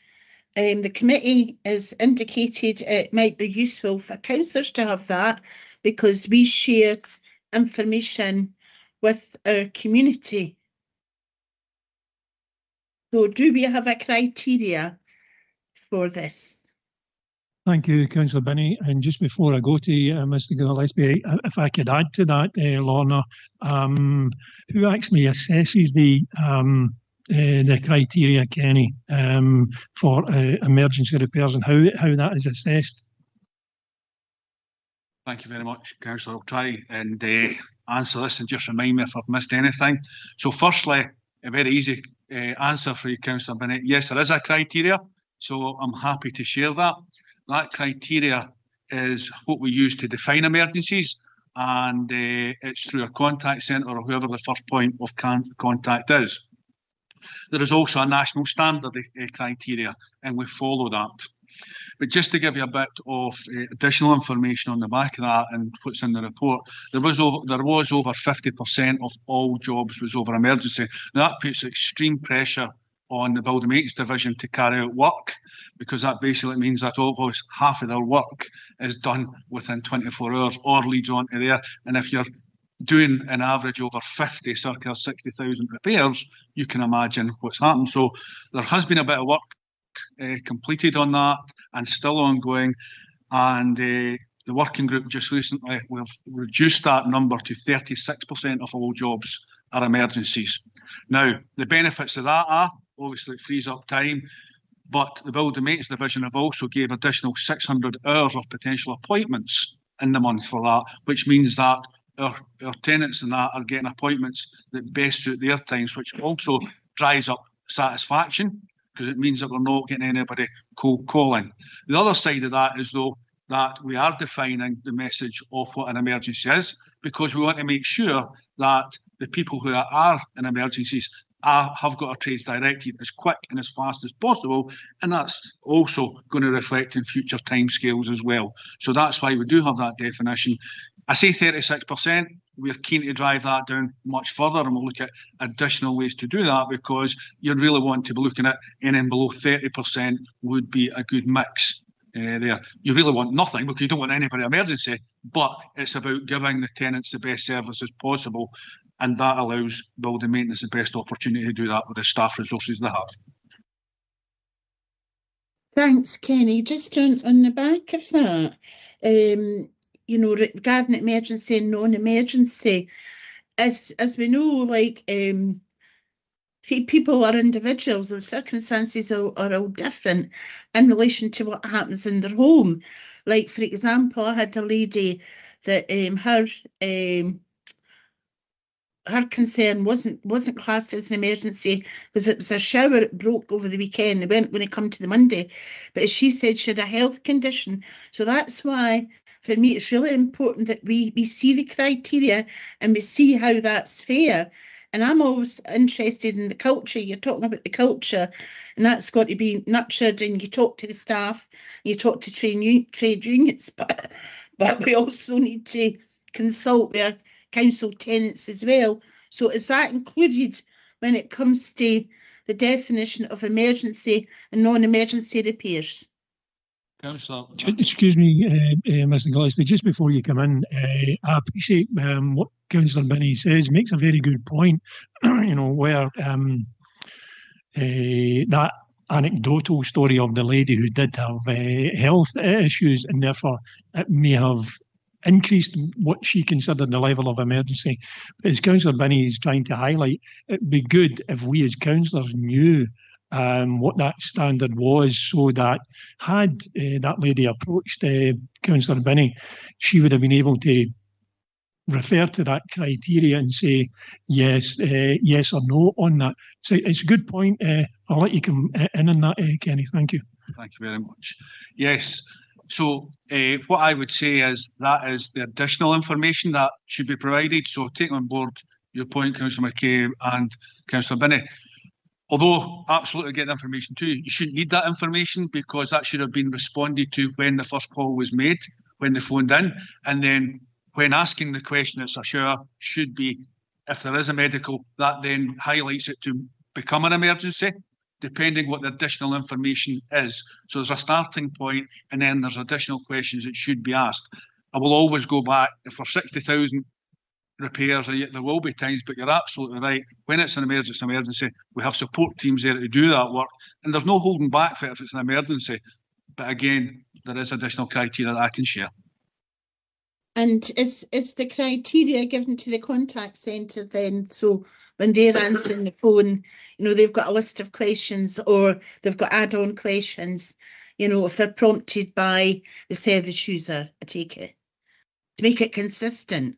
The committee has indicated it might be useful for councillors to have that because we share information with our community. So do we have a criteria for this? Thank you, Councillor Binney. And just before I go to Mr. Gillespie, if I could add to that, Lorna, who actually assesses the criteria, Kenny, for emergency repairs and how that is assessed? Thank you very much, Councillor. I'll try and answer this and just remind me if I've missed anything. So firstly, a very easy answer for you, Councillor Bennett. Yes, there is a criteria, so I'm happy to share that. That criteria is what we use to define emergencies, and it's through a contact centre or whoever the first point of contact is. There is also a national standard criteria, and we follow that. But just to give you a bit of additional information on the back of that and what's in the report, there was over 50% of all jobs was over emergency. Now that puts extreme pressure on the Building Maintenance Division to carry out work, because that basically means that almost half of their work is done within 24 hours or leads on to there. And if you're doing an average over 50, circa 60,000 repairs, you can imagine what's happened. So there has been a bit of work completed on that and still ongoing. And the working group just recently, we've reduced that number to 36% of all jobs are emergencies. Now, the benefits of that are, obviously it frees up time, but the Building Maintenance Division have also gave additional 600 hours of potential appointments in the month for that, which means that our tenants and that are getting appointments that best suit their times, which also drives up satisfaction, because it means that we're not getting anybody cold calling. The other side of that is, though, that we are defining the message of what an emergency is, because we want to make sure that the people who are in emergencies I have got a trades directive as quick and as fast as possible, and that's also going to reflect in future timescales as well. So that's why we do have that definition. I say 36%, we're keen to drive that down much further, and we'll look at additional ways to do that, because you really want to be looking at anything below 30% would be a good mix. There, you really want nothing because you don't want anybody emergency, but it's about giving the tenants the best services possible, and that allows building maintenance the best opportunity to do that with the staff resources they have. Thanks, Kenny. Just on the back of that, you know, regarding emergency and non-emergency, as we know, like people are individuals, the circumstances are all different in relation to what happens in their home. Like, for example, I had a lady that her concern wasn't classed as an emergency because it was a shower that broke over the weekend. They weren't going to come to the Monday, but as she said, she had a health condition. So that's why, for me, it's really important that we see the criteria and we see how that's fair. And I'm always interested in the culture. You're talking about the culture, and that's got to be nurtured. And you talk to the staff, you talk to trade unions, but we also need to consult with our council tenants as well. So is that included when it comes to the definition of emergency and non-emergency repairs? Councillor. Excuse me, Mr. Gillespie, just before you come in, I appreciate what Councillor Binney says, makes a very good point, you know, where that anecdotal story of the lady who did have health issues, and therefore it may have increased what she considered the level of emergency. But as Councillor Binney is trying to highlight, it'd be good if we as councillors knew what that standard was, so that had that lady approached Councillor Binney, she would have been able to refer to that criteria and say yes, yes or no on that. So it's a good point. I'll let you come in on that, Kenny. Thank you. Thank you very much. Yes. So what I would say is that is the additional information that should be provided. So take on board your point, Councillor McKay and Councillor Binney. Although absolutely get the information too, you shouldn't need that information because that should have been responded to when the first call was made, when they phoned in, and then when asking the question, it's a shower, should be, if there is a medical, that then highlights it to become an emergency, depending what the additional information is. So there's a starting point, and then there's additional questions that should be asked. I will always go back, if for 60,000 repairs, there will be times, but you're absolutely right. When it's an emergency, we have support teams there to do that work, and there's no holding back for it if it's an emergency. But again, there is additional criteria that I can share. And is the criteria given to the contact centre then? So when they're answering the phone, you know, they've got a list of questions or they've got add-on questions, you know, if they're prompted by the service user, I take it, to make it consistent.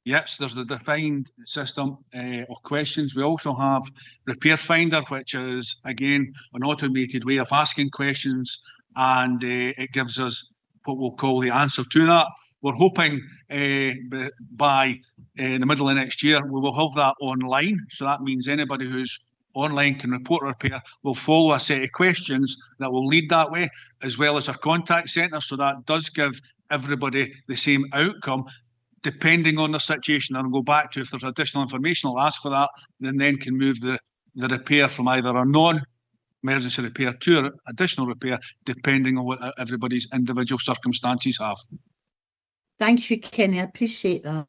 Yes, there's the defined system of questions. We also have Repair Finder, which is, again, an automated way of asking questions, and it gives us what we'll call the answer to that. We're hoping by the middle of next year, we will have that online. So that means anybody who's online can report a repair will follow a set of questions that will lead that way, as well as our contact centre. So that does give everybody the same outcome, depending on the situation. And I'll go back to if there's additional information, I'll ask for that, then can move the repair from either a non-emergency repair to additional repair, depending on what everybody's individual circumstances have. Thank you, Kenny. I appreciate that.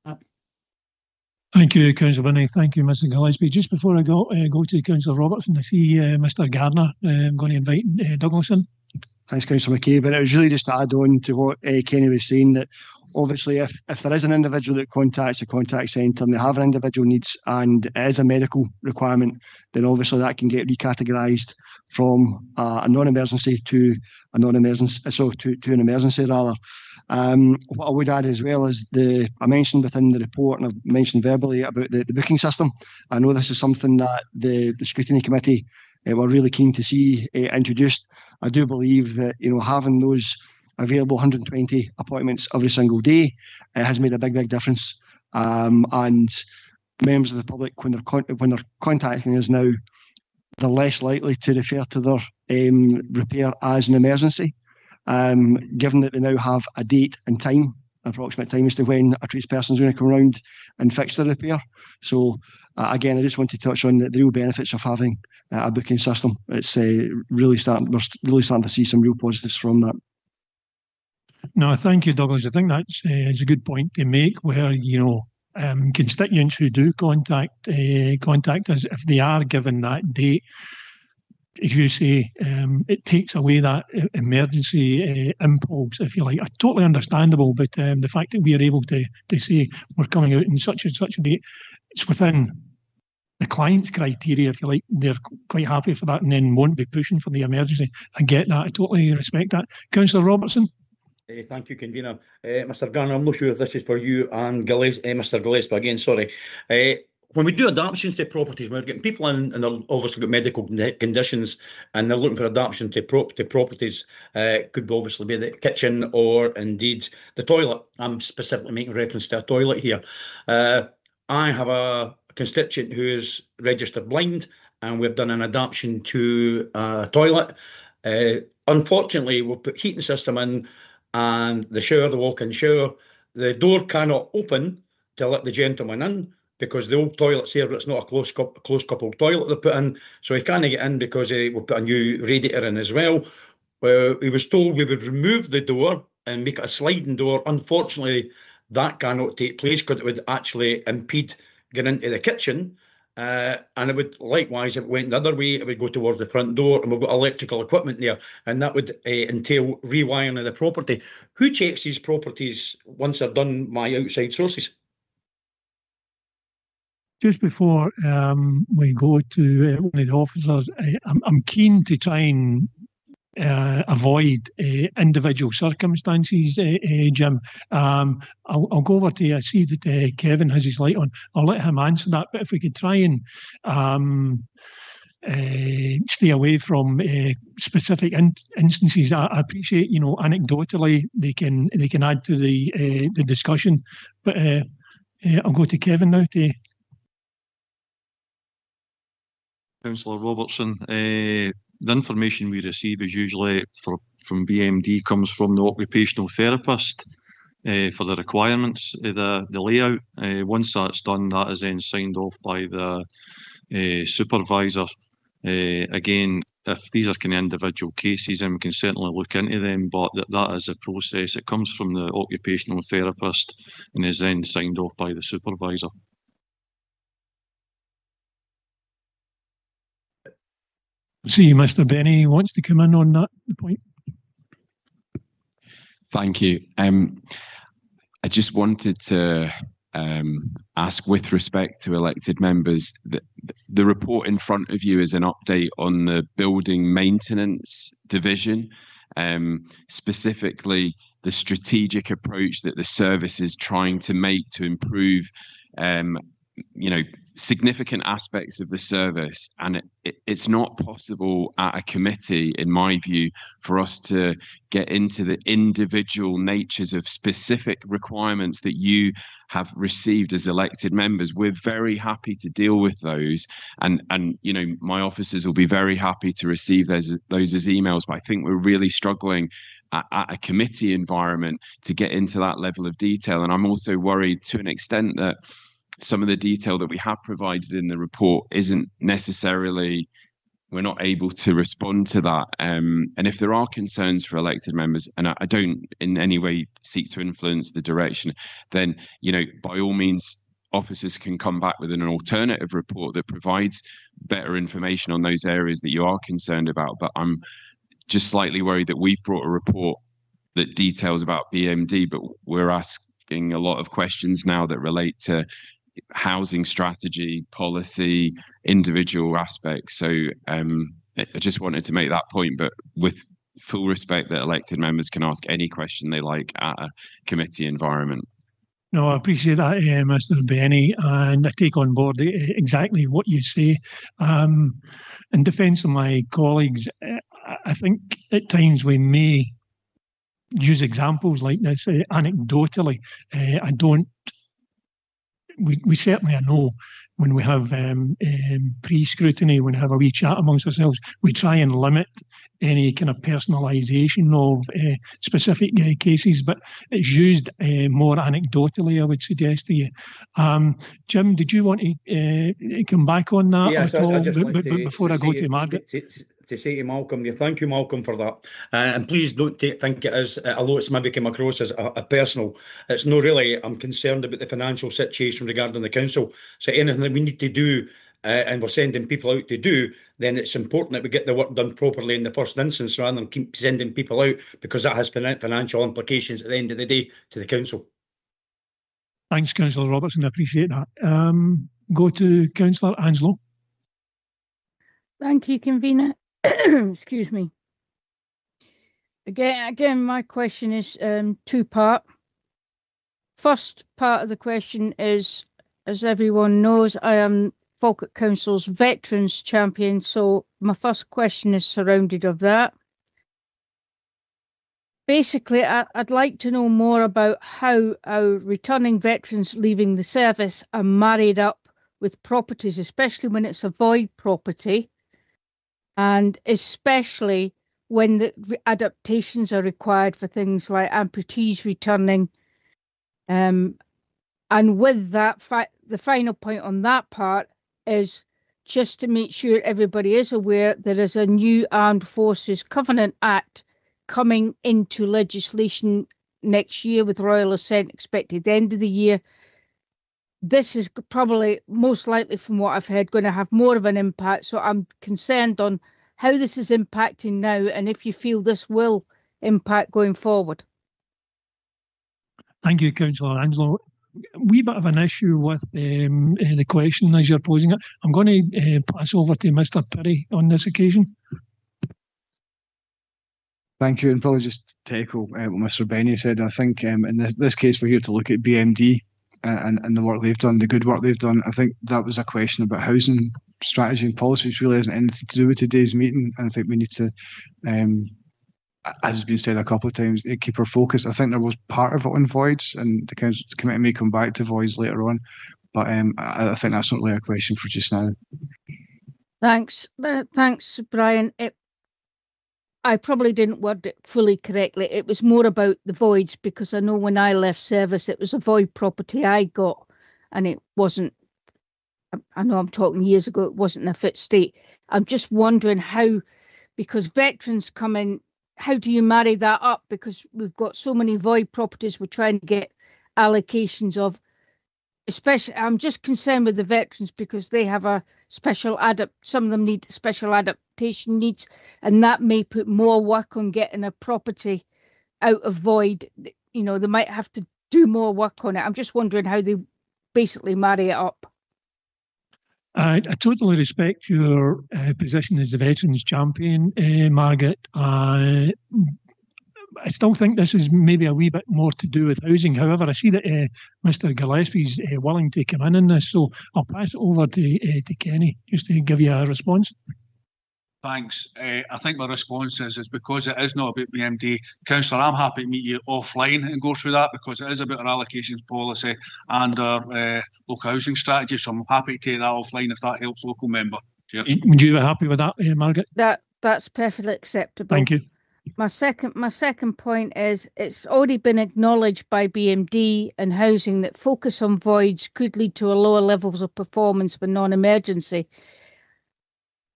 Thank you, Councillor Binney. Thank you, Mr. Gillespie. Just before I go to Councillor Robertson, I see Mr. Gardner. I'm going to invite Douglas in. Thanks, Councillor McKay. But it was really just to add on to what Kenny was saying, that obviously if there is an individual that contacts a contact centre and they have an individual needs and it is a medical requirement, then obviously that can get recategorised from a non-emergency to a non-emergency, so to an emergency rather. What I would add as well is I mentioned within the report, and I've mentioned verbally about the booking system. I know this is something that the Scrutiny Committee were really keen to see introduced. I do believe that, you know, having those available 120 appointments every single day has made a big difference. And members of the public, when they're contacting us now, they're less likely to refer to their repair as an emergency, given that they now have a date and time, approximate time as to when a tradesperson is going to come around and fix the repair. So again, I just want to touch on the real benefits of having a booking system. It's we're really starting to see some real positives from that. No, thank you, Douglas. I think that's is a good point to make, where constituents who do contact us, if they are given that date, as you say, it takes away that emergency impulse, if you like. Totally understandable, but the fact that we are able to say we're coming out in such and such a date, it's within the client's criteria, if you like. They're quite happy for that and then won't be pushing for the emergency. I get that. I totally respect that. Councillor Robertson? Thank you, Convener. Mr. Garner, I'm not sure if this is for you and Mr. Gillespie again, sorry. When we do adaptations to properties, we're getting people in and they've obviously got medical conditions and they're looking for adaptation to properties. Could be obviously be the kitchen or indeed the toilet. I'm specifically making reference to a toilet here. I have a constituent who is registered blind and we've done an adaptation to a toilet. Unfortunately, we've put heating system in and the shower, the walk-in shower, the door cannot open to let the gentleman in because the old toilet's here, but it's not a close coupled toilet they put in, so he can't get in because we put a new radiator in as well. He was told we would remove the door and make it a sliding door. Unfortunately, that cannot take place because it would actually impede getting into the kitchen. And it would likewise, if it went the other way, it would go towards the front door, and we've got electrical equipment there, and that would entail rewiring of the property. Who checks these properties once they're done by outside sources? Just before we go to one of the officers, I'm keen to try and avoid individual circumstances, Jim. I'll go over to you. I see that Kevin has his light on. I'll let him answer that. But if we could try and stay away from specific instances, I appreciate, anecdotally they can add to the discussion. But I'll go to Kevin now to. Councillor Robertson, the information we receive is usually from BMD comes from the occupational therapist for the requirements of the layout. Once that's done, that is then signed off by the supervisor. Again, if these are kind of individual cases, then we can certainly look into them, but that is a process. It comes from the occupational therapist and is then signed off by the supervisor. See, Mr. Benny wants to come in on that point. Thank you. I just wanted to ask, with respect to elected members, the report in front of you is an update on the building maintenance division, specifically the strategic approach that the service is trying to make to improve significant aspects of the service, and it's not possible at a committee, in my view, for us to get into the individual natures of specific requirements that you have received as elected members. We're very happy to deal with those, and my officers will be very happy to receive those as emails, but I think we're really struggling at a committee environment to get into that level of detail. And I'm also worried to an extent that some of the detail that we have provided in the report isn't necessarily, we're not able to respond to that. And if there are concerns for elected members, and I don't in any way seek to influence the direction, then, by all means, officers can come back with an alternative report that provides better information on those areas that you are concerned about. But I'm just slightly worried that we've brought a report that details about BMD, but we're asking a lot of questions now that relate to housing strategy, policy, individual aspects. So I just wanted to make that point, but with full respect that elected members can ask any question they like at a committee environment. No, I appreciate that, Mr. Benny, and I take on board exactly what you say. In defence of my colleagues, I think at times we may use examples like this anecdotally. I don't we certainly, I know, when we have pre-scrutiny, when we have a wee chat amongst ourselves, we try and limit any kind of personalisation of specific cases, but it's used more anecdotally, I would suggest to you. Jim, did you want to come back on that Yes, at all? I'd just like before I go to Margaret? To say to Malcolm, thank you, Malcolm, for that. And please don't think it as, although it's maybe come across as a personal, it's no really, I'm concerned about the financial situation regarding the council. So anything that we need to do, and we're sending people out to do, then it's important that we get the work done properly in the first instance rather than keep sending people out, because that has financial implications at the end of the day to the council. Thanks, Councillor Robertson. I appreciate that. Go to Councillor Anslow. Thank you, convener. Excuse me. Again, my question is two-part. First part of the question is, as everyone knows, I am Falkirk Council's Veterans Champion, so my first question is surrounded of that. Basically, I'd like to know more about how our returning veterans leaving the service are married up with properties, especially when it's a void property, and especially when the adaptations are required for things like amputees returning. And with that, the final point on that part is just to make sure everybody is aware there is a new Armed Forces Covenant Act coming into legislation next year with Royal Assent expected at the end of the year. This is probably, most likely from what I've heard, going to have more of an impact. So I'm concerned on how this is impacting now and if you feel this will impact going forward. Thank you, Councillor Anslow. A wee bit of an issue with the question as you're posing it. I'm going to pass over to Mr. Perry on this occasion. Thank you, and probably just to echo what Mr. Benny said, I think in this case we're here to look at BMD and the work they've done, the good work they've done. I think that was a question about housing strategy and policy, which really hasn't anything to do with today's meeting, and I think we need to, as has been said a couple of times, keep our focus. I think there was part of it on voids, and the council committee may come back to voids later on, but I think that's not really a question for just now. Thanks, Brian. I probably didn't word it fully correctly. It was more about the voids, because I know when I left service, it was a void property I got, and it wasn't, I know I'm talking years ago, it wasn't in a fit state. I'm just wondering how, because veterans come in, how do you marry that up? Because we've got so many void properties we're trying to get allocations of. Especially, I'm just concerned with the veterans because they have a special some of them need special adaptation needs, and that may put more work on getting a property out of void. You know, they might have to do more work on it. I'm just wondering how they basically marry it up. I totally respect your position as the Veterans Champion, Margaret. I still think this is maybe a wee bit more to do with housing. However, I see that Mr. Gillespie's willing to come in this, so I'll pass it over to Kenny just to give you a response. Thanks. I think my response is because it is not about BMD. Councillor, I'm happy to meet you offline and go through that, because it is about our allocations policy and our local housing strategy. So I'm happy to take that offline if that helps local member. Cheers. Would you be happy with that, Margaret? That's perfectly acceptable. Thank you. My second point is it's already been acknowledged by BMD and housing that focus on voids could lead to a lower levels of performance for non-emergency.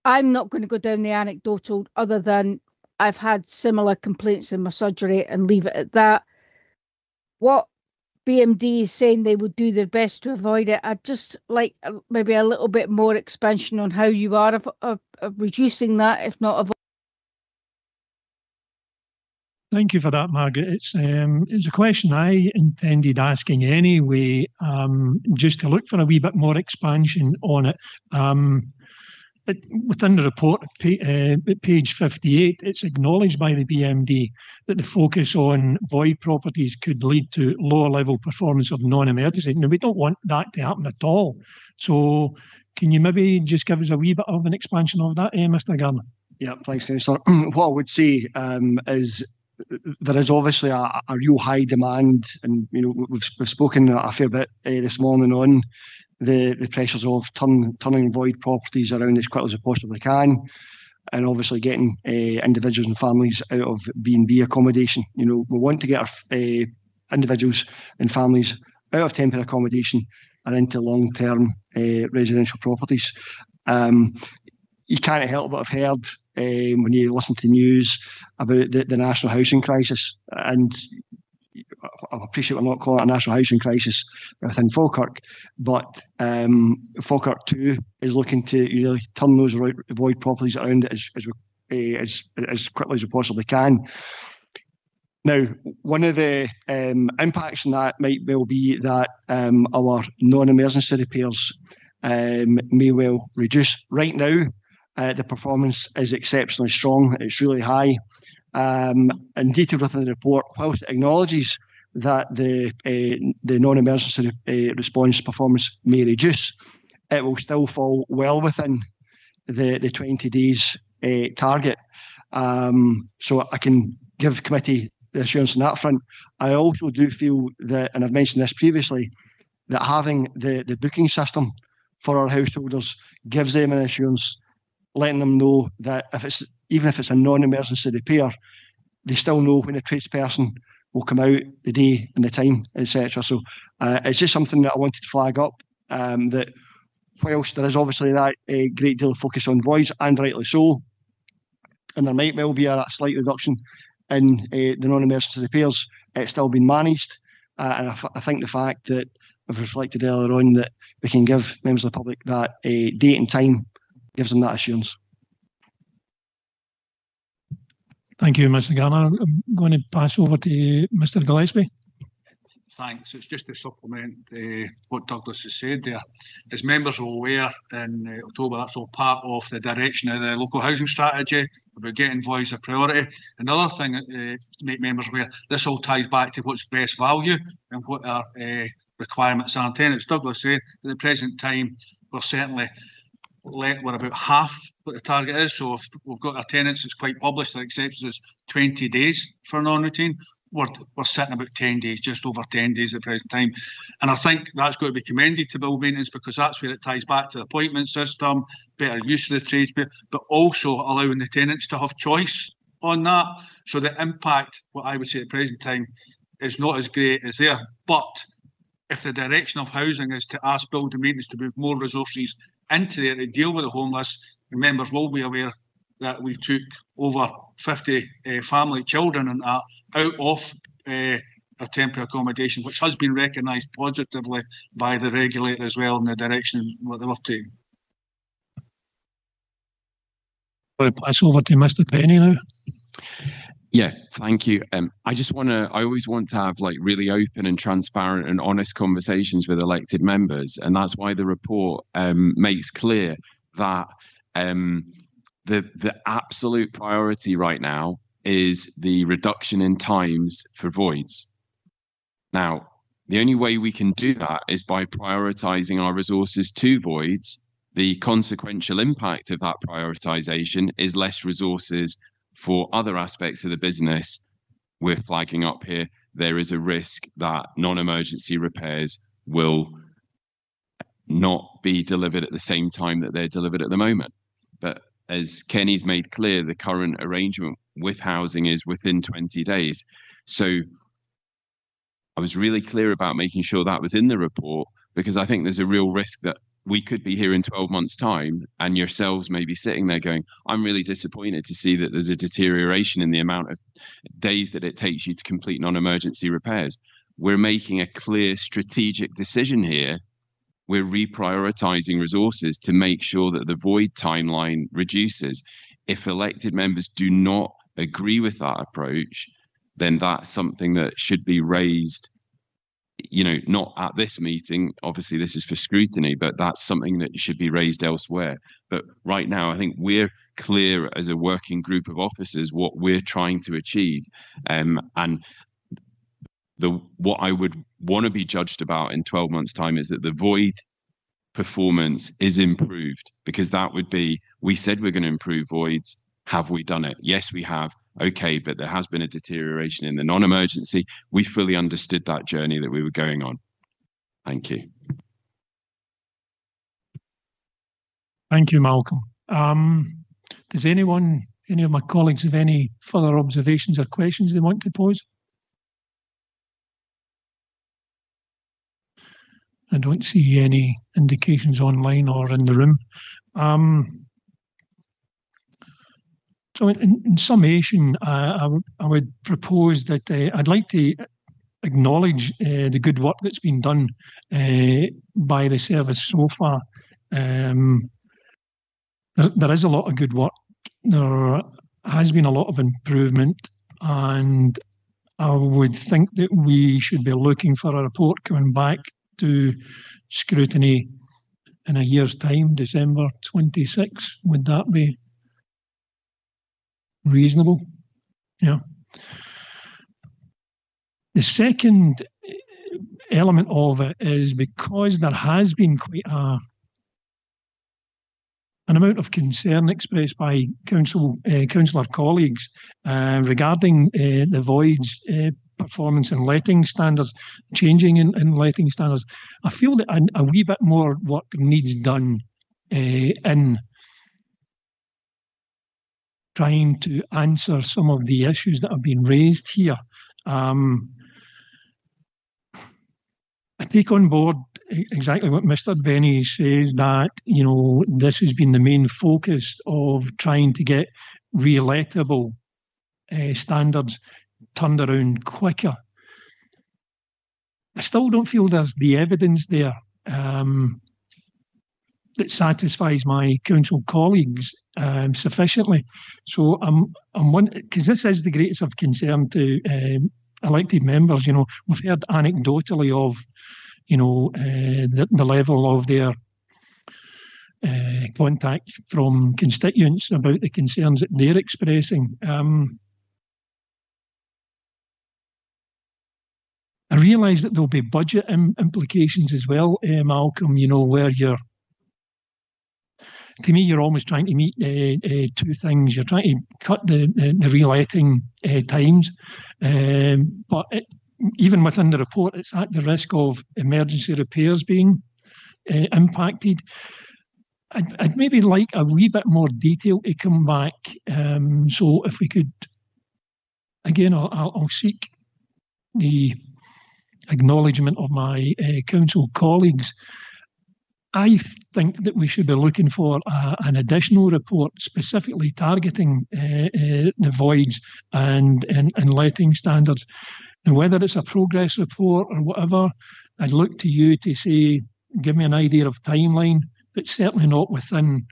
I'm not going to go down the anecdotal other than I've had similar complaints in my surgery and leave it at that. What BMD is saying they would do their best to avoid it. I'd just like maybe a little bit more expansion on how you are of reducing that, if not avoiding. Thank you for that, Margaret. It's a question I intended asking anyway, just to look for a wee bit more expansion on it. Within the report at page 58, it's acknowledged by the BMD that the focus on void properties could lead to lower level performance of non-emergency. Now, we don't want that to happen at all. So can you maybe just give us a wee bit of an expansion of that, Mr. Garner? Yeah, thanks, Councillor. What I would say is there is obviously a real high demand, and we've spoken a fair bit this morning on the pressures of turning void properties around as quickly as we possibly can, and obviously getting individuals and families out of B&B accommodation. We want to get our individuals and families out of temporary accommodation and into long-term residential properties. You can't help but have heard when you listen to news about the national housing crisis, and I appreciate we're not calling it a national housing crisis within Falkirk, but Falkirk 2 is looking to really turn those void properties around as quickly as we possibly can. Now, one of the impacts on that might well be that our non-emergency repairs may well reduce. Right now, the performance is exceptionally strong. It's really high. And detailed within the report, whilst it acknowledges that the non-emergency response performance may reduce, it will still fall well within the 20 days target. So I can give committee the assurance on that front. I also do feel that, and I've mentioned this previously, that having the booking system for our householders gives them an assurance, letting them know that even if it's a non-emergency repair, they still know when a tradesperson will come out, the day and the time, etc. So it's just something that I wanted to flag up, that whilst there is obviously that great deal of focus on voids, and rightly so, and there might well be a slight reduction in the non-emergency repairs, it's still been managed. And I think the fact that I've reflected earlier on that we can give members of the public that date and time gives them that assurance. Thank you, Mr. Garner. I'm going to pass over to Mr. Gillespie. Thanks. It's just to supplement what Douglas has said there. As members are aware, in October, that's all part of the direction of the local housing strategy about getting voids a priority. Another thing to make members aware, this all ties back to what's best value and what our requirements are on tenants. Douglas said, at the present time, we're certainly we're about half what the target is. So if we've got our tenants, it's quite published, that accepts us 20 days for non-routine. We're sitting about 10 days, just over 10 days at the present time. And I think that's got to be commended to build maintenance, because that's where it ties back to the appointment system, better use of the trades, but also allowing the tenants to have choice on that. So the impact, what I would say at the present time, is not as great as there. But if the direction of housing is to ask building maintenance to move more resources into there to deal with the homeless, the members will be aware that we took over 50 family children and that out of our temporary accommodation, which has been recognised positively by the regulator as well in the direction what they were taking. I'll pass over to Mr. Penny now. Yeah, thank you. I always want to have really open and transparent and honest conversations with elected members. And that's why the report makes clear that the absolute priority right now is the reduction in times for voids. Now, the only way we can do that is by prioritising our resources to voids. The consequential impact of that prioritisation is less resources for other aspects of the business. We're flagging up here, there is a risk that non-emergency repairs will not be delivered at the same time that they're delivered at the moment. But as Kenny's made clear, the current arrangement with housing is within 20 days. So I was really clear about making sure that was in the report, because I think there's a real risk that we could be here in 12 months' time and yourselves may be sitting there going, I'm really disappointed to see that there's a deterioration in the amount of days that it takes you to complete non-emergency repairs. We're making a clear strategic decision here. We're reprioritising resources to make sure that the void timeline reduces. If elected members do not agree with that approach, then that's something that should be raised, not at this meeting. Obviously, this is for scrutiny, but that's something that should be raised elsewhere. But right now, I think we're clear as a working group of officers what we're trying to achieve. And what I would want to be judged about in 12 months' time is that the void performance is improved, because that would be, we said we're going to improve voids. Have we done it? Yes, we have. okay, but there has been a deterioration in the non-emergency. We fully understood that journey that we were going on. Thank you. Thank you, Malcolm. Does any of my colleagues have any further observations or questions they want to pose? I don't see any indications online or in the room. So in summation, I would propose that I'd like to acknowledge the good work that's been done by the service so far. There is a lot of good work. There has been a lot of improvement, and I would think that we should be looking for a report coming back to scrutiny in a year's time, December 26. Would that be reasonable? Yeah. The second element of it is because there has been quite an amount of concern expressed by councillor colleagues regarding the voids performance and letting standards, changing in letting standards. I feel that a wee bit more work needs done in trying to answer some of the issues that have been raised here. I take on board exactly what Mr. Benny says, that this has been the main focus of trying to get relatable standards turned around quicker. I still don't feel there's the evidence there that satisfies my council colleagues sufficiently. So I'm because this is the greatest of concern to elected members. We've heard anecdotally of the level of their contact from constituents about the concerns that they're expressing. I realise that there'll be budget implications as well, Malcolm, where to me, you're almost trying to meet two things. You're trying to cut the reletting times, but even within the report, it's at the risk of emergency repairs being impacted. I'd maybe like a wee bit more detail to come back. So if we could, again, I'll seek the acknowledgement of my council colleagues. I think that we should be looking for an additional report specifically targeting the voids and letting standards. And whether it's a progress report or whatever, I'd look to you to say, give me an idea of timeline, but certainly not within,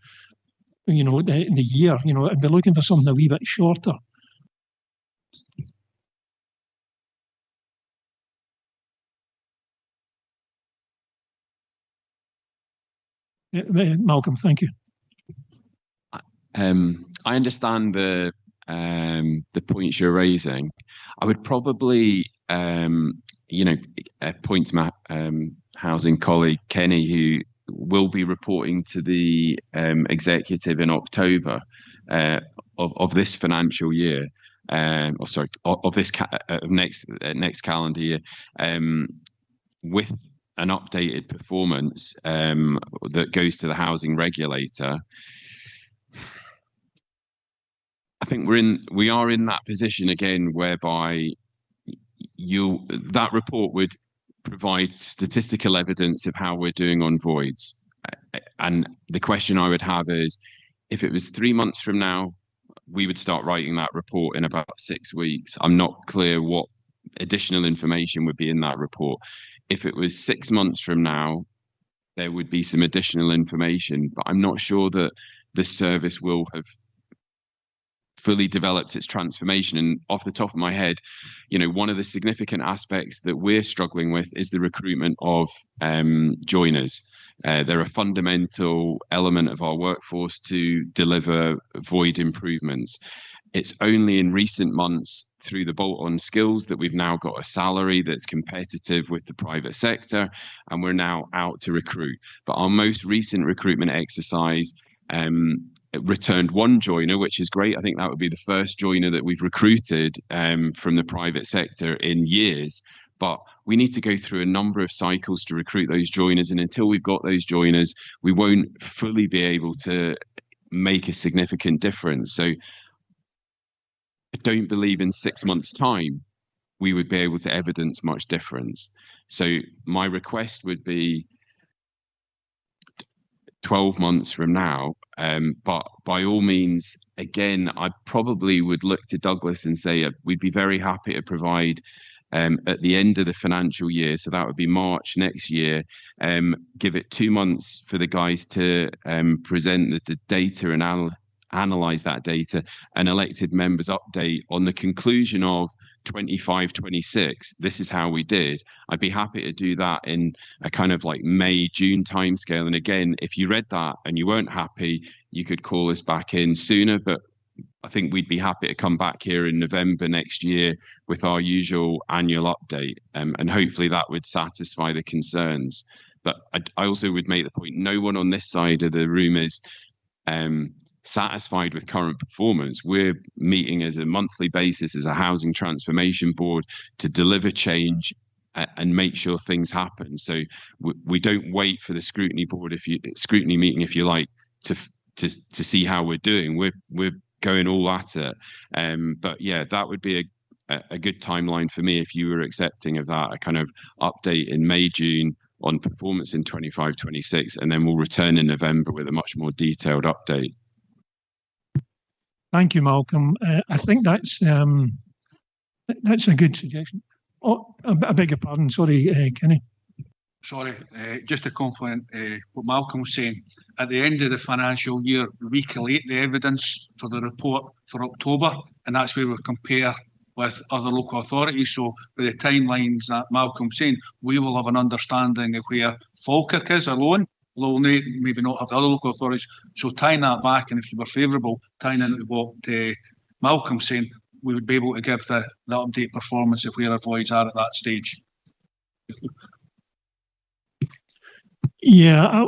the year. I'd be looking for something a wee bit shorter. Malcolm, thank you. I understand the points you're raising. I would probably, point to my housing colleague Kenny, who will be reporting to the executive in October of this financial year, of this next calendar year, with an updated performance that goes to the housing regulator. I think we are in that position again, whereby that report would provide statistical evidence of how we're doing on voids. And the question I would have is, if it was 3 months from now, we would start writing that report in about 6 weeks. I'm not clear what additional information would be in that report. If it was 6 months from now, there would be some additional information, but I'm not sure that the service will have fully developed its transformation. And off the top of my head, one of the significant aspects that we're struggling with is the recruitment of joiners. They're a fundamental element of our workforce to deliver void improvements. It's only in recent months, through the bolt-on skills, that we've now got a salary that's competitive with the private sector, and we're now out to recruit. But our most recent recruitment exercise returned one joiner, which is great. I think that would be the first joiner that we've recruited from the private sector in years. But we need to go through a number of cycles to recruit those joiners. And until we've got those joiners, we won't fully be able to make a significant difference. So I don't believe in 6 months' time we would be able to evidence much difference. So my request would be 12 months from now. But by all means, again, I probably would look to Douglas and say we'd be very happy to provide at the end of the financial year. So that would be March next year. Give it 2 months for the guys to present the data and analyze that data, an elected members update on the conclusion of 25-26. This is how we did. I'd be happy to do that in a kind of like May, June timescale. And again, if you read that and you weren't happy, you could call us back in sooner. But I think we'd be happy to come back here in November next year with our usual annual update. And hopefully that would satisfy the concerns. But I also would make the point, no one on this side of the room is satisfied with current performance. We're meeting as a monthly basis as a housing transformation board to deliver change and make sure things happen. So we don't wait for the scrutiny board, scrutiny meeting, if you like, to see how we're doing. We're going all at it. But yeah, that would be a good timeline for me if you were accepting of that, a kind of update in May, June on performance in 25-26, and then we'll return in November with a much more detailed update. Thank you, Malcolm. I think that's a good suggestion. Oh, I beg your pardon. Sorry, Kenny. Sorry, just to compliment what Malcolm was saying. At the end of the financial year, we collate the evidence for the report for October, and that's where we compare with other local authorities. So by the timelines that Malcolm's saying, we will have an understanding of where Falkirk is alone, although maybe not have the other local authorities. So tying that back, and if you were favourable, tying into what Malcolm's saying, we would be able to give the update performance of where our voids are at that stage. Yeah,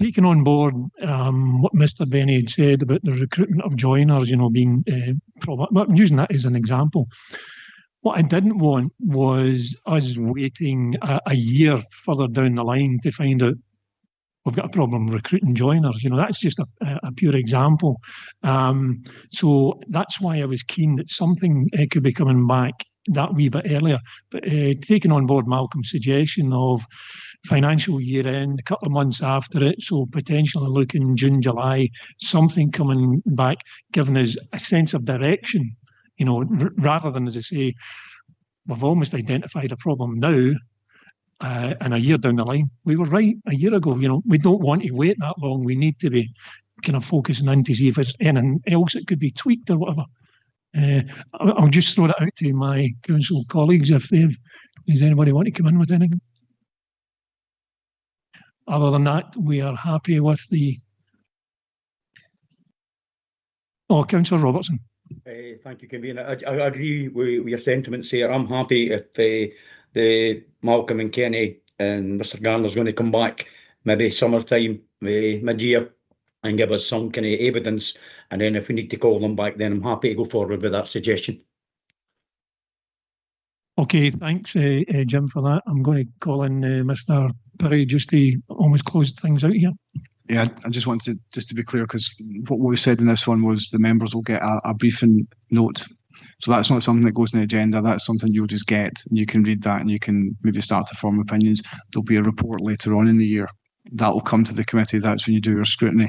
taking on board what Mr. Benny had said about the recruitment of joiners, being I'm using that as an example. What I didn't want was us waiting a year further down the line to find out we've got a problem recruiting joiners. That's just a pure example. So that's why I was keen that something could be coming back that wee bit earlier. But taking on board Malcolm's suggestion of financial year end, a couple of months after it, so potentially looking June, July, something coming back, giving us a sense of direction, rather than, as I say, we've almost identified a problem now, and a year down the line. We were right a year ago, we don't want to wait that long. We need to be kind of focusing in to see if there's anything else that could be tweaked or whatever. I'll just throw that out to my council colleagues if does anybody want to come in with anything? Other than that, we are happy with the... Oh, Councillor Robertson. Thank you, Convener. I agree with your sentiments here. I'm happy if the Malcolm and Kenny and Mr. Garner's going to come back maybe summertime, mid-year, and give us some kind of evidence. And then if we need to call them back, then I'm happy to go forward with that suggestion. Okay, thanks, Jim, for that. I'm going to call in Mr. Perry just to almost close things out here. Yeah, I just wanted to be clear, because what we said in this one was the members will get a briefing note. So that's not something that goes in the agenda. That's something you'll just get, and you can read that, and you can maybe start to form opinions. There'll be a report later on in the year that will come to the committee. That's when you do your scrutiny.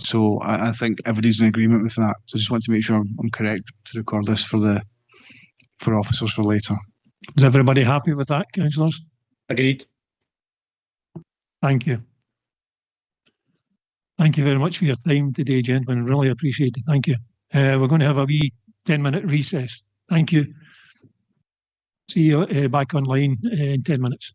So I think everybody's in agreement with that. So I just want to make sure I'm correct to record this for officers for later. Is everybody happy with that, councillors? Agreed. Thank you. Thank you very much for your time today, gentlemen. Really appreciate it. Thank you. We're going to have a wee 10-minute recess. Thank you. See you back online in 10 minutes.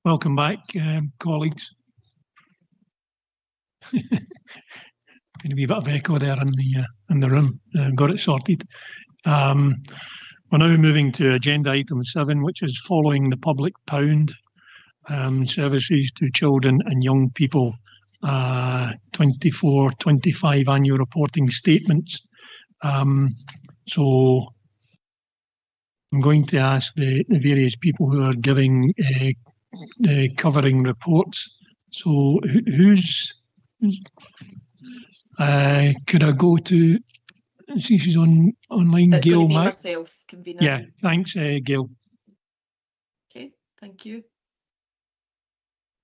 Welcome back, colleagues. Going to be a bit of echo there in the room. Got it sorted. We're now moving to agenda item 7, which is following the public pound services to children and young people 24-25 annual reporting statements. So I'm going to ask the various people who are giving covering reports. So who's could I go to see she's online? It's Gail going to be Mack. myself, convener. Yeah, thanks, Gail. Okay, thank you.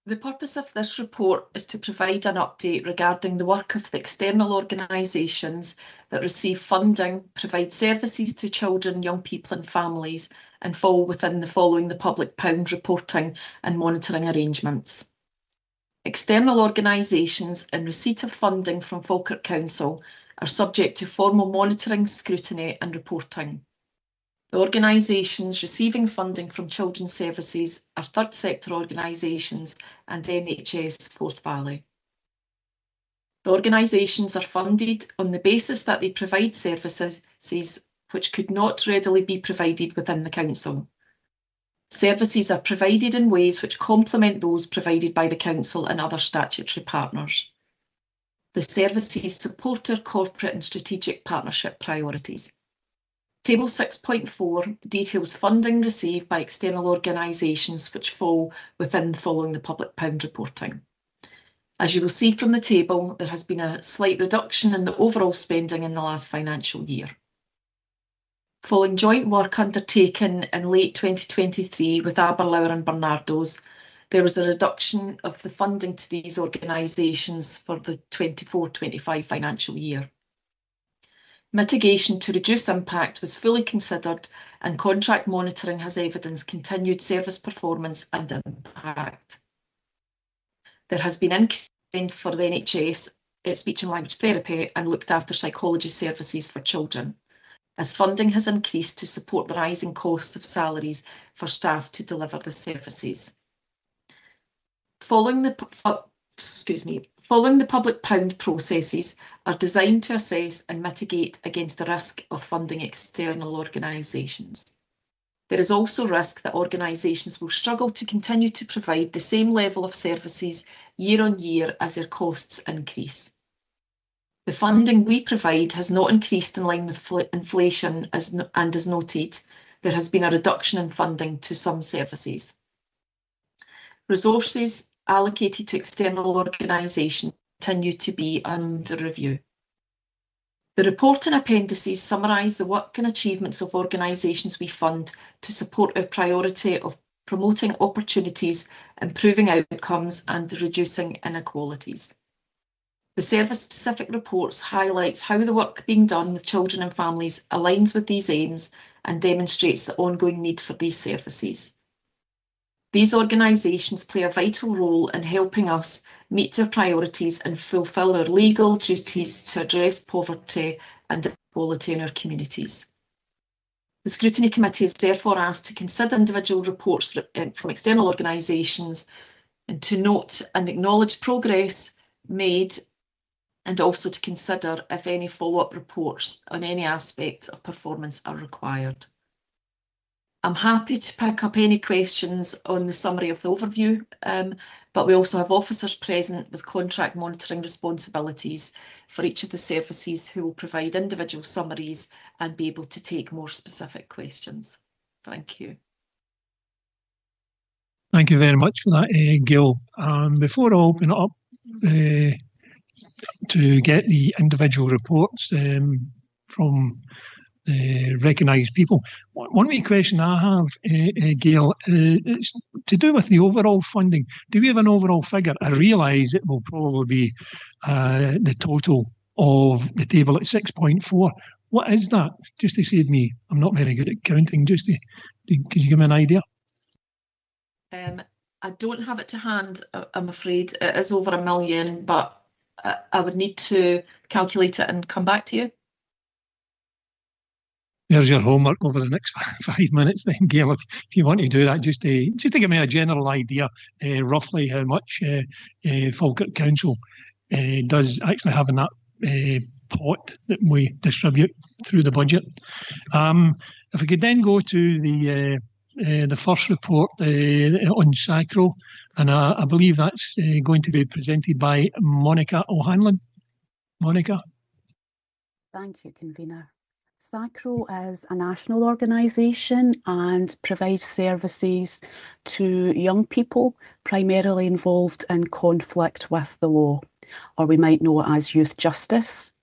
The purpose of this report is to provide an update regarding the work of the external organisations that receive funding, provide services to children, young people and families, and fall within the following the public pound reporting and monitoring arrangements. External organisations in receipt of funding from Falkirk Council are subject to formal monitoring, scrutiny and reporting. The organisations receiving funding from Children's Services are third sector organisations and NHS Forth Valley. The organisations are funded on the basis that they provide services which could not readily be provided within the Council. Services are provided in ways which complement those provided by the Council and other statutory partners. The services support our corporate and strategic partnership priorities. Table 6.4 details funding received by external organisations which fall within the following the public pound reporting. As you will see from the table, there has been a slight reduction in the overall spending in the last financial year. Following joint work undertaken in late 2023 with Aberlour and Barnardo's, there was a reduction of the funding to these organisations for the 24-25 financial year. Mitigation to reduce impact was fully considered and contract monitoring has evidenced continued service performance and impact. There has been increased spend for the NHS, speech and language therapy and looked after psychology services for children, as funding has increased to support the rising costs of salaries for staff to deliver the services. Following the public pound processes are designed to assess and mitigate against the risk of funding external organisations. There is also risk that organisations will struggle to continue to provide the same level of services year on year as their costs increase. The funding we provide has not increased in line with inflation and as noted, there has been a reduction in funding to some services. Resources allocated to external organisations continue to be under review. The report and appendices summarise the work and achievements of organisations we fund to support our priority of promoting opportunities, improving outcomes and reducing inequalities. The service-specific reports highlights how the work being done with children and families aligns with these aims and demonstrates the ongoing need for these services. These organisations play a vital role in helping us meet our priorities and fulfil our legal duties to address poverty and inequality in our communities. The Scrutiny Committee is therefore asked to consider individual reports from external organisations and to note and acknowledge progress made and also to consider if any follow-up reports on any aspects of performance are required. I'm happy to pick up any questions on the summary of the overview, but we also have officers present with contract monitoring responsibilities for each of the services who will provide individual summaries and be able to take more specific questions. Thank you. Thank you very much for that, Gail. Before I open it up to get the individual reports from recognised people. One wee question I have, Gail, it's to do with the overall funding. Do we have an overall figure? I realise it will probably be the total of the table at 6.4. What is that? Just to save me, I'm not very good at counting. Just to could you give me an idea? I don't have it to hand, I'm afraid. It is over $1 million, but I would need to calculate it and come back to you. there's your homework over the next 5 minutes then, Gail, if you want to do that, just to give me a general idea, roughly how much Falkirk Council does actually have in that pot that we distribute through the budget. If we could then go to the first report on SACRO, and I believe that's going to be presented by Monica O'Hanlon. Monica. Thank you, Convener. SACRO is a national organisation and provides services to young people primarily involved in conflict with the law, or we might know it as youth justice.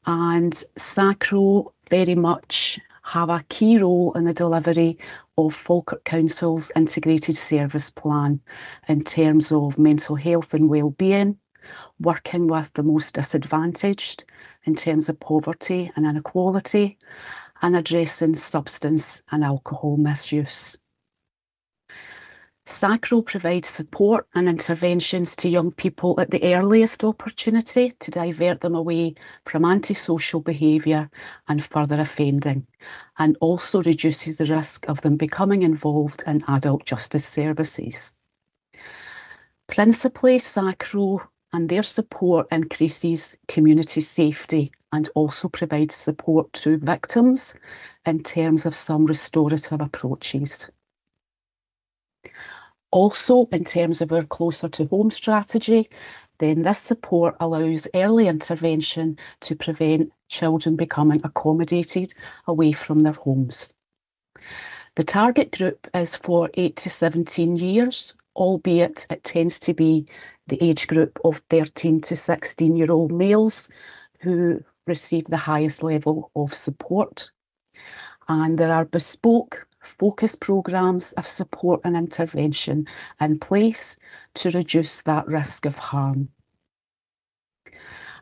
And SACRO very much have a key role in the delivery of Falkirk Council's integrated service plan in terms of mental health and wellbeing, working with the most disadvantaged in terms of poverty and inequality, and addressing substance and alcohol misuse. SACRO provides support and interventions to young people at the earliest opportunity to divert them away from antisocial behaviour and further offending, and also reduces the risk of them becoming involved in adult justice services. Principally, SACRO and their support increases community safety and also provides support to victims in terms of some restorative approaches. Also, in terms of our closer to home strategy, then this support allows early intervention to prevent children becoming accommodated away from their homes. The target group is for 8 to 17 years, albeit it tends to be the age group of 13 to 16-year-old males who receive the highest level of support. And there are bespoke focus programmes of support and intervention in place to reduce that risk of harm.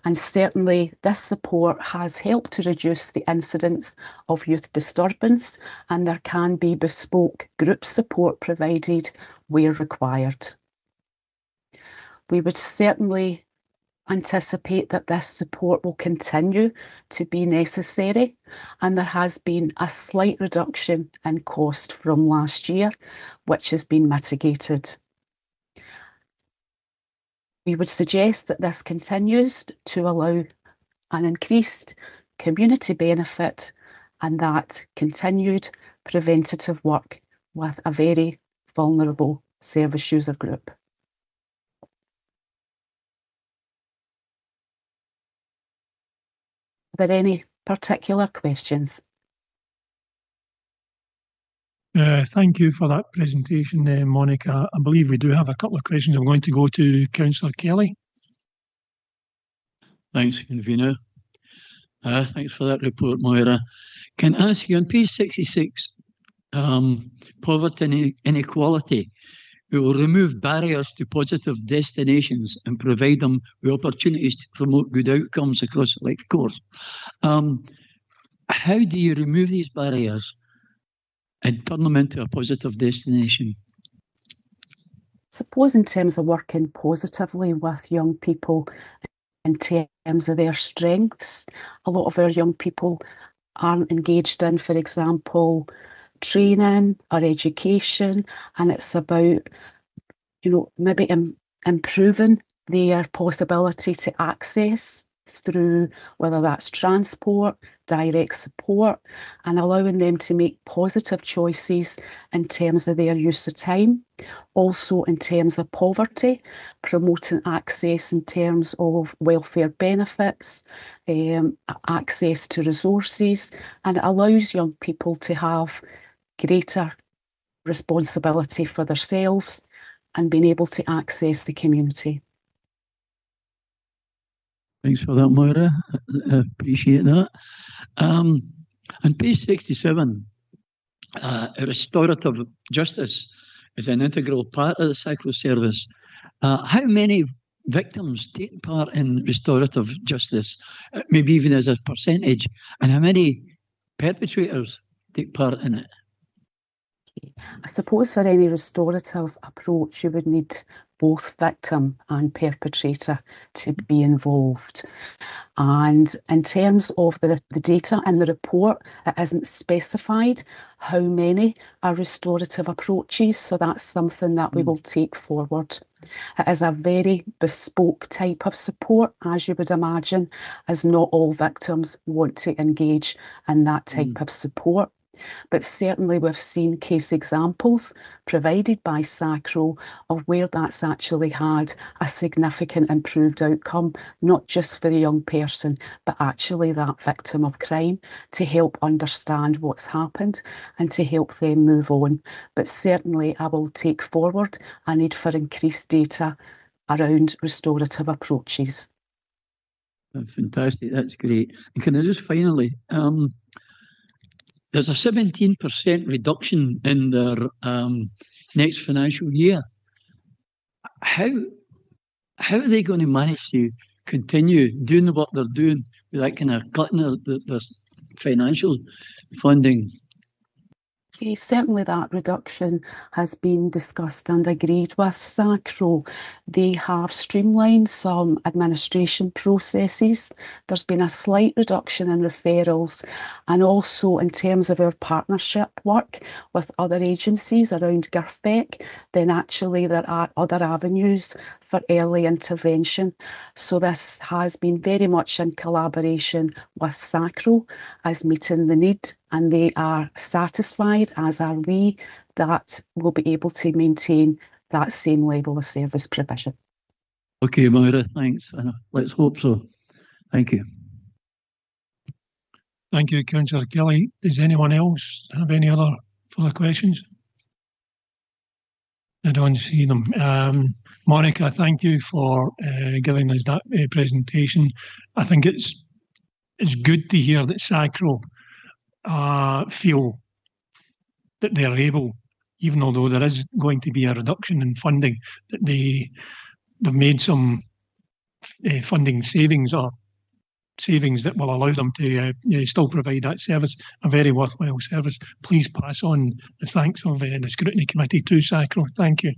And certainly this support has helped to reduce the incidence of youth disturbance, and there can be bespoke group support provided where required. We would certainly anticipate that this support will continue to be necessary, and there has been a slight reduction in cost from last year, which has been mitigated. We would suggest that this continues to allow an increased community benefit and that continued preventative work with a very vulnerable service user group. Are there any particular questions? Thank you for that presentation, Monica. I believe we do have a couple of questions. I'm going to go to Councillor Kelly. Thanks, Convener. Thanks for that report, Moira. Can I ask you on page 66, poverty and inequality, we will remove barriers to positive destinations and provide them with opportunities to promote good outcomes across the life course. How do you remove these barriers and turn them into a positive destination? I suppose in terms of working positively with young people in terms of their strengths, a lot of our young people aren't engaged in, for example, training or education, and it's about, maybe improving their possibility to access through whether that's transport, direct support, and allowing them to make positive choices in terms of their use of time. Also in terms of poverty, promoting access in terms of welfare benefits, access to resources, and it allows young people to have greater responsibility for themselves and being able to access the community. Thanks for that, Moira. I appreciate that. On page 67, restorative justice is an integral part of the SACRO service. How many victims take part in restorative justice, maybe even as a percentage, and how many perpetrators take part in it? I suppose for any restorative approach, you would need both victim and perpetrator to be involved. And in terms of the data in the report, it isn't specified how many are restorative approaches, so that's something that we will take forward. It is a very bespoke type of support, as you would imagine, as not all victims want to engage in that type of support. But certainly we've seen case examples provided by SACRO of where that's actually had a significant improved outcome, not just for the young person, but actually that victim of crime, to help understand what's happened and to help them move on. But certainly I will take forward a need for increased data around restorative approaches. Fantastic, that's great. And can I just finally, there's a 17% reduction in their next financial year. How are they going to manage to continue doing the work they're doing without kind of cutting their financial funding? Okay, certainly that reduction has been discussed and agreed with SACRO. They have streamlined some administration processes. There's been a slight reduction in referrals, and also in terms of our partnership work with other agencies around GIRFBEC, then actually there are other avenues for early intervention. So this has been very much in collaboration with SACRO as meeting the need, and they are satisfied, as are we, that we'll be able to maintain that same level of service provision. Okay, Moira, thanks. Let's hope so. Thank you. Thank you, Councillor Kelly. Does anyone else have any other further questions? I don't see them. Monica, thank you for giving us that presentation. I think it's good to hear that SACRO feel that they're able, even although there is going to be a reduction in funding, that they've made some funding savings or savings that will allow them to still provide that service, a very worthwhile service. Please pass on the thanks of the Scrutiny Committee to SACRO. Thank you.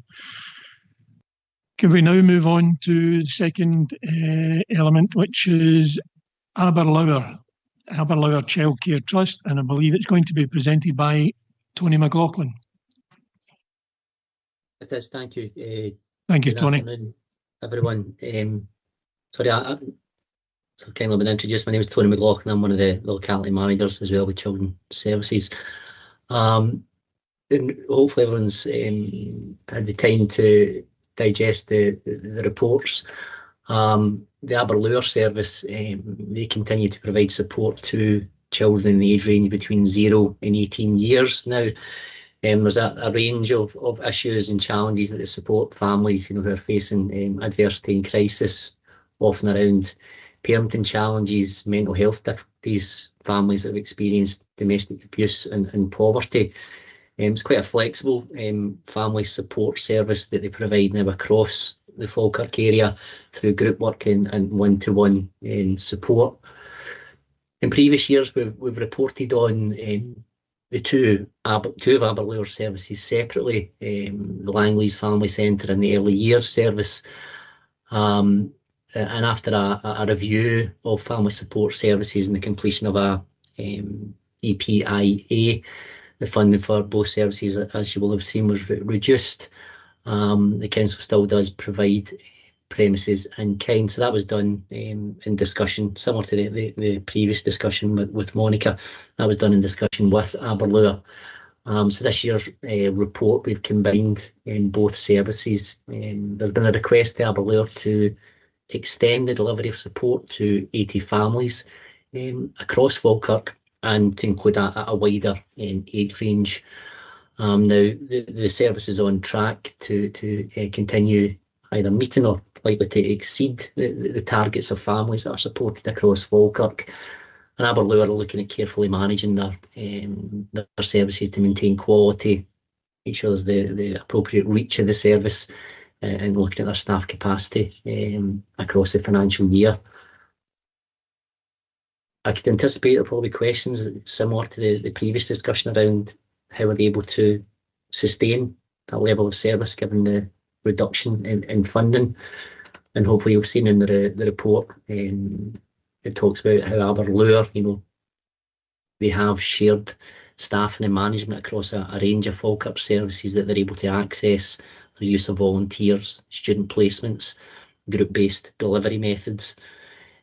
Can we now move on to the second element, which is Aberlour Childcare Trust, and I believe it's going to be presented by Tony McLaughlin. It is, thank you. Thank you, good Tony. Afternoon, everyone. Sorry, I've kindly been introduced. My name is Tony McLaughlin. I'm one of the locality managers as well with Children's Services. And hopefully everyone's had the time to digest the reports. The Aberlour service, they continue to provide support to children in the age range between 0 and 18 years now. There's a range of issues and challenges that they support families who are facing adversity and crisis, often around parenting challenges, mental health difficulties, families that have experienced domestic abuse and poverty. It's quite a flexible family support service that they provide now across the Falkirk area through group work and one-to-one support. In previous years, we've reported on the two of Aberlour services separately, the Langley's Family Centre and the Early Years Service. And after a review of family support services and the completion of a EPIA, the funding for both services, as you will have seen, was reduced. The council still does provide premises in kind, so that was done in discussion, similar to the previous discussion with Monica. That was done in discussion with Aberlour. So this year's report, we've combined both services. There's been a request to Aberlour to extend the delivery of support to 80 families across Falkirk and to include a wider age range. Now, the service is on track to continue either meeting or likely to exceed the targets of families that are supported across Falkirk. And Aberlour are looking at carefully managing their services to maintain quality, make sure there's the appropriate reach of the service, and looking at their staff capacity across the financial year. I could anticipate there will probably be questions similar to the previous discussion around how are they able to sustain that level of service given the reduction in funding. And hopefully you've seen in the report, it talks about how Aberlour, they have shared staffing and management across a range of Falkirk services that they're able to access, the use of volunteers, student placements, group-based delivery methods.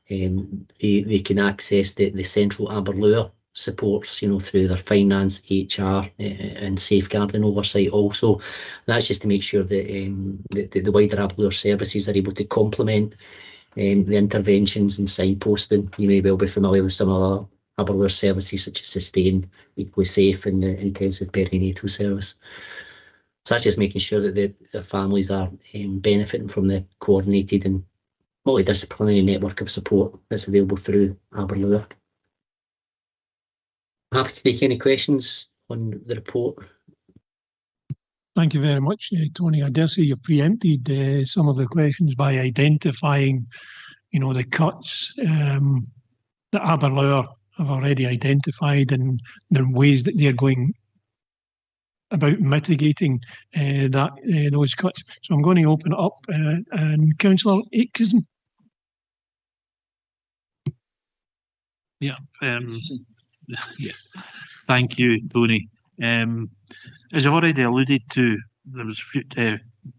They can access the central Aberlour supports, through their finance, HR, and safeguarding oversight also. That's just to make sure that the wider Aberlour services are able to complement the interventions and signposting. You may well be familiar with some other Aberlour services such as Sustain, Equally Safe, and the Intensive Perinatal Service. So that's just making sure that the families are benefiting from the coordinated and multidisciplinary network of support that's available through Aberlour. Happy to take any questions on the report. Thank you very much, Tony. I dare say you preempted some of the questions by identifying, the cuts that Aberlour have already identified and the ways that they're going about mitigating those cuts. So I'm going to open it up, and Councillor Aitchison. Yeah. Thank you, Tony. As I've already alluded to, there was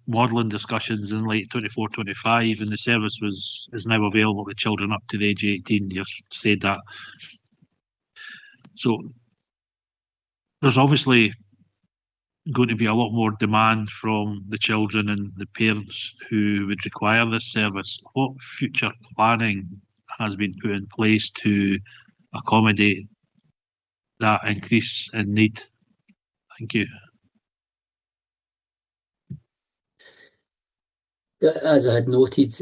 modelling discussions in late 24-25, and the service is now available to children up to the age of 18. You've said that. So there's obviously going to be a lot more demand from the children and the parents who would require this service. What future planning has been put in place to accommodate that increase in need? Thank you. As I had noted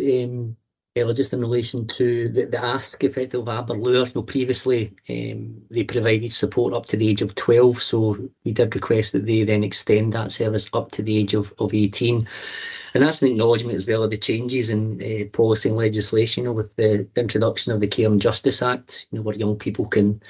earlier, just in relation to the ask effect of Aberlour, previously they provided support up to the age of 12, so we did request that they then extend that service up to the age of 18. And that's an acknowledgement as well of the changes in policy and legislation with the introduction of the Care and Justice Act, where young people can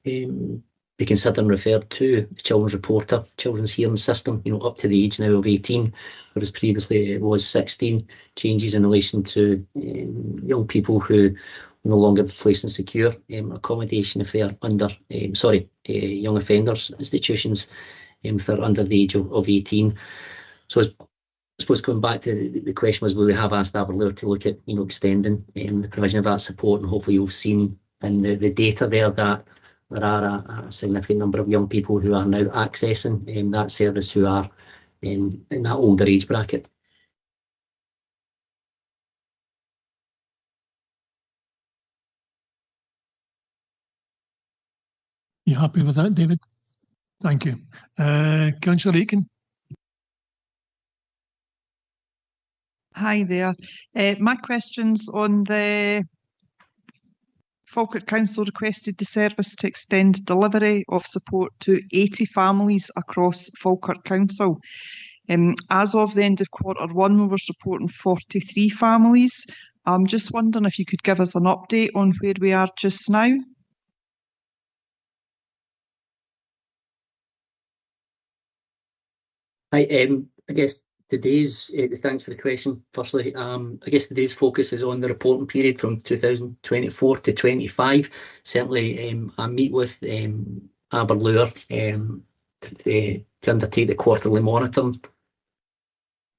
be considered and referred to the Children's Reporter, Children's Hearing System, up to the age now of 18, whereas previously it was 16. Changes in relation to young people who no longer placed in secure accommodation if they are under, young offenders institutions if they're under the age of 18. So I suppose going back to the question was, will we have asked Aberlour to look at, extending the provision of that support, and hopefully you've seen in the data there that there are a significant number of young people who are now accessing that service who are in that older age bracket. You happy with that, David? Thank you. Councillor Aitken. Hi there. My question's on the Falkirk Council requested the service to extend delivery of support to 80 families across Falkirk Council. As of the end of Q1, we were supporting 43 families. I'm just wondering if you could give us an update on where we are just now. I guess today's, thanks for the question, firstly. I guess today's focus is on the reporting period from 2024 to 25. Certainly, I meet with Aberlour to undertake the quarterly monitoring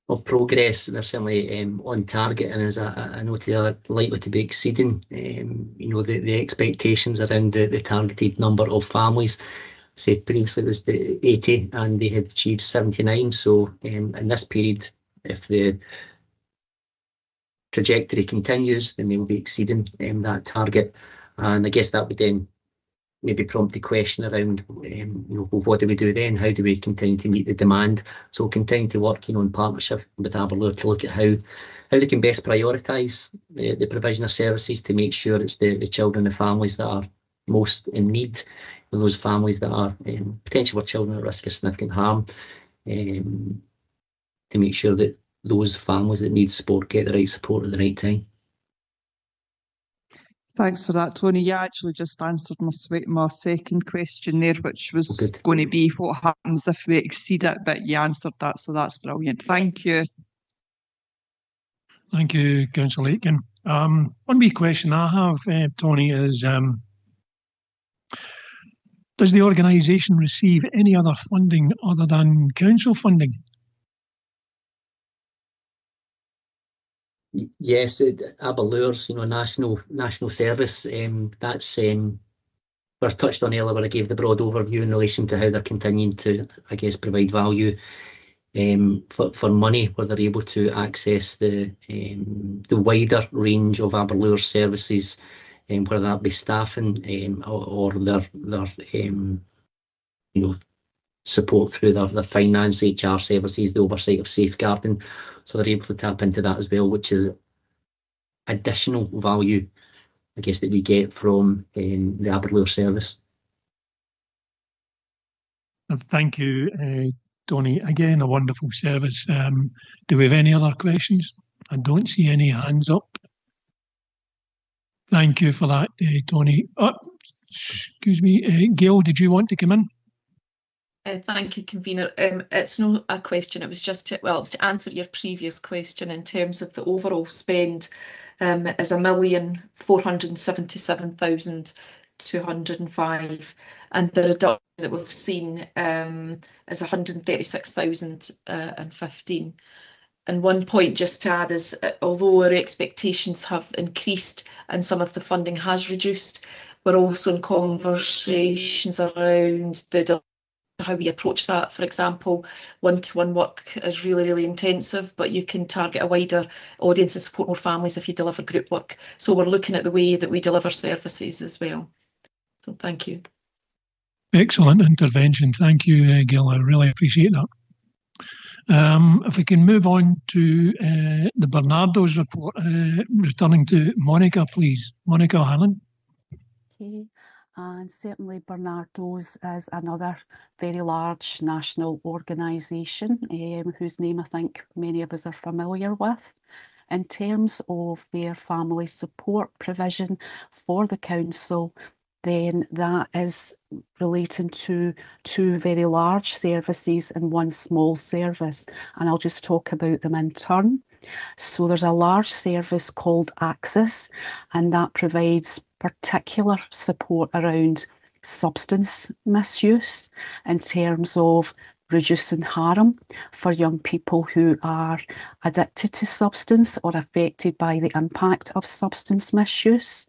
of progress. They're certainly on target, and as I know, they are likely to be exceeding the expectations around the targeted number of families. Say previously it was the 80 and they had achieved 79. So in this period, if the trajectory continues, then they will be exceeding that target. And I guess that would then maybe prompt the question around, well, what do we do then? How do we continue to meet the demand? So we'll continue to work, in partnership with Aberlour to look at how they can best prioritise the provision of services to make sure it's the children and families that are most in need, and those families that are potentially for children at risk of significant harm, to make sure that those families that need support get the right support at the right time. Thanks for that, Tony. You actually just answered my second question there, which was going to be what happens if we exceed it, but you answered that, so that's brilliant. Thank you. Thank you, Councillor Aitken. One wee question I have, Tony, is does the organisation receive any other funding other than council funding? Yes, Aberlour's, national service. That's we're touched on earlier where I gave the broad overview in relation to how they're continuing to, I guess, provide value for money, where they're able to access the wider range of Aberlour's services, whether that be staffing or their support through their finance, HR services, the oversight of safeguarding. So they're able to tap into that as well, which is additional value, I guess, that we get from the Aberlour service. Thank you, Tony. Again, a wonderful service. Do we have any other questions? I don't see any hands up. Thank you for that, Tony. Excuse me, Gail, did you want to come in? Thank you, convener. It's not a question. It was just to, well, it was to answer your previous question in terms of the overall spend is £1,477,205, and the reduction that we've seen is 136,015. And one point just to add is, although our expectations have increased and some of the funding has reduced, we're also in conversations around how we approach that. For example, one-to-one work is really, really intensive, but you can target a wider audience and support more families if you deliver group work. So we're looking at the way that we deliver services as well. So thank you. Excellent intervention. Thank you, Gil. I really appreciate that. If we can move on to the Bernardo's report, returning to Monica, please. Monica Hanlon. Okay. And certainly Bernardo's is another very large national organisation whose name I think many of us are familiar with. In terms of their family support provision for the council, then that is relating to two very large services and one small service, and I'll just talk about them in turn. So there's a large service called Access, and that provides particular support around substance misuse in terms of reducing harm for young people who are addicted to substance or affected by the impact of substance misuse.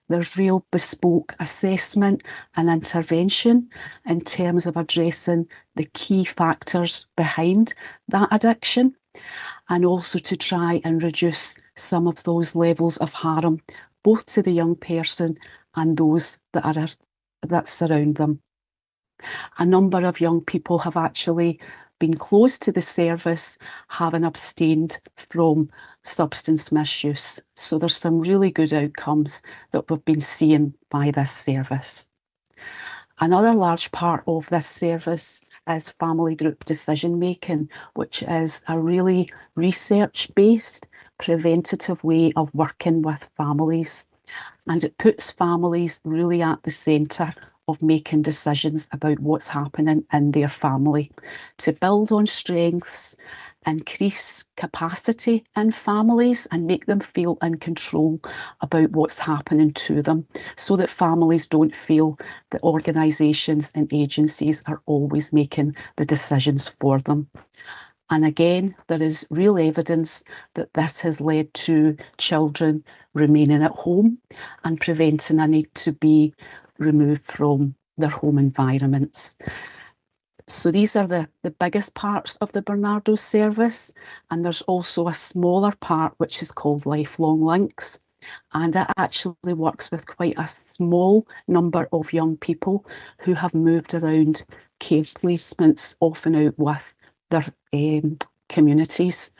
There's real bespoke assessment and intervention in terms of addressing the key factors behind that addiction, and also to try and reduce some of those levels of harm, both to the young person and those that surround them. A number of young people have actually been close to the service, having abstained from substance misuse. So there's some really good outcomes that we've been seeing by this service. Another large part of this service is family group decision making, which is a really research-based, preventative way of working with families. And it puts families really at the centre of making decisions about what's happening in their family, to build on strengths, increase capacity in families and make them feel in control about what's happening to them, so that families don't feel that organisations and agencies are always making the decisions for them. And again, there is real evidence that this has led to children remaining at home and preventing a need to be removed from their home environments. So these are the biggest parts of the Bernardo's service, and there's also a smaller part which is called Lifelong Links, and it actually works with quite a small number of young people who have moved around care placements, often out with their communities,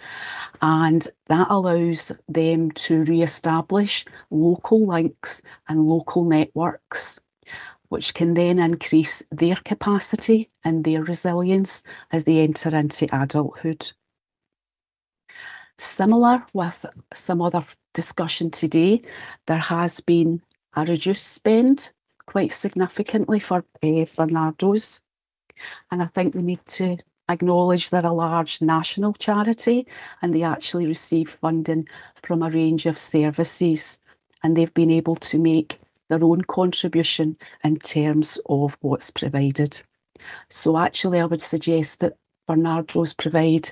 and that allows them to re-establish local links and local networks, which can then increase their capacity and their resilience as they enter into adulthood. Similar with some other discussion today, there has been a reduced spend quite significantly for Bernardo's, and I think we need to acknowledge they're a large national charity and they actually receive funding from a range of services, and they've been able to make their own contribution in terms of what's provided. So actually I would suggest that Bernardo's provide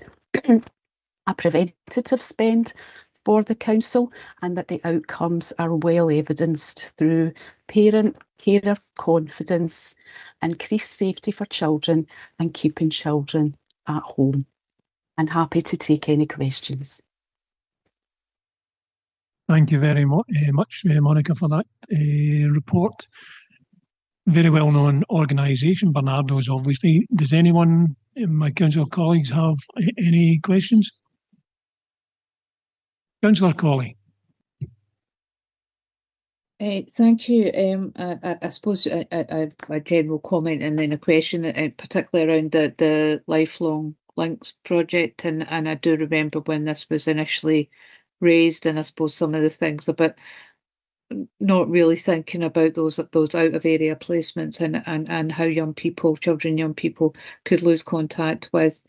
a preventative spend for the council, and that the outcomes are well evidenced through parent carer confidence, increased safety for children, and keeping children at home. I'm happy to take any questions. Thank you very much, Monica, for that report. Very well-known organisation, Bernardo's, obviously. Does anyone in my council colleagues have any questions? Councillor Colley. Thank you. I suppose a general comment and then a question, particularly around the Lifelong Links project. And I do remember when this was initially raised, and I suppose some of the things about not really thinking about those out of area placements and how young people, young people could lose contact with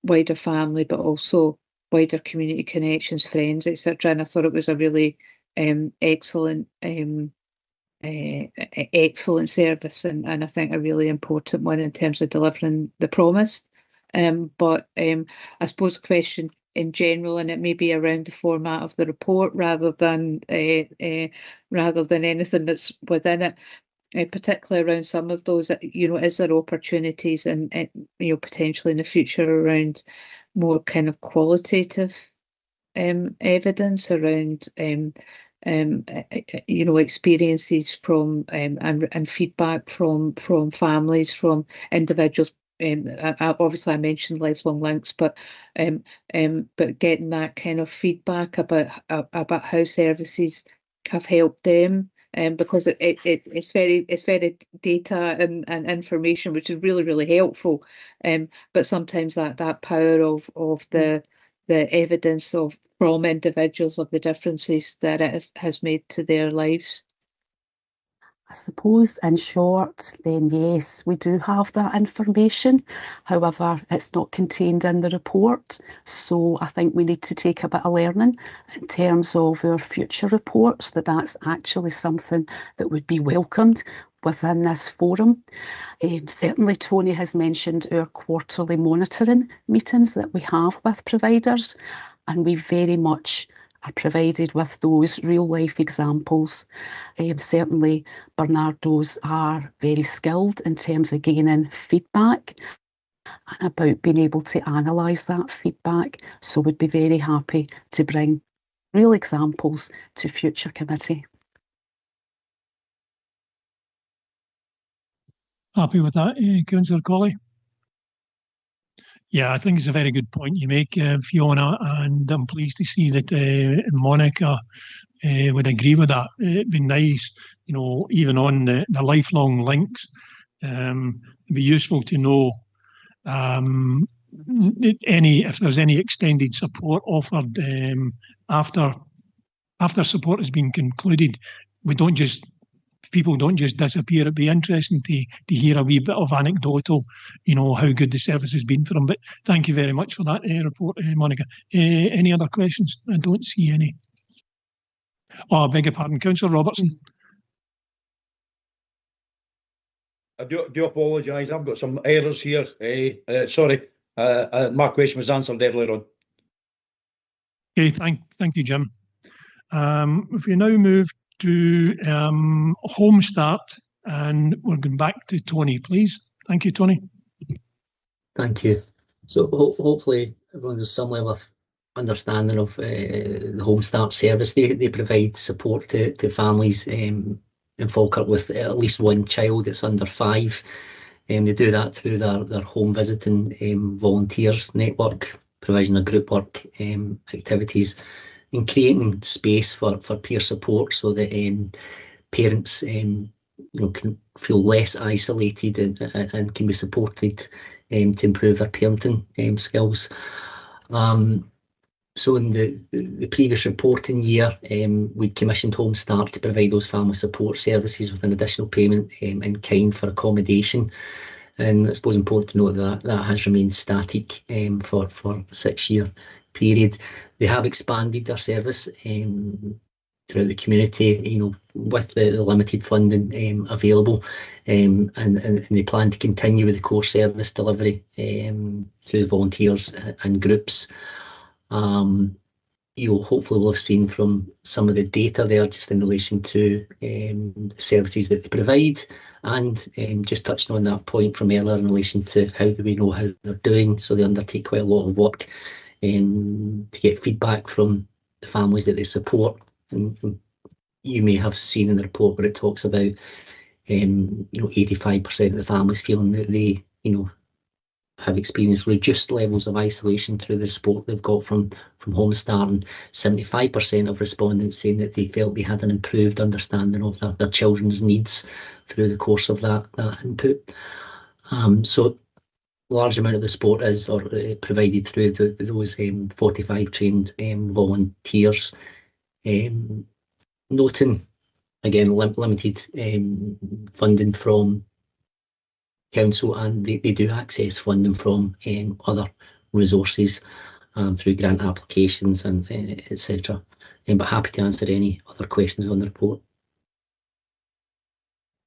wider family, but also wider community connections, friends, etc. And I thought it was a really excellent service, and I think a really important one in terms of delivering the promise. But I suppose the question in general, and it may be around the format of the report rather than anything that's within it, particularly around some of those, is there opportunities and potentially in the future around more kind of qualitative evidence around experiences from and feedback from families, from individuals. Obviously, I mentioned Lifelong Links, but getting that kind of feedback about how services have helped them. Because it's very data and information, which is really, really helpful. But sometimes that power of the evidence from individuals of the differences that it has made to their lives. I suppose in short, then yes, we do have that information. However, it's not contained in the report. So I think we need to take a bit of learning in terms of our future reports, that's actually something that would be welcomed within this forum. Certainly, Tony has mentioned our quarterly monitoring meetings that we have with providers, and we very much are provided with those real-life examples. Certainly, Bernardo's are very skilled in terms of gaining feedback and about being able to analyse that feedback. So we'd be very happy to bring real examples to future committee. Happy with that, Councillor Colley? Yeah, I think it's a very good point you make, Fiona, and I'm pleased to see that Monica would agree with that. It'd be nice, even on the lifelong links, it'd be useful to know if there's any extended support offered after support has been concluded. People don't just disappear. It'd be interesting to hear a wee bit of anecdotal, how good the service has been for them. But thank you very much for that report, Monica. Any other questions? I don't see any. Oh, I beg your pardon, Councillor Robertson. I do apologise. I've got some errors here. Sorry, my question was answered earlier on. Okay, thank you, Jim. If we now move to Home Start, and we're going back to Tony, please. Thank you, Tony. Thank you. So hopefully everyone has some level of understanding of the Home Start service. They provide support to families in Falkirk with at least one child that's under 5. They do that through their home visiting volunteers network, provision of group work activities, and creating space for peer support so that parents can feel less isolated and can be supported to improve their parenting skills. So in the previous reporting year, we commissioned Home Start to provide those family support services with an additional payment in kind for accommodation. And I suppose important to note that that has remained static for a 6-year period. They have expanded their service throughout the community, with the limited funding available, and they plan to continue with the core service delivery through volunteers and groups. You hopefully will have seen from some of the data there just in relation to the services that they provide, and just touching on that point from earlier in relation to how do we know how they're doing. So they undertake quite a lot of work to get feedback from the families that they support. And you may have seen in the report where it talks about 85% of the families feeling that they have experienced reduced levels of isolation through the support they've got from Home Start, and 75% of respondents saying that they felt they had an improved understanding of their children's needs through the course of that input. So large amount of the support is provided through those 45 trained volunteers. Noting again limited funding from council, and they do access funding from other resources through grant applications and etc. But happy to answer any other questions on the report.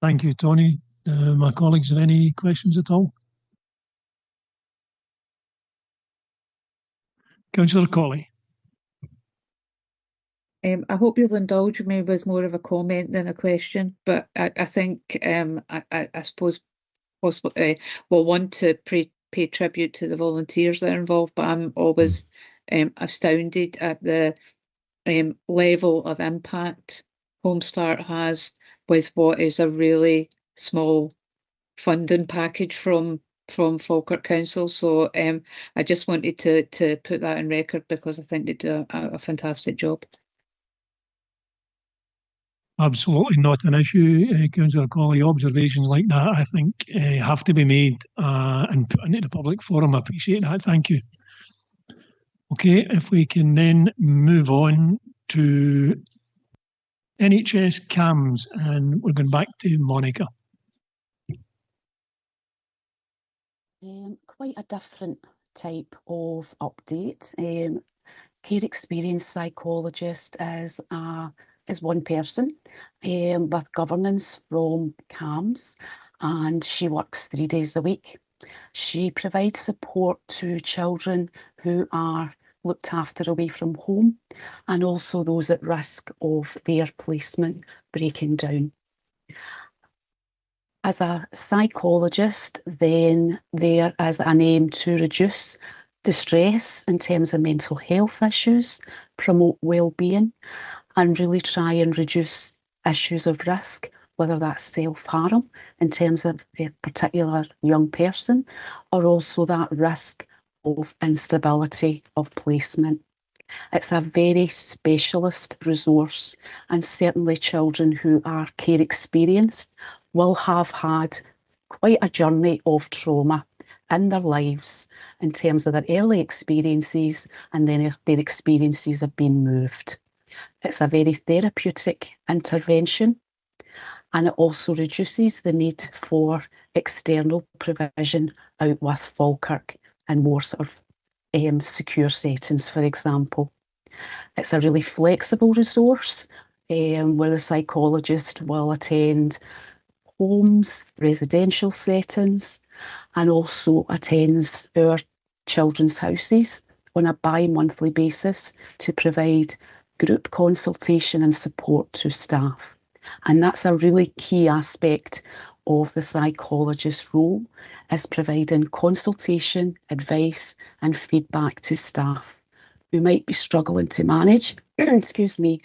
Thank you, Tony. My colleagues, have any questions at all? Councillor Colley. I hope you'll indulge me with more of a comment than a question, but I think I suppose possibly we'll want to pay tribute to the volunteers that are involved, but I'm always astounded at the level of impact Home Start has with what is a really small funding package from Falkirk Council. So I just wanted to put that in record because I think they do a fantastic job. Absolutely not an issue, Councillor Colley. Observations like that, I think, have to be made and put into the public forum. I appreciate that. Thank you. Okay, if we can then move on to NHS CAMS, and we're going back to Monica. Quite a different type of update. Care experience psychologist is one person with governance from CAMS, and she works 3 days a week. She provides support to children who are looked after away from home, and also those at risk of their placement breaking down. As a psychologist, then there is an aim to reduce distress in terms of mental health issues, promote well-being, and really try and reduce issues of risk, whether that's self-harm in terms of a particular young person, or also that risk of instability of placement. It's a very specialist resource, and certainly children who are care experienced will have had quite a journey of trauma in their lives in terms of their early experiences, and then their experiences have been moved. It's a very therapeutic intervention, and it also reduces the need for external provision out with Falkirk and more sort of secure settings, for example. It's a really flexible resource where the psychologist will attend homes, residential settings, and also attends our children's houses on a bi-monthly basis to provide group consultation and support to staff. And that's a really key aspect of the psychologist's role, is providing consultation, advice and feedback to staff who might be struggling to manage, excuse me,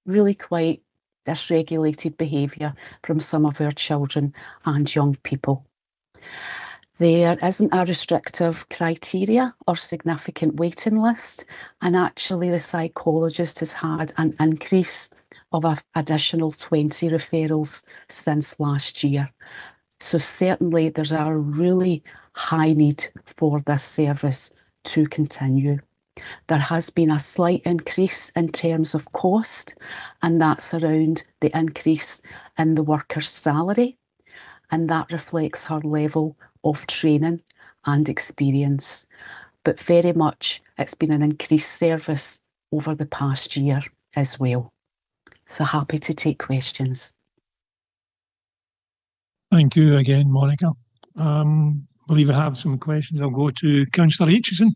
really quite dysregulated behaviour from some of our children and young people. There isn't a restrictive criteria or significant waiting list, and actually the psychologist has had an increase of an additional 20 referrals since last year. So certainly there's a really high need for this service to continue. There has been a slight increase in terms of cost, and that's around the increase in the worker's salary. and that reflects her level of training and experience. But very much it's been an increased service over the past year as well. So happy to take questions. Thank you again, Monica. Believe I have some questions. I'll go to Councillor Aitchison.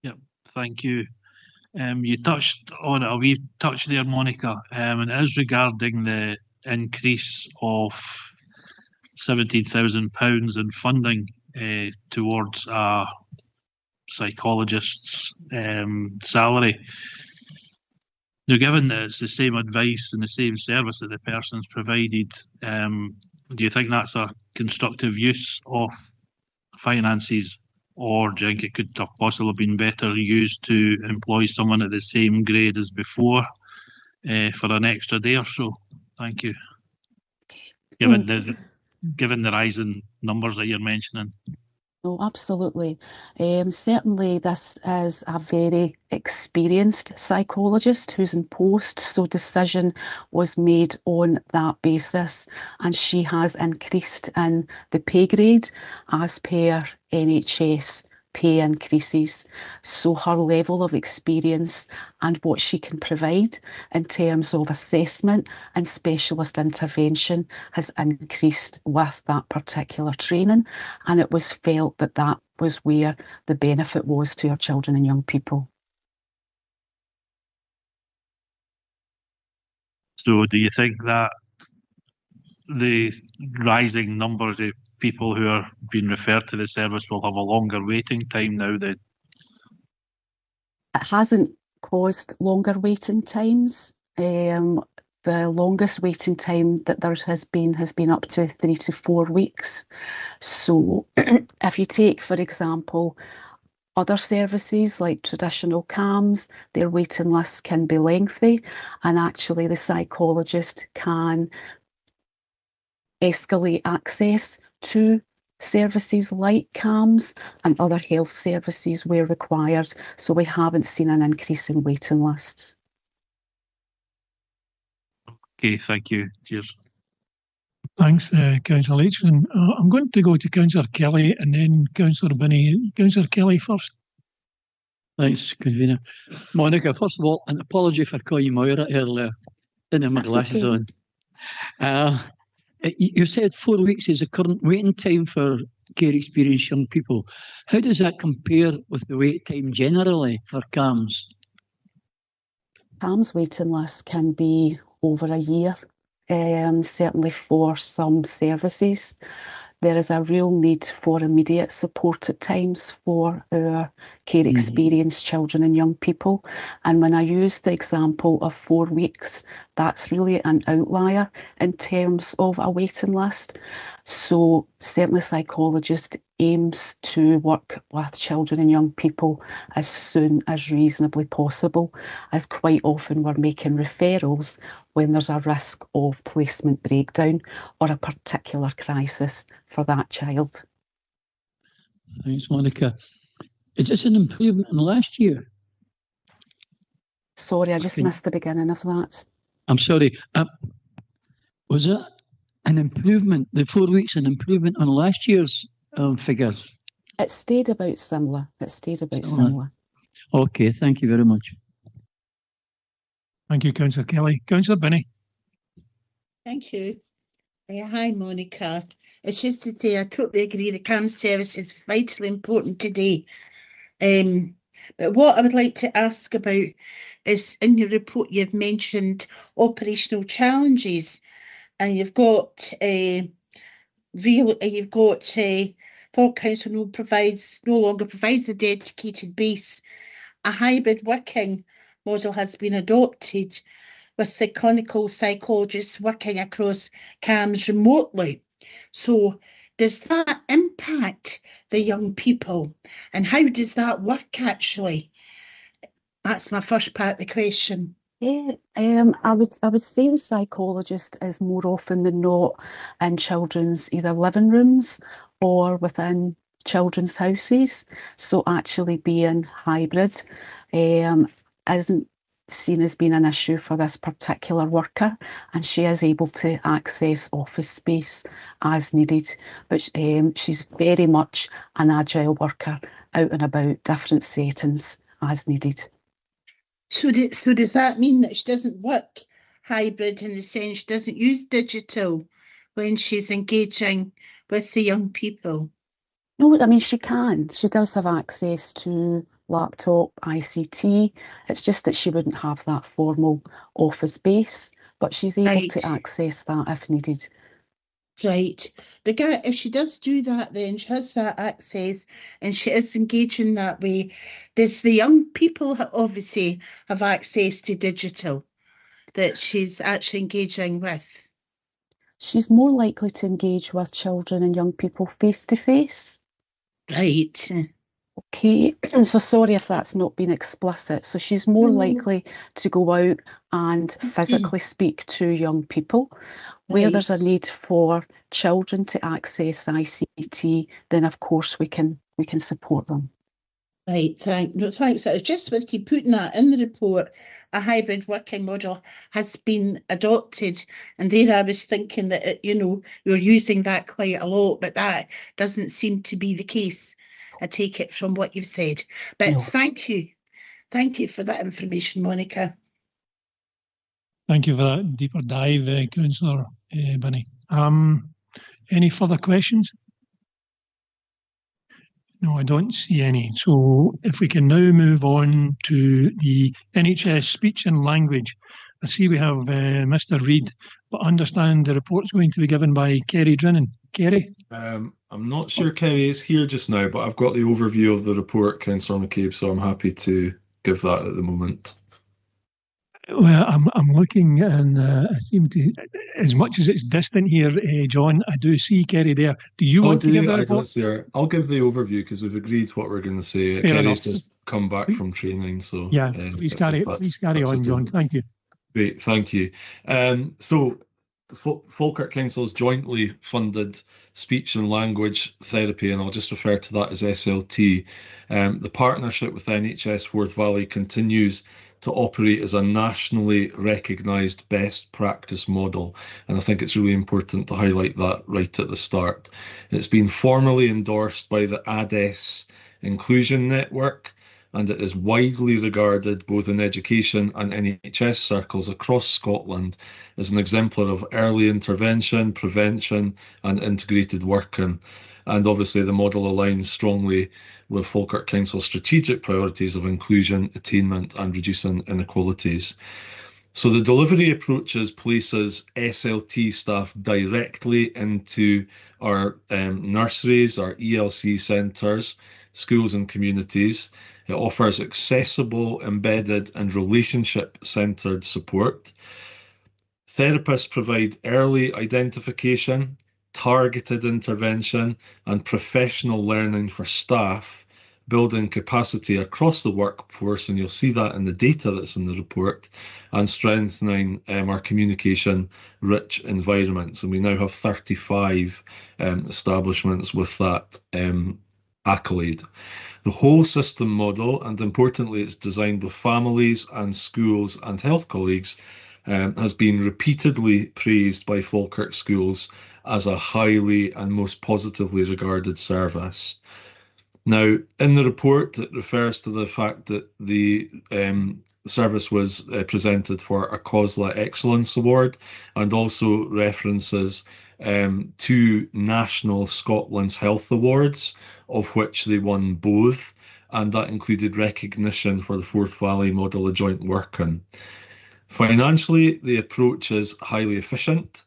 Yep, thank you. You touched on it a wee touch there, Monica, and it is regarding the increase of £17,000 in funding towards a psychologist's salary. Now, given that it's the same advice and the same service that the person's provided, do you think that's a constructive use of finances, or do you think it could have possibly been better used to employ someone at the same grade as before for an extra day or so? Thank you. Given the rise in numbers that you're mentioning. No, absolutely. Certainly this is a very experienced psychologist who's in post, so decision was made on that basis, and she has increased in the pay grade as per NHS pay increases. So her level of experience and what she can provide in terms of assessment and specialist intervention has increased with that particular training, and it was felt that that was where the benefit was to our children and young people. So do you think that the rising numbers of people who are being referred to the service will have a longer waiting time now then? It hasn't caused longer waiting times. The longest waiting time that there has been up to 3 to 4 weeks. So if you take, for example, other services like traditional CAMS, their waiting lists can be lengthy, and actually the psychologist can escalate access to services like CAMS and other health services where required. So we haven't seen an increase in waiting lists. Okay, thank you. Cheers. Thanks, Councillor Aitchison. I'm going to go to Councillor Kelly and then Councillor Binney. Councillor Kelly first. Thanks, Convener. Monica, first of all, an apology for calling you Moira earlier. Didn't have my glasses on. You said 4 weeks is the current waiting time for care experienced young people. How does that compare with the wait time generally for CAMS? CAMS waiting lists can be over a year, certainly for some services. There is a real need for immediate support at times for our care experienced children and young people. And when I use the example of 4 weeks, that's really an outlier in terms of a waiting list. So certainly psychologist aims to work with children and young people as soon as reasonably possible, as quite often we're making referrals when there's a risk of placement breakdown or a particular crisis for that child. Thanks, Monica. Is this an improvement in last year? Sorry, I just missed the beginning of that. I'm sorry. Was that an improvement, the 4 weeks, an improvement on last year's figures? It stayed about similar. Similar. Okay, thank you very much. Thank you, Councillor Kelly. Councillor Binney. Thank you. Hi, Monica. It's just to say I totally agree the CAMS service is vitally important today. But what I would like to ask about is in your report you've mentioned operational challenges, and you've got Port Council no longer provides a dedicated base. A hybrid working model has been adopted with the clinical psychologists working across CAMS remotely. So does that impact the young people, and how does that work actually? That's my first part of the question. Yeah, I would say the psychologist is more often than not in children's either living rooms or within children's houses. So actually being hybrid isn't seen as being an issue for this particular worker, and she is able to access office space as needed. But she's very much an agile worker, out and about, different settings as needed. So does that mean that she doesn't work hybrid in the sense she doesn't use digital when she's engaging with the young people? No, I mean, she can. She does have access to laptop, ICT. It's just that she wouldn't have that formal office base, but she's able to access that if needed. Right. But if she does do that, then she has that access and she is engaging that way. Does the young people obviously have access to digital that she's actually engaging with? She's more likely to engage with children and young people face to face. Right. Okay, so sorry if that's not been explicit. So she's more likely to go out and physically speak to young people. Where there's a need for children to access ICT, then of course we can support them. Right, thanks. Just with you putting that in the report, a hybrid working model has been adopted, and there I was thinking that you're using that quite a lot, but that doesn't seem to be the case. I take it from what you've said. But no. Thank you for that information, Monica. Thank you for that deeper dive, Councillor Binney. Any further questions? No, I don't see any. So if we can now move on to the NHS speech and language. I see we have Mr. Reid, but I understand the report's going to be given by Kerry Drinnan. Kerry? I'm not sure Kerry is here just now, but I've got the overview of the report, Councillor McCabe, so I'm happy to give that at the moment. Well, I'm looking, and I seem to, as much as it's distant here, John, I do see Kerry there. Do you want to give that report? I'll give the overview because we've agreed what we're going to say. Kerry's just come back from training, so yeah. Please carry on, John. Thank you. Great, thank you. So Falkirk Council's jointly funded speech and language therapy, and I'll just refer to that as SLT. The partnership with NHS Forth Valley continues to operate as a nationally recognised best practice model, and I think it's really important to highlight that right at the start. It's been formally endorsed by the ADES Inclusion Network, and it is widely regarded both in education and NHS circles across Scotland as an exemplar of early intervention, prevention and integrated working. And obviously the model aligns strongly with Falkirk Council's strategic priorities of inclusion, attainment and reducing inequalities. So the delivery approaches places SLT staff directly into our nurseries, our ELC centres, schools and communities. It offers accessible, embedded and relationship-centred support. Therapists provide early identification, targeted intervention and professional learning for staff, building capacity across the workforce, and you'll see that in the data that's in the report, and strengthening our communication-rich environments. And we now have 35 establishments with that accolade. The whole system model, and importantly it's designed with families and schools and health colleagues, has been repeatedly praised by Falkirk schools as a highly and most positively regarded service. Now, in the report, it refers to the fact that the service was presented for a COSLA Excellence Award, and also references two National Scotland's Health Awards, of which they won both, and that included recognition for the Forth Valley model of joint working. Financially, the approach is highly efficient.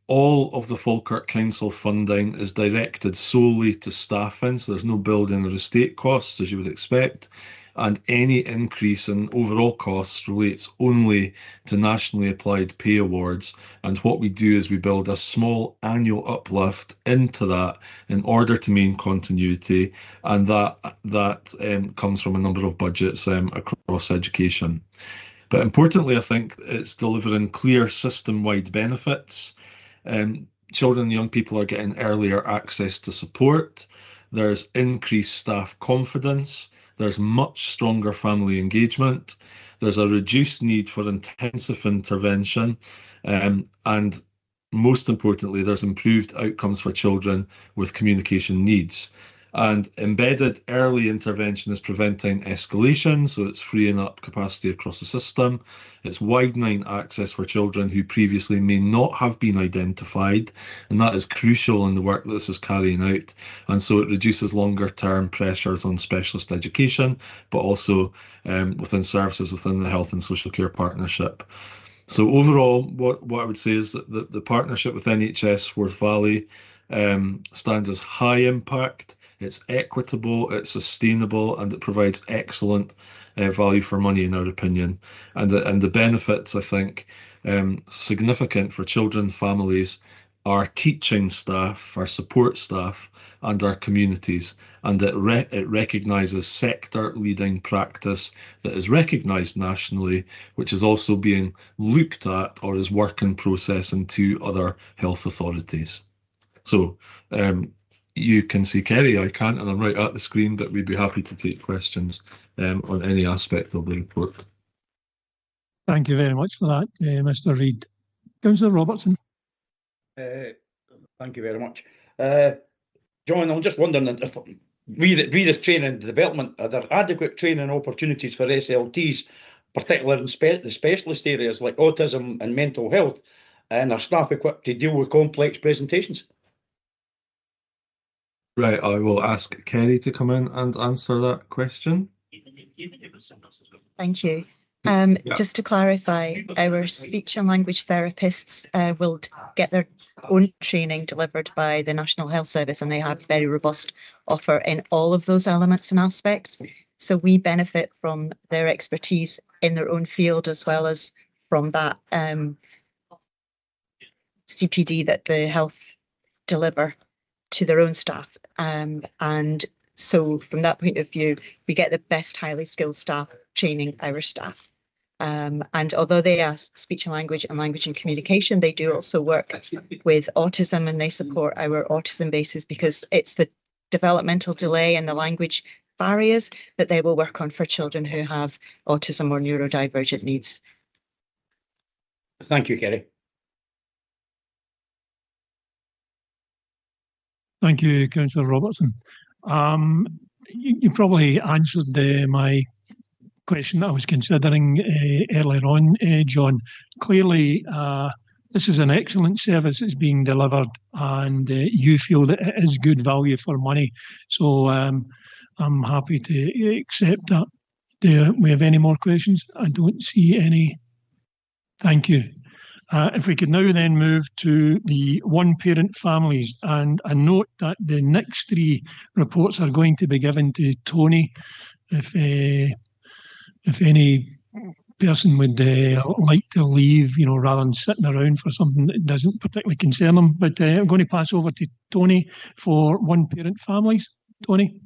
All of the Falkirk Council funding is directed solely to staffing, so there's no building or estate costs, as you would expect, and any increase in overall costs relates only to nationally applied pay awards. And what we do is we build a small annual uplift into that in order to maintain continuity, and that comes from a number of budgets across education. But importantly, I think it's delivering clear system-wide benefits. Children and young people are getting earlier access to support. There's increased staff confidence. There's much stronger family engagement, there's a reduced need for intensive intervention, and most importantly, there's improved outcomes for children with communication needs. And embedded early intervention is preventing escalation, so it's freeing up capacity across the system. It's widening access for children who previously may not have been identified, and that is crucial in the work that this is carrying out. And so it reduces longer-term pressures on specialist education, but also within services within the health and social care partnership. So overall, what I would say is that the partnership with NHS Forth Valley stands as high impact, it's equitable, it's sustainable, and it provides excellent value for money in our opinion. And the benefits, I think, significant for children, families, our teaching staff, our support staff, and our communities, and it recognises sector-leading practice that is recognised nationally, which is also being looked at or is work in process into other health authorities. So you can see Kerry, I can't, and I'm right at the screen, but we'd be happy to take questions on any aspect of the report. Thank you very much for that, Mr. Reid. Councillor Robertson. Thank you very much. John, I'm just wondering if we the training and development, are there adequate training opportunities for SLTs, particularly in the specialist areas like autism and mental health, and are staff equipped to deal with complex presentations? Right, I will ask Kerry to come in and answer that question. Thank you. Just to clarify, our speech and language therapists will get their own training delivered by the National Health Service, and they have a very robust offer in all of those elements and aspects. So we benefit from their expertise in their own field as well as from that CPD that the health deliver to their own staff. And so from that point of view, we get the best highly skilled staff training our staff. And although they are speech and language and communication, they do also work with autism, and they support our autism bases because it's the developmental delay and the language barriers that they will work on for children who have autism or neurodivergent needs. Thank you, Kerry. Thank you, Councillor Robertson. You probably answered my question that I was considering earlier on, John. Clearly, this is an excellent service that's being delivered, and you feel that it is good value for money. So I'm happy to accept that. Do we have any more questions? I don't see any. Thank you. If we could now then move to the one-parent families, and I note that the next three reports are going to be given to Tony. If any person would like to leave, rather than sitting around for something that doesn't particularly concern them. But I'm going to pass over to Tony for one-parent families. Tony.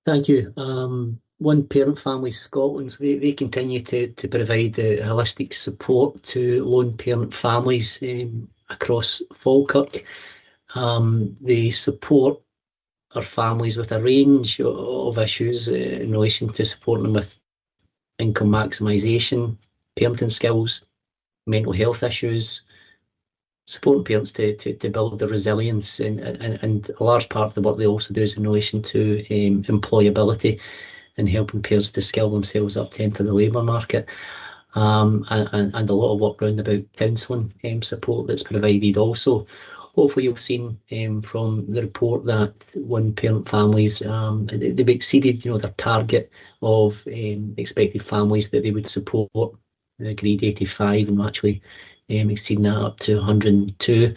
Thank you. One Parent Families Scotland, they continue to provide holistic support to lone parent families across Falkirk. They support our families with a range of issues in relation to supporting them with income maximisation, parenting skills, mental health issues, supporting parents to build their resilience, and a large part of the work they also do is in relation to employability and helping parents to skill themselves up to enter the labour market, and a lot of work around about counselling support that's provided also. Hopefully you've seen from the report that one parent families, they've exceeded their target of expected families that they would support, grade 85, and actually exceeding that up to 102.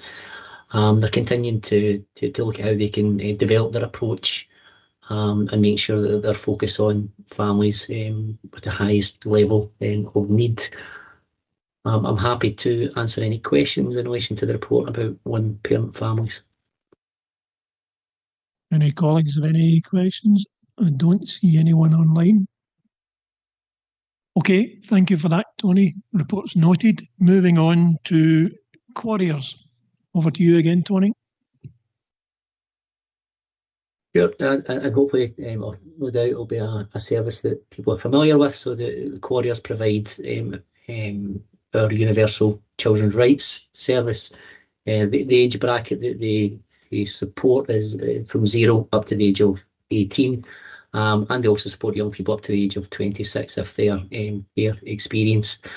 They're continuing to look at how they can develop their approach and make sure that they're focused on families with the highest level of need. I'm happy to answer any questions in relation to the report about one parent families. Any colleagues have any questions? I don't see anyone online. Okay, thank you for that, Tony. Report's noted. Moving on to quarriers. Over to you again, Tony. Sure, and hopefully, or no doubt, it'll be a service that people are familiar with. So the Quarriers provide our universal children's rights service. The age bracket that they support is from 0 up to the age of 18. And they also support young people up to the age of 26 if they are experienced.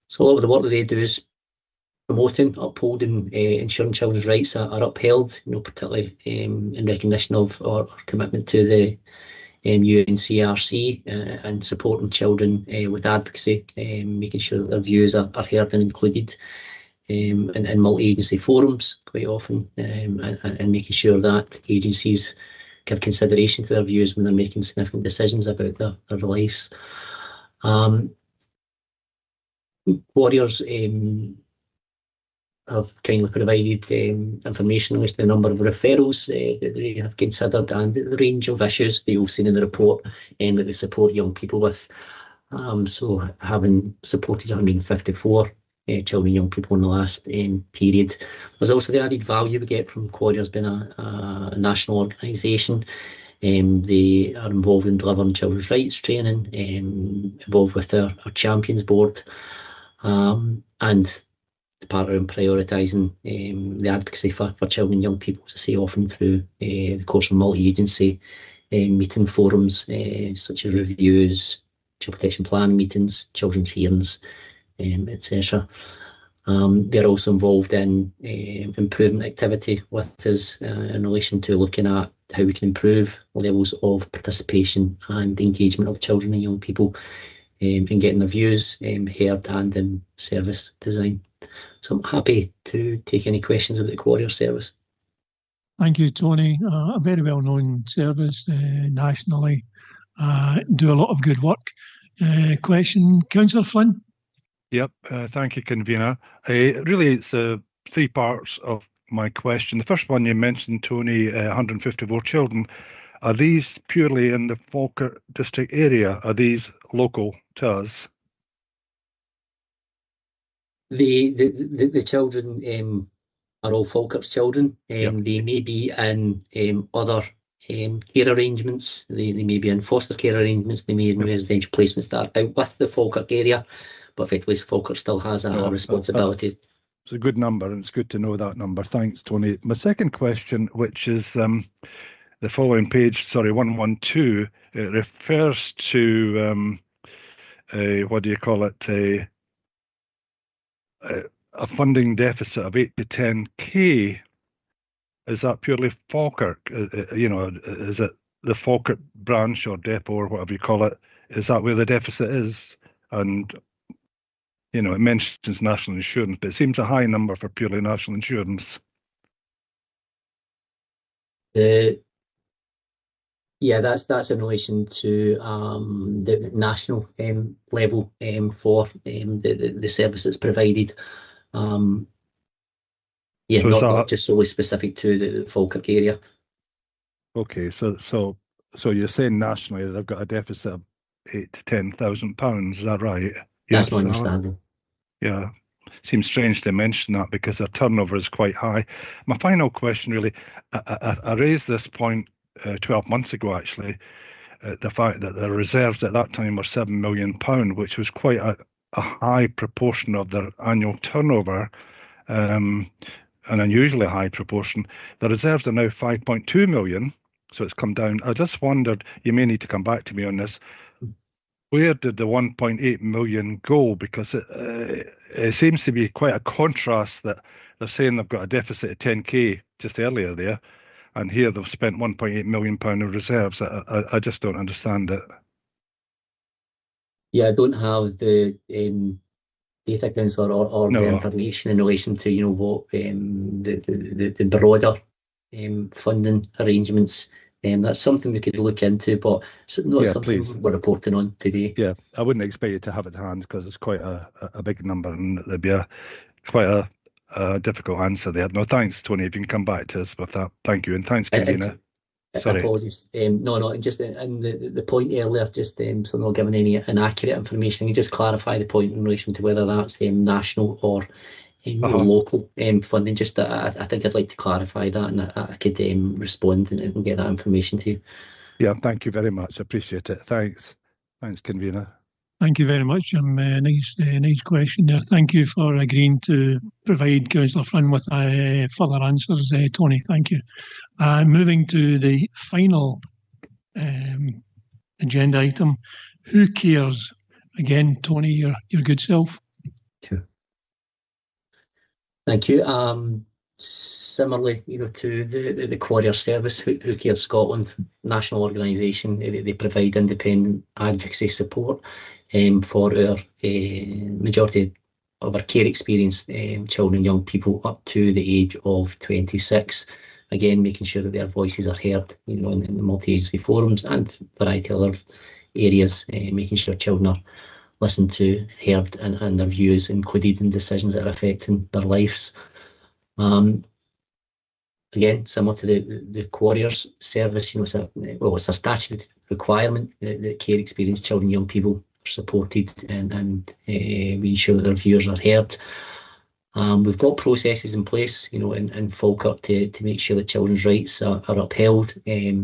So a lot of the work that they do is promoting, upholding, ensuring children's rights are upheld, particularly in recognition of our commitment to the UNCRC and supporting children with advocacy, making sure that their views are heard and included in multi-agency forums quite often, and making sure that agencies give consideration to their views when they're making significant decisions about their lives. Warriors have kindly provided information as to the number of referrals that they have considered and the range of issues that you'll see in the report that they support young people with. So having supported 154 children and young people in the last period. There's also the added value we get from Quarriers being a national organisation. They are involved in delivering children's rights training, involved with our Champions Board, and part of prioritising the advocacy for children and young people, as I say, often through the course of multi-agency meeting forums, such as reviews, child protection planning meetings, children's hearings, etc. They're also involved in improvement activity with us in relation to looking at how we can improve levels of participation and engagement of children and young people in getting their views heard and in service design. So I'm happy to take any questions about the Quarrier service. Thank you, Tony. A very well-known service nationally. Do a lot of good work. Question, Councillor Flynn? Yep, thank you, Convener. Really, it's 3 parts of my question. The first one you mentioned, Tony, 154 children. Are these purely in the Falkirk district area? Are these local to us? The children are all Falkirk's children. They may be in other care arrangements. They may be in foster care arrangements. They may be in residential placements that are out with the Falkirk area. But effectively, Falkirk still has a responsibility. It's a good number, and it's good to know that number. Thanks, Tony. My second question, which is the following page, 112, it refers to, what do you call it, a funding deficit of 8 to 10k. Is that purely Falkirk? Is it the Falkirk branch or depot or whatever you call it? Is that where the deficit is? And it mentions national insurance, but it seems a high number for purely national insurance. Yeah, that's in relation to the national level for the services provided. So not just solely specific to the Falkirk area. Okay, so you're saying nationally they've got a deficit of £8,000 to £10,000, is that right? That's my understanding. Yeah, seems strange to mention that because their turnover is quite high. My final question, really, I raised this point 12 months ago, actually, the fact that the reserves at that time were £7 million, which was quite a high proportion of their annual turnover, an unusually high proportion. The reserves are now 5.2 million, so it's come down. I just wondered, you may need to come back to me on this, where did the 1.8 million go? Because it seems to be quite a contrast that they're saying they've got a deficit of 10k just earlier there, and here they've spent 1.8 million pound of reserves. I just don't understand it. Yeah, I don't have the data, Councillor, or the information in relation to what the broader funding arrangements. That's something we could look into, but it's not something we're reporting on today. Yeah, I wouldn't expect you to have it at hand because it's quite a big number, and there'd be quite a difficult answer there. No, thanks, Tony. If you can come back to us with that, thank you, and thanks, Convener. Sorry. Apologies. No, just in the point earlier, just so not giving any inaccurate information. Can you just clarify the point in relation to whether that's national or local funding. Just I think I'd like to clarify that, and I could respond and get that information to you. Yeah, thank you very much. Appreciate it. Thanks, convener. Thank you very much, Jim. Nice question there. Thank you for agreeing to provide Councillor Flynn with further answers, Tony. Thank you. Moving to the final agenda item. Who cares? Again, Tony, your good self. Sure. Thank you. Similarly, to the Courier Service, Who Cares Scotland, national organisation, they provide independent advocacy support for our majority of our care experienced children and young people up to the age of 26. Again, making sure that their voices are heard, in the multi-agency forums and a variety of other areas, making sure children are listened to, heard, and their views included in decisions that are affecting their lives. Again, similar to the Couriers Service, it's a statutory requirement that care experienced children and young people are supported and we ensure that their views are heard. We've got processes in place, in Falkirk to make sure that children's rights are upheld.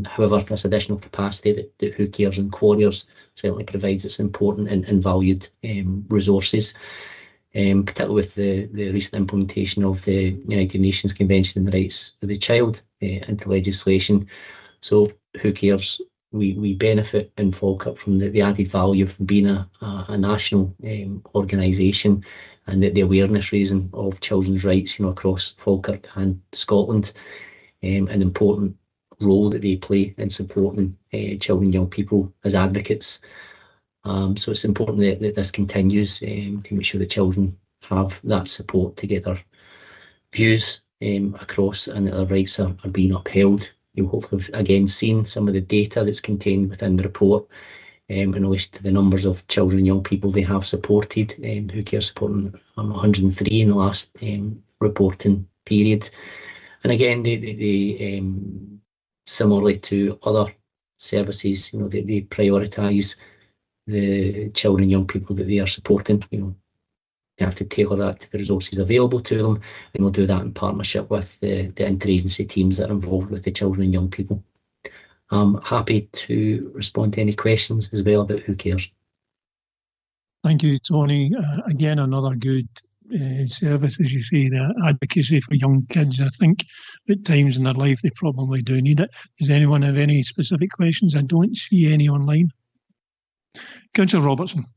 However, this additional capacity that Who Cares and Couriers certainly provides, it's important and valued resources. Particularly with the recent implementation of the United Nations Convention on the Rights of the Child into legislation. So Who Cares? We benefit in Falkirk from the added value of being a national organisation, and the awareness raising of children's rights, across Falkirk and Scotland, an important role that they play in supporting children and young people as advocates. So it's important that this continues to make sure that children have that support to get their views across and that their rights are being upheld. You'll hopefully have again seen some of the data that's contained within the report in relation to the numbers of children and young people they have supported, Who Cares supporting 103 in the last reporting period. And again, they similarly to other services, they prioritise the children and young people that they are supporting. They have to tailor that to the resources available to them, and we'll do that in partnership with the interagency teams that are involved with the children and young people. I'm happy to respond to any questions as well about Who Cares. Thank you, Tony. Again, another good service, as you say, the advocacy for young kids. I think at times in their life they probably do need it. Does anyone have any specific questions? I don't see any online. Councillor Robertson.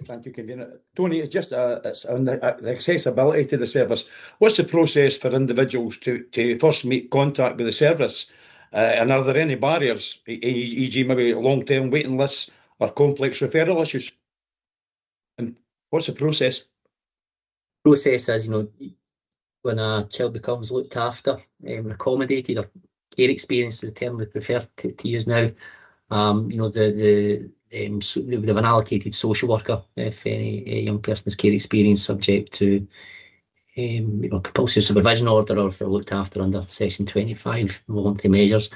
Thank you, convener. Tony, it's just it's on the accessibility to the service. What's the process for individuals to first make contact with the service? And are there any barriers, e.g. maybe long-term waiting lists or complex referral issues? And what's the process? Process is, when a child becomes looked after, accommodated, or care experience is the term we prefer to use now. They would have an allocated social worker if any young person is care experience subject to compulsory supervision order, or if they're looked after under Section 25 voluntary measures.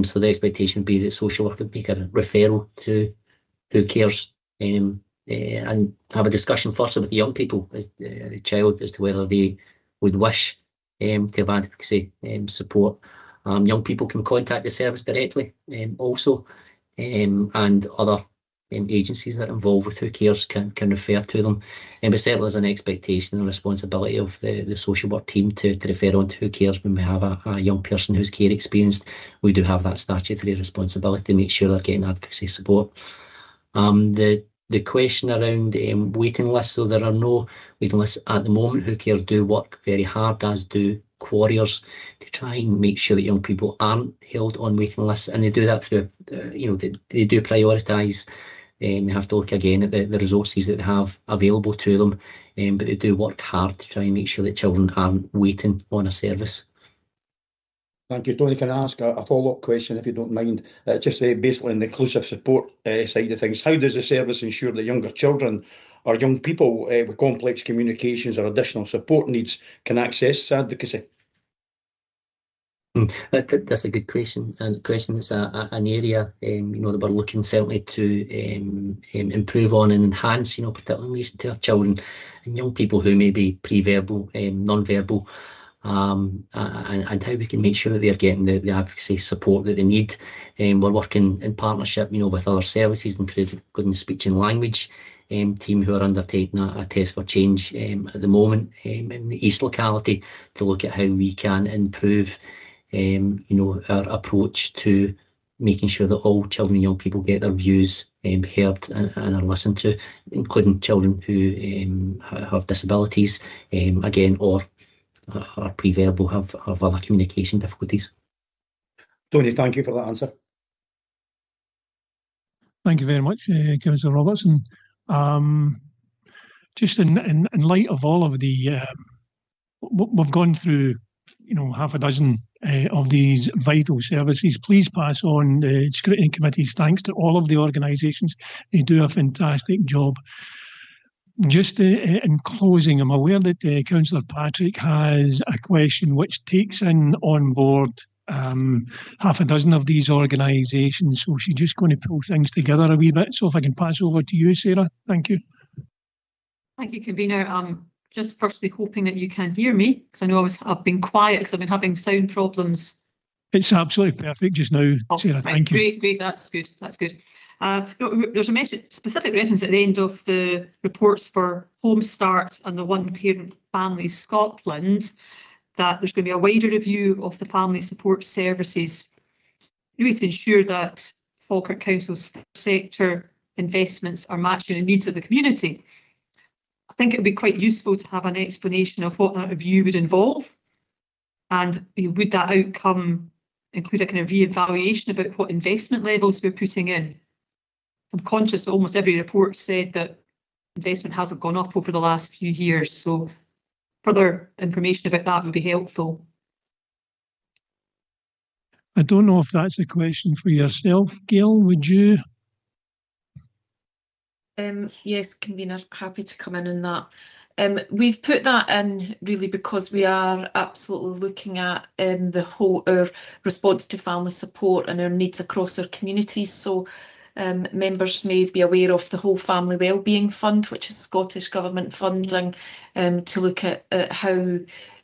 So the expectation would be that social worker would make a referral to Who Cares and have a discussion first with the young people, the child, as to whether they would wish to have advocacy support. Young people can contact the service directly also, and other agencies that are involved with Who Cares can refer to them. But certainly there's an expectation and responsibility of the social work team to refer on to Who Cares when we have a young person who's care experienced. We do have that statutory responsibility to make sure they're getting advocacy support. The question around waiting lists, so there are no waiting lists at the moment. Who Cares do work very hard, as do Couriers, to try and make sure that young people aren't held on waiting lists, and they do that through, they do prioritise. They have to look again at the resources that they have available to them, but they do work hard to try and make sure that children aren't waiting on a service. Thank you, Tony. Can I ask a follow-up question, if you don't mind? Just basically in the inclusive support side of things, how does the service ensure that younger children or young people with complex communications or additional support needs can access advocacy? That's a good question, and it's an area that we're looking certainly to improve on and enhance, particularly in relation to our children and young people who may be pre-verbal, non-verbal, and how we can make sure that they're getting the advocacy support that they need. We're working in partnership, with other services, including the speech and language team who are undertaking a test for change at the moment in the East locality to look at how we can improve our approach to making sure that all children and young people get their views heard and are listened to, including children who have disabilities, again, or are pre-verbal, have other communication difficulties. Tony, thank you for that answer. Thank you very much, Councillor Robertson. Just in light of all of the, we've gone through, half a dozen of these vital services. Please pass on the Scrutiny Committee's thanks to all of the organisations. They do a fantastic job. Just in closing, I'm aware that Councillor Patrick has a question which takes on board half a dozen of these organisations. So she's just going to pull things together a wee bit. So if I can pass over to you, Sarah. Thank you. Thank you, Convener. Just firstly hoping that you can hear me, because I know I've been quiet because I've been having sound problems. It's absolutely perfect just now, Sarah. Right, Thank you. Great, that's good. There's a specific reference at the end of the reports for Home Start and the One Parent Families Scotland that there's going to be a wider review of the family support services, really to ensure that Falkirk Council's sector investments are matching the needs of the community. I think it would be quite useful to have an explanation of what that review would involve, and would that outcome include a kind of re-evaluation about what investment levels we're putting in. I'm conscious that almost every report said that investment hasn't gone up over the last few years, so further information about that would be helpful. I don't know if that's a question for yourself, Gail, would you? Yes, Convener, happy to come in on that. We've put that in really because we are absolutely looking at our response to family support and our needs across our communities. So members may be aware of the Whole Family Wellbeing Fund, which is Scottish Government funding, to look at how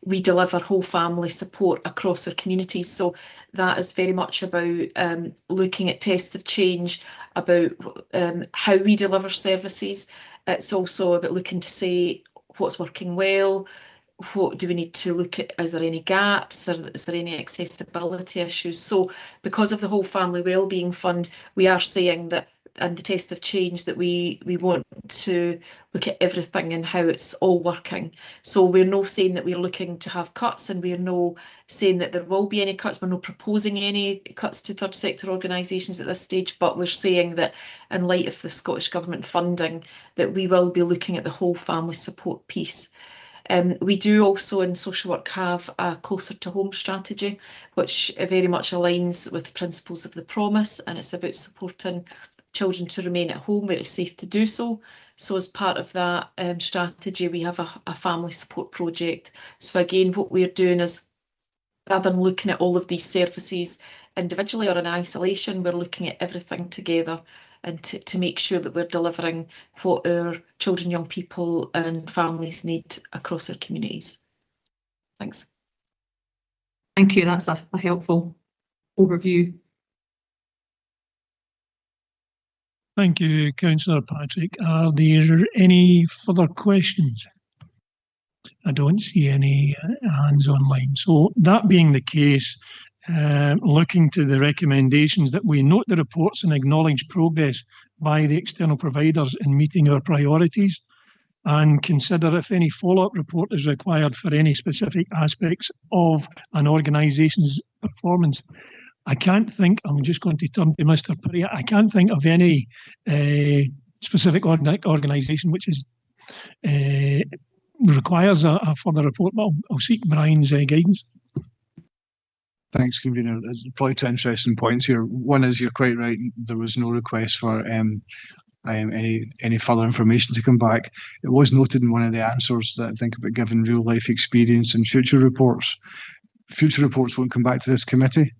we deliver whole family support across our communities. So that is very much about looking at tests of change, about how we deliver services. It's also about looking to say what's working well, what do we need to look at, is there any gaps, or is there any accessibility issues? So because of the Whole Family Wellbeing Fund, we are saying that, and the test of change, that we want to look at everything and how it's all working. So we're not saying that we're looking to have cuts, and we're not saying that there will be any cuts. We're not proposing any cuts to third sector organisations at this stage, but we're saying that in light of the Scottish Government funding, that we will be looking at the whole family support piece. We do also in social work have a closer to home strategy, which very much aligns with the principles of the promise, and it's about supporting children to remain at home where it's safe to do so. So as part of that strategy, we have a family support project. So again, what we're doing is, rather than looking at all of these services individually or in isolation, we're looking at everything together, and to make sure that we're delivering what our children, young people and families need across our communities. Thanks. Thank you, that's a helpful overview. Thank you, Councillor Patrick. Are there any further questions? I don't see any hands online. So that being the case, looking to the recommendations that we note the reports and acknowledge progress by the external providers in meeting our priorities, and consider if any follow-up report is required for any specific aspects of an organisation's performance. I can't think, I'm just going to turn to Mr. Perea, I can't think of any specific organisation which is requires a further report, but I'll seek Brian's guidance. Thanks, Convener. There's probably two interesting points here. One is, you're quite right, there was no request for any further information to come back. It was noted in one of the answers that I think about giving real life experience in future reports. future reports won't come back to this committee.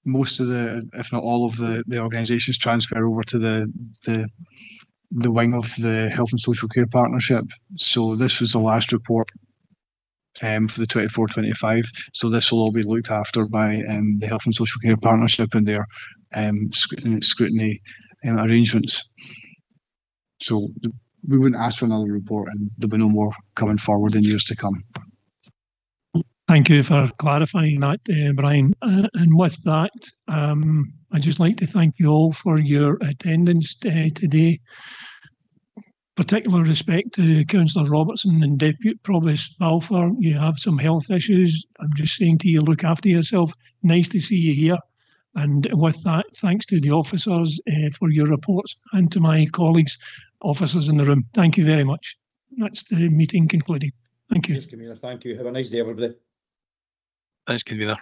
Most of the, if not all of the organisations transfer over to the wing of the Health and Social Care Partnership. So this was the last report for the 24-25. So this will all be looked after by the Health and Social Care Partnership and their scrutiny arrangements. So we wouldn't ask for another report, and there'll be no more coming forward in years to come. Thank you for clarifying that, Brian. And with that, I'd just like to thank you all for your attendance today. Particular respect to Councillor Robertson and Deputy Provost Balfour. You have some health issues. I'm just saying to you, look after yourself. Nice to see you here. And with that, thanks to the officers for your reports, and to my colleagues, officers in the room. Thank you very much. That's the meeting concluded. Thank you. Thank you. Have a nice day, everybody. Thanks, Convener.